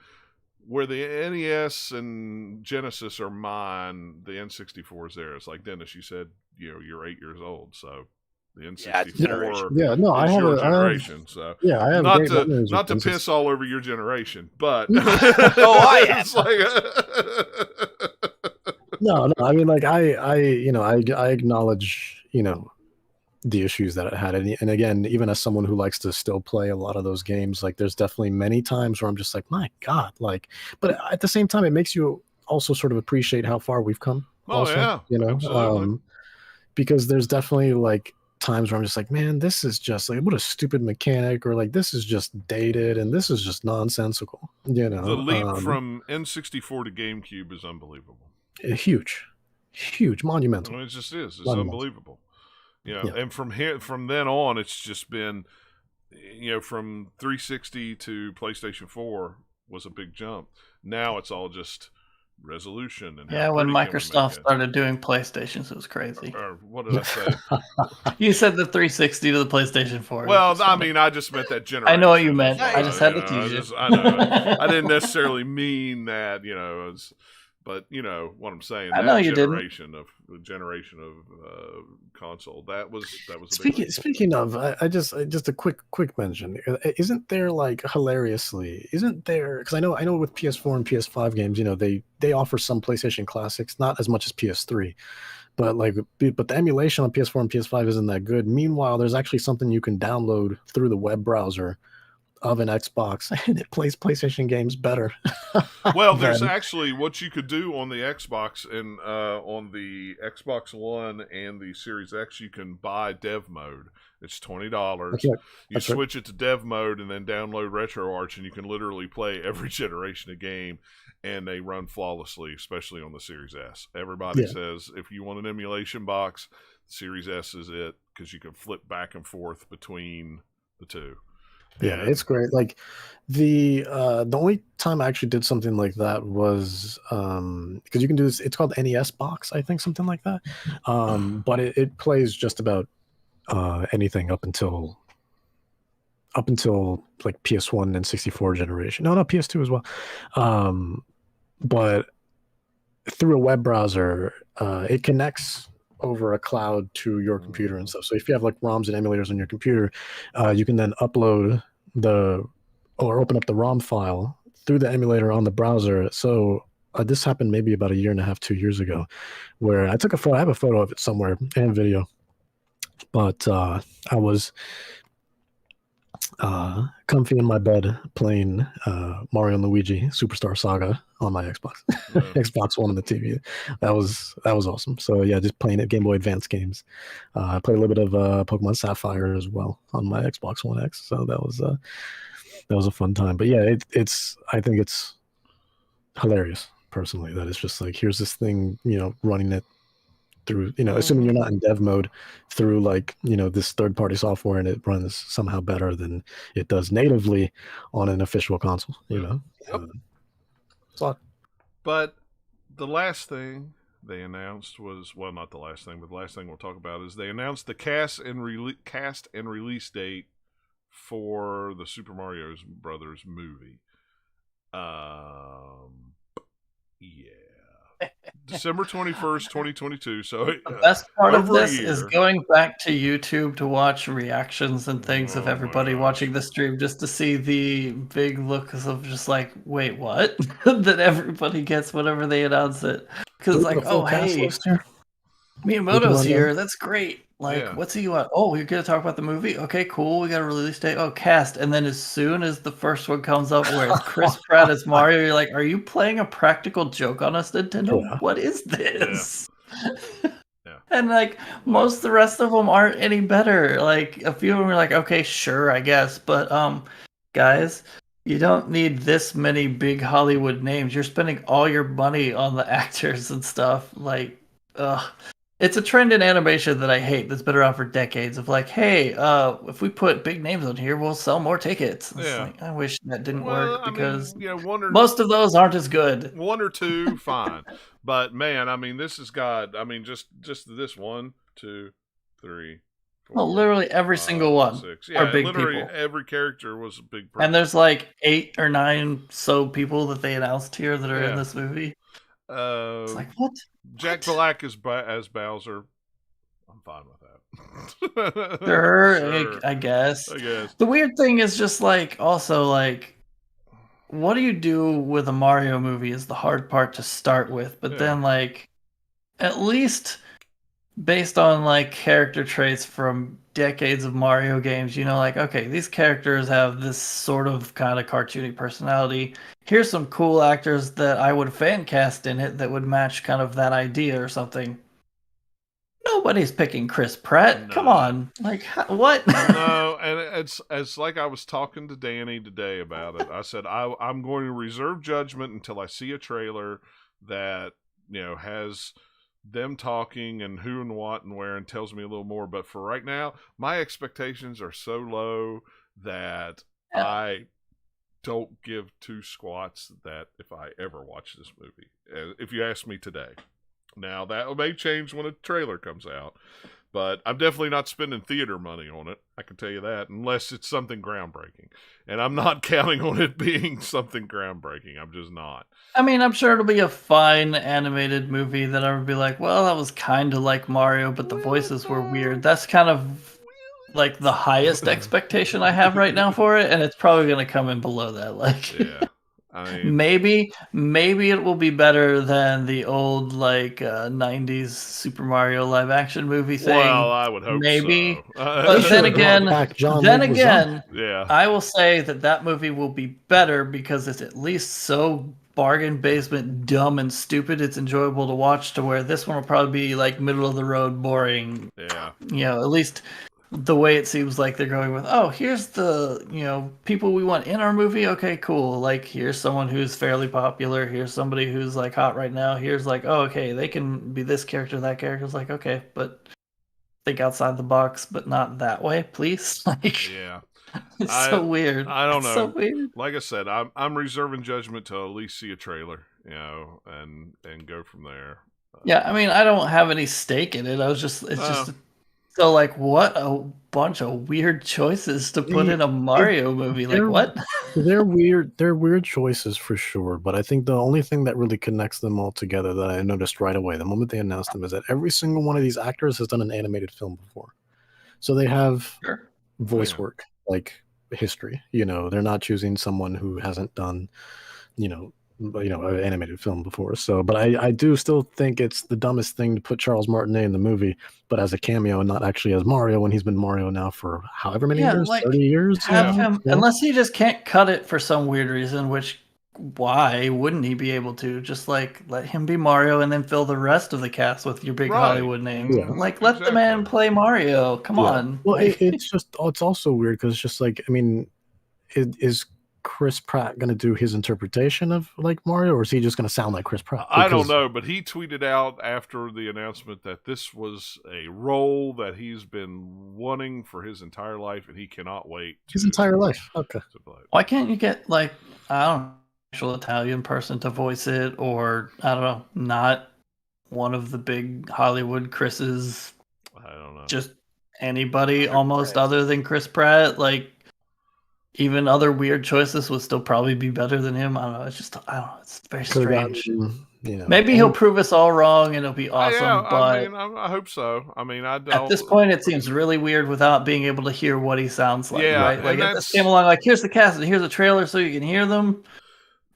where the NES and Genesis are mine, the N64 is theirs. Like Dennis, you said, you're 8 years old, so the N64 I have your a generation. I have not to piss all over your generation, but I am. it's like no. I mean, like I acknowledge the issues that it had, and again, even as someone who likes to still play a lot of those games, like there's definitely many times where I'm just like, my God, like, but at the same time, it makes you also sort of appreciate how far we've come. Absolutely. Because there's definitely like times where I'm just like, man, this is just like what a stupid mechanic, or like this is just dated and this is just nonsensical. The leap from N64 to GameCube is unbelievable. Huge, monumental. I mean, it just is. It's unbelievable. And from then on, it's just been, from 360 to PlayStation 4 was a big jump. Now it's all just resolution and when Microsoft started doing PlayStations, it was crazy. Or what did I say? You said the 360 to the PlayStation 4. Well, I mean, I just meant that generation. I know what you meant. I just had to tease you. I know. I didn't necessarily mean that, but what I'm saying. I know you generation of console. That was. Speaking of, I just a quick mention. Isn't there like hilariously? Isn't there? Because I know with PS4 and PS5 games, they offer some PlayStation classics, not as much as PS3, but the emulation on PS4 and PS5 isn't that good. Meanwhile, there's actually something you can download through the web browser of an Xbox, and it plays PlayStation games better. Well, there's actually what you could do on the Xbox and on the Xbox One and the Series X. You can buy Dev mode. It's $20. You switch it to Dev mode and then download RetroArch, and you can literally play every generation of game, and they run flawlessly, especially on the Series S. Everybody says if you want an emulation box, Series S is it, because you can flip back and forth between the two. Yeah, it's great. Like the only time I actually did something like that was because you can do this. It's called NES box, I think, something like that. But it plays just about anything up until like PS1 and 64 generation. No, PS2 as well. But through a web browser, it connects over a cloud to your computer and stuff. So if you have like ROMs and emulators on your computer, you can then upload or open up the ROM file through the emulator on the browser. So this happened maybe about 1.5 years, 2 years ago, where I took a photo. I have a photo of it somewhere and video, but I was comfy in my bed playing Mario and Luigi Superstar Saga on my Xbox, Xbox One on the TV. That was awesome. So yeah, just playing it, Game Boy Advance games. I played a little bit of Pokemon Sapphire as well on my Xbox One X. So that was a fun time. But yeah, I think it's hilarious personally that it's just like, here's this thing, running it through, assuming you're not in dev mode, through like, this third-party software, and it runs somehow better than it does natively on an official console, But the last thing they announced was, well, not the last thing, but the last thing we'll talk about is they announced the cast and release date for the Super Mario Brothers movie. Yeah. December 21st, 2022. So the best part of over a this is year. going back to YouTube to watch reactions and things of everybody watching the stream just to see the big looks of just like, wait, what? That everybody gets whenever they announce it. Because it's like, oh, hey, Miyamoto's here. That's great. Like, what's he want? Oh, we're going to talk about the movie? Okay, cool. We got a release date. Oh, cast. And then as soon as the first one comes up where it's Chris Pratt as Mario, you're like, are you playing a practical joke on us, Nintendo? Yeah. What is this? Yeah. And like most of the rest of them aren't any better. Like a few of them are like, okay, sure, I guess. But guys, you don't need this many big Hollywood names. You're spending all your money on the actors and stuff. Like, it's a trend in animation that I hate that's been around for decades of like, hey, if we put big names on here, we'll sell more tickets. It's like, I wish that didn't work because most of those aren't as good. One or two, fine. But man, I mean, this has got, I mean, just this 1, 2, 3, 4. Well, literally every single one 6. are big literally people. Every character was a big person. And there's like 8 or 9 people that they announced here that are in this movie. It's like, what? Jack Black as Bowser. I'm fine with that. Sure. I guess. The weird thing is just like, also like, what do you do with a Mario movie is the hard part to start with. But then like, at least based on like character traits from decades of Mario games, you know, like, okay, these characters have this sort of kind of cartoony personality. Here's some cool actors that I would fan cast in it that would match kind of that idea or something. Nobody's picking Chris Pratt. No. Come on. Like, what? No, and it's like I was talking to Danny today about it. I said, I'm going to reserve judgment until I see a trailer that, you know, has them talking and who and what and where and tells me a little more. But for right now, my expectations are so low that I don't give 2 squats that if I ever watch this movie. If you ask me today. Now, that may change when a trailer comes out, but I'm definitely not spending theater money on it. I can tell you that, unless it's something groundbreaking. And I'm not counting on it being something groundbreaking. I'm just not. I mean, I'm sure it'll be a fine animated movie that I would be like, well, that was kind of like Mario, but the voices were weird. That's kind of like the highest expectation I have right now for it, and it's probably going to come in below that. Like, yeah. I mean, maybe it will be better than the old like 90s Super Mario live action movie thing. Well, I would hope maybe. so. But then again, I will say that movie will be better because it's at least so bargain basement dumb and stupid it's enjoyable to watch, to where this one will probably be like middle of the road boring. Yeah. You know, at least the way it seems like they're going with, oh, here's the, you know, people we want in our movie. Okay, cool. Like, here's someone who's fairly popular. Here's somebody who's like hot right now. Here's like, oh, okay, they can be this character, that character. It's like, okay, but think outside the box, but not that way, please. Like, yeah. It's so weird. I don't know. So weird. Like I said, I'm reserving judgment to at least see a trailer, you know, and go from there. Yeah, I mean, I don't have any stake in it. Just so like, what a bunch of weird choices to put in a Mario movie. Like, what? They're weird. They're weird choices for sure. But I think the only thing that really connects them all together that I noticed right away, the moment they announced them, is that every single one of these actors has done an animated film before. So they have voice work, like history. You know, they're not choosing someone who hasn't done, an animated film before. So, but I do still think it's the dumbest thing to put Charles Martinet in the movie, but as a cameo and not actually as Mario, when he's been Mario now for however many years, like, 30 years. Have him, unless he just can't cut it for some weird reason, which why wouldn't he be able to? Just like let him be Mario and then fill the rest of the cast with your big Hollywood names. Yeah. Like, let the man play Mario. Come on. Well, it's also weird because it's just like, I mean, is Chris Pratt going to do his interpretation of like Mario, or is he just going to sound like Chris Pratt? I don't know, but he tweeted out after the announcement that this was a role that he's been wanting for his entire life, and he cannot wait. His entire life. Okay. Why can't you get like, I don't know, actual Italian person to voice it, or I don't know, not one of the big Hollywood Chris's? I don't know. Just anybody almost other than Chris Pratt, like. even other weird choices would still probably be better than him. I don't know. It's just, I don't know. It's very strange. Maybe he'll prove us all wrong and it'll be awesome. But I hope so. I mean, I don't. At this point, it seems really weird without being able to hear what he sounds like. Yeah, right? Like if this came along, like here's the cast and here's a trailer so you can hear them.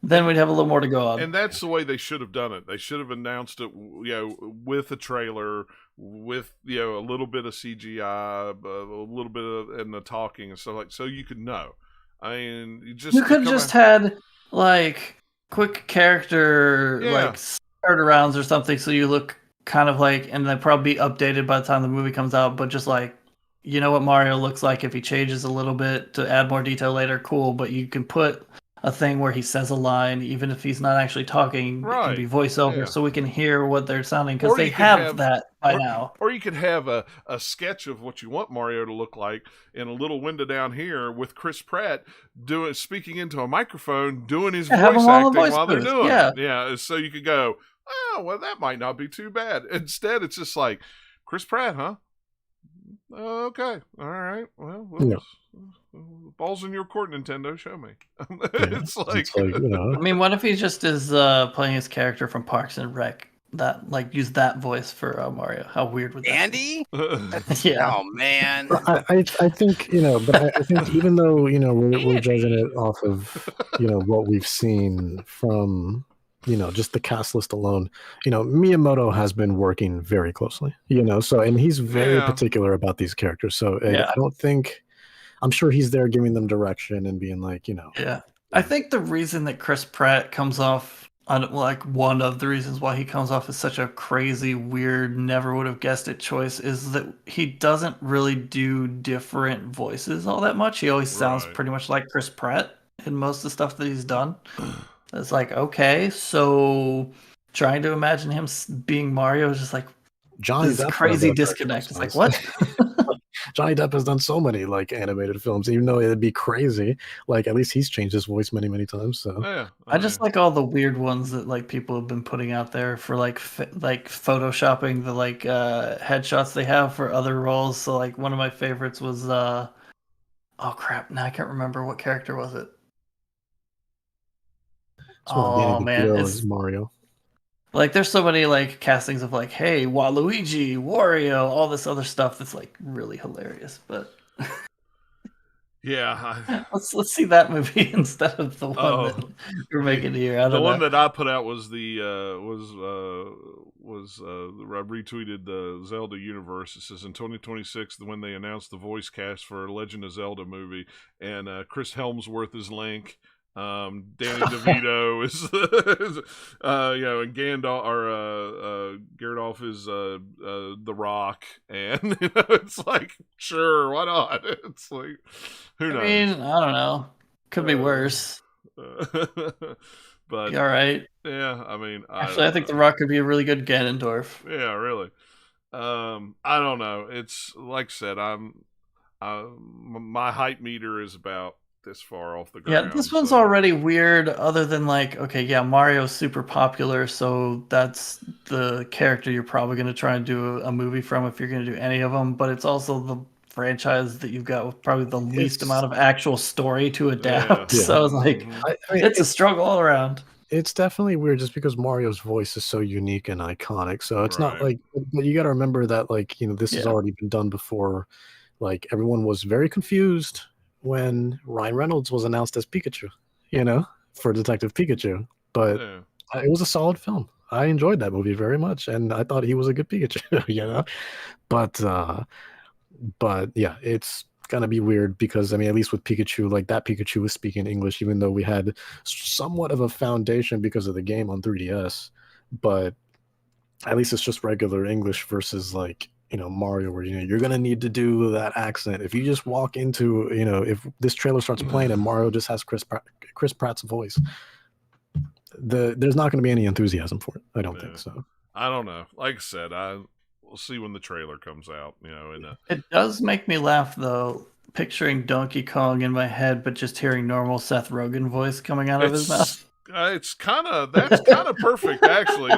Then we'd have a little more to go on. And that's the way they should have done it. They should have announced it, with a trailer, with a little bit of CGI, a little bit of and the talking and stuff so you could know. I mean, you could just had like quick character like start arounds or something, so you look kind of like, and they'll probably be updated by the time the movie comes out. But just like what Mario looks like if he changes a little bit to add more detail later, cool. But you can put a thing where he says a line, even if he's not actually talking, it can be voiceover, so we can hear what they're sounding, because they have that by now. Or you could have a sketch of what you want Mario to look like in a little window down here with Chris Pratt speaking into a microphone, doing his voice acting while they're doing it. Yeah, so you could go, oh, well, that might not be too bad. Instead, it's just like, Chris Pratt, huh? Okay, all right, well. Ball's in your court, Nintendo. Show me. It's like I mean, what if he just is playing his character from Parks and Rec? That use that voice for Mario. How weird would that Andy? Yeah. Oh man. I think but I think even though we're judging it off of what we've seen from just the cast list alone, Miyamoto has been working very closely, so, and he's very particular about these characters. So I don't think. I'm sure he's there giving them direction and being like, Yeah. I think the reason that Chris Pratt comes off, one of the reasons why he comes off as such a crazy, weird, never would have guessed it choice is that he doesn't really do different voices all that much. He always sounds pretty much like Chris Pratt in most of the stuff that he's done. It's like, okay, so trying to imagine him being Mario is just like this crazy disconnect. It's like, what? Johnny Depp has done so many animated films, even though it'd be crazy. At least he's changed his voice many, many times. So I just like all the weird ones that people have been putting out there for photoshopping the headshots they have for other roles. So one of my favorites was oh crap, now I can't remember what character was it. Oh man, it's Mario. There's so many castings of hey, Waluigi, Wario, all this other stuff that's really hilarious. But let's see that movie instead of the one that we're making here. I one that I put out was I retweeted the Zelda universe. It says in 2026 when they announced the voice cast for Legend of Zelda movie, and Chris Helmsworth is Link. Danny DeVito is and Gandalf is The Rock, and it's like, sure, why not? It's like, who knows? I mean, I don't know. Could be worse. But all right. Yeah, I mean, I think The Rock could be a really good Ganondorf. Yeah, really. I don't know. It's like I said, my hype meter is about this far off the ground. Yeah, this one's already weird, other than Mario's super popular, so that's the character you're probably going to try and do a movie from if you're going to do any of them, but it's also the franchise that you've got with probably the least amount of actual story to adapt. So it's it's a struggle all around. It's definitely weird just because Mario's voice is so unique and iconic, so it's not but you got to remember that this has already been done before. Everyone was very confused when Ryan Reynolds was announced as Pikachu, for Detective Pikachu. But it was a solid film. I enjoyed that movie very much, and I thought he was a good Pikachu, But yeah, it's gonna be weird because, at least with Pikachu, that Pikachu was speaking English, even though we had somewhat of a foundation because of the game on 3DS. But at least it's just regular English versus Mario, where you're gonna need to do that accent. If you just walk into if this trailer starts playing and Mario just has Chris Pratt's voice, there's not going to be any enthusiasm for it. I don't think so. I don't know. Like I said, we'll see when the trailer comes out. It does make me laugh though, picturing Donkey Kong in my head, but just hearing normal Seth Rogen voice coming out of his mouth. That's kind of perfect, actually.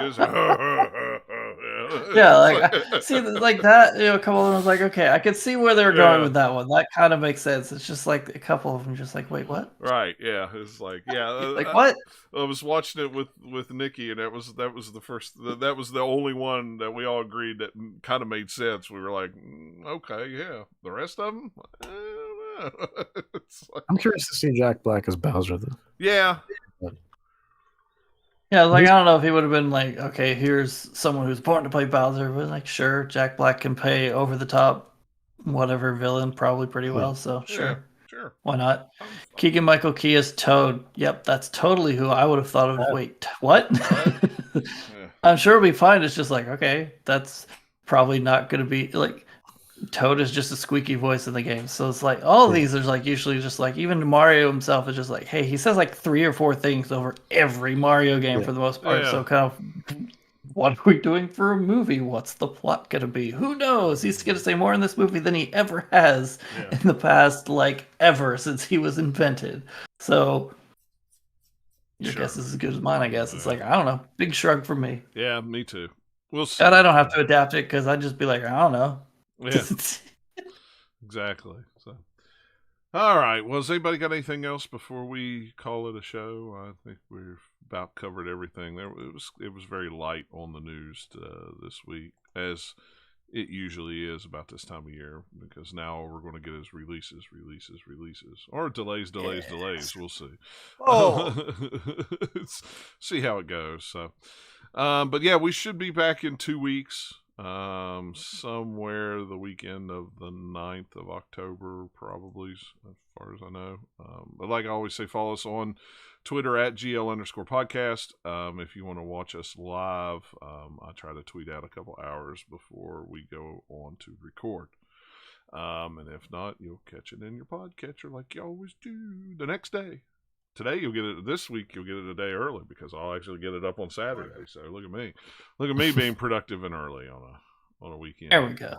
Yeah, like see, like that. A couple of them was like, okay, I could see where they were going with that one. That kind of makes sense. It's just like a couple of them, just like, wait, what? Right? Yeah, it's like, yeah, like what? I was watching it with Nikki, and that was the first. That was the only one that we all agreed that kind of made sense. We were like, okay, yeah. The rest of them, I don't know. Like, I'm curious to see Jack Black as Bowser, though. Yeah. Yeah, like I don't know if he would have been like, okay, here's someone who's born to play Bowser, but like, sure, Jack Black can play over the top, whatever villain probably pretty well. So sure, why not? Keegan Michael Key as Toad. Yep, that's totally who I would have thought of. Wait, what? I'm sure it'll be fine. It's just like, okay, that's probably not going to be like. Toad is just a squeaky voice in the game, so it's like all of these are like usually just like even Mario himself is just like, hey, he says like 3 or 4 things over every Mario game for the most part. So kind of, what are we doing for a movie? What's the plot gonna be? Who knows? He's gonna say more in this movie than he ever has in the past, like ever since he was invented. So your guess is as good as mine, I guess. It's like I don't know, big shrug for me. Yeah, me too. We'll see. And I don't have to adapt it because I'd just be like, I don't know. Yeah, exactly. So, all right. Well, has anybody got anything else before we call it a show? I think we've about covered everything. It was very light on the news this week, as it usually is about this time of year, because now all we're going to get is releases, or delays. We'll see. Oh, see how it goes. So, but yeah, we should be back in 2 weeks. Somewhere the weekend of the 9th of October, probably, as far as I know. But like I always say, follow us on Twitter at GL_podcast. If you want to watch us live, I try to tweet out a couple hours before we go on to record. And if not, you'll catch it in your podcatcher like you always do the next day. Today you'll get it. This week you'll get it a day early because I'll actually get it up on Saturday. So look at me being productive and early on a weekend. There we go.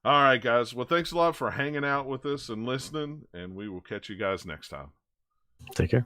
All right, guys. Well, thanks a lot for hanging out with us and listening, and we will catch you guys next time. Take care.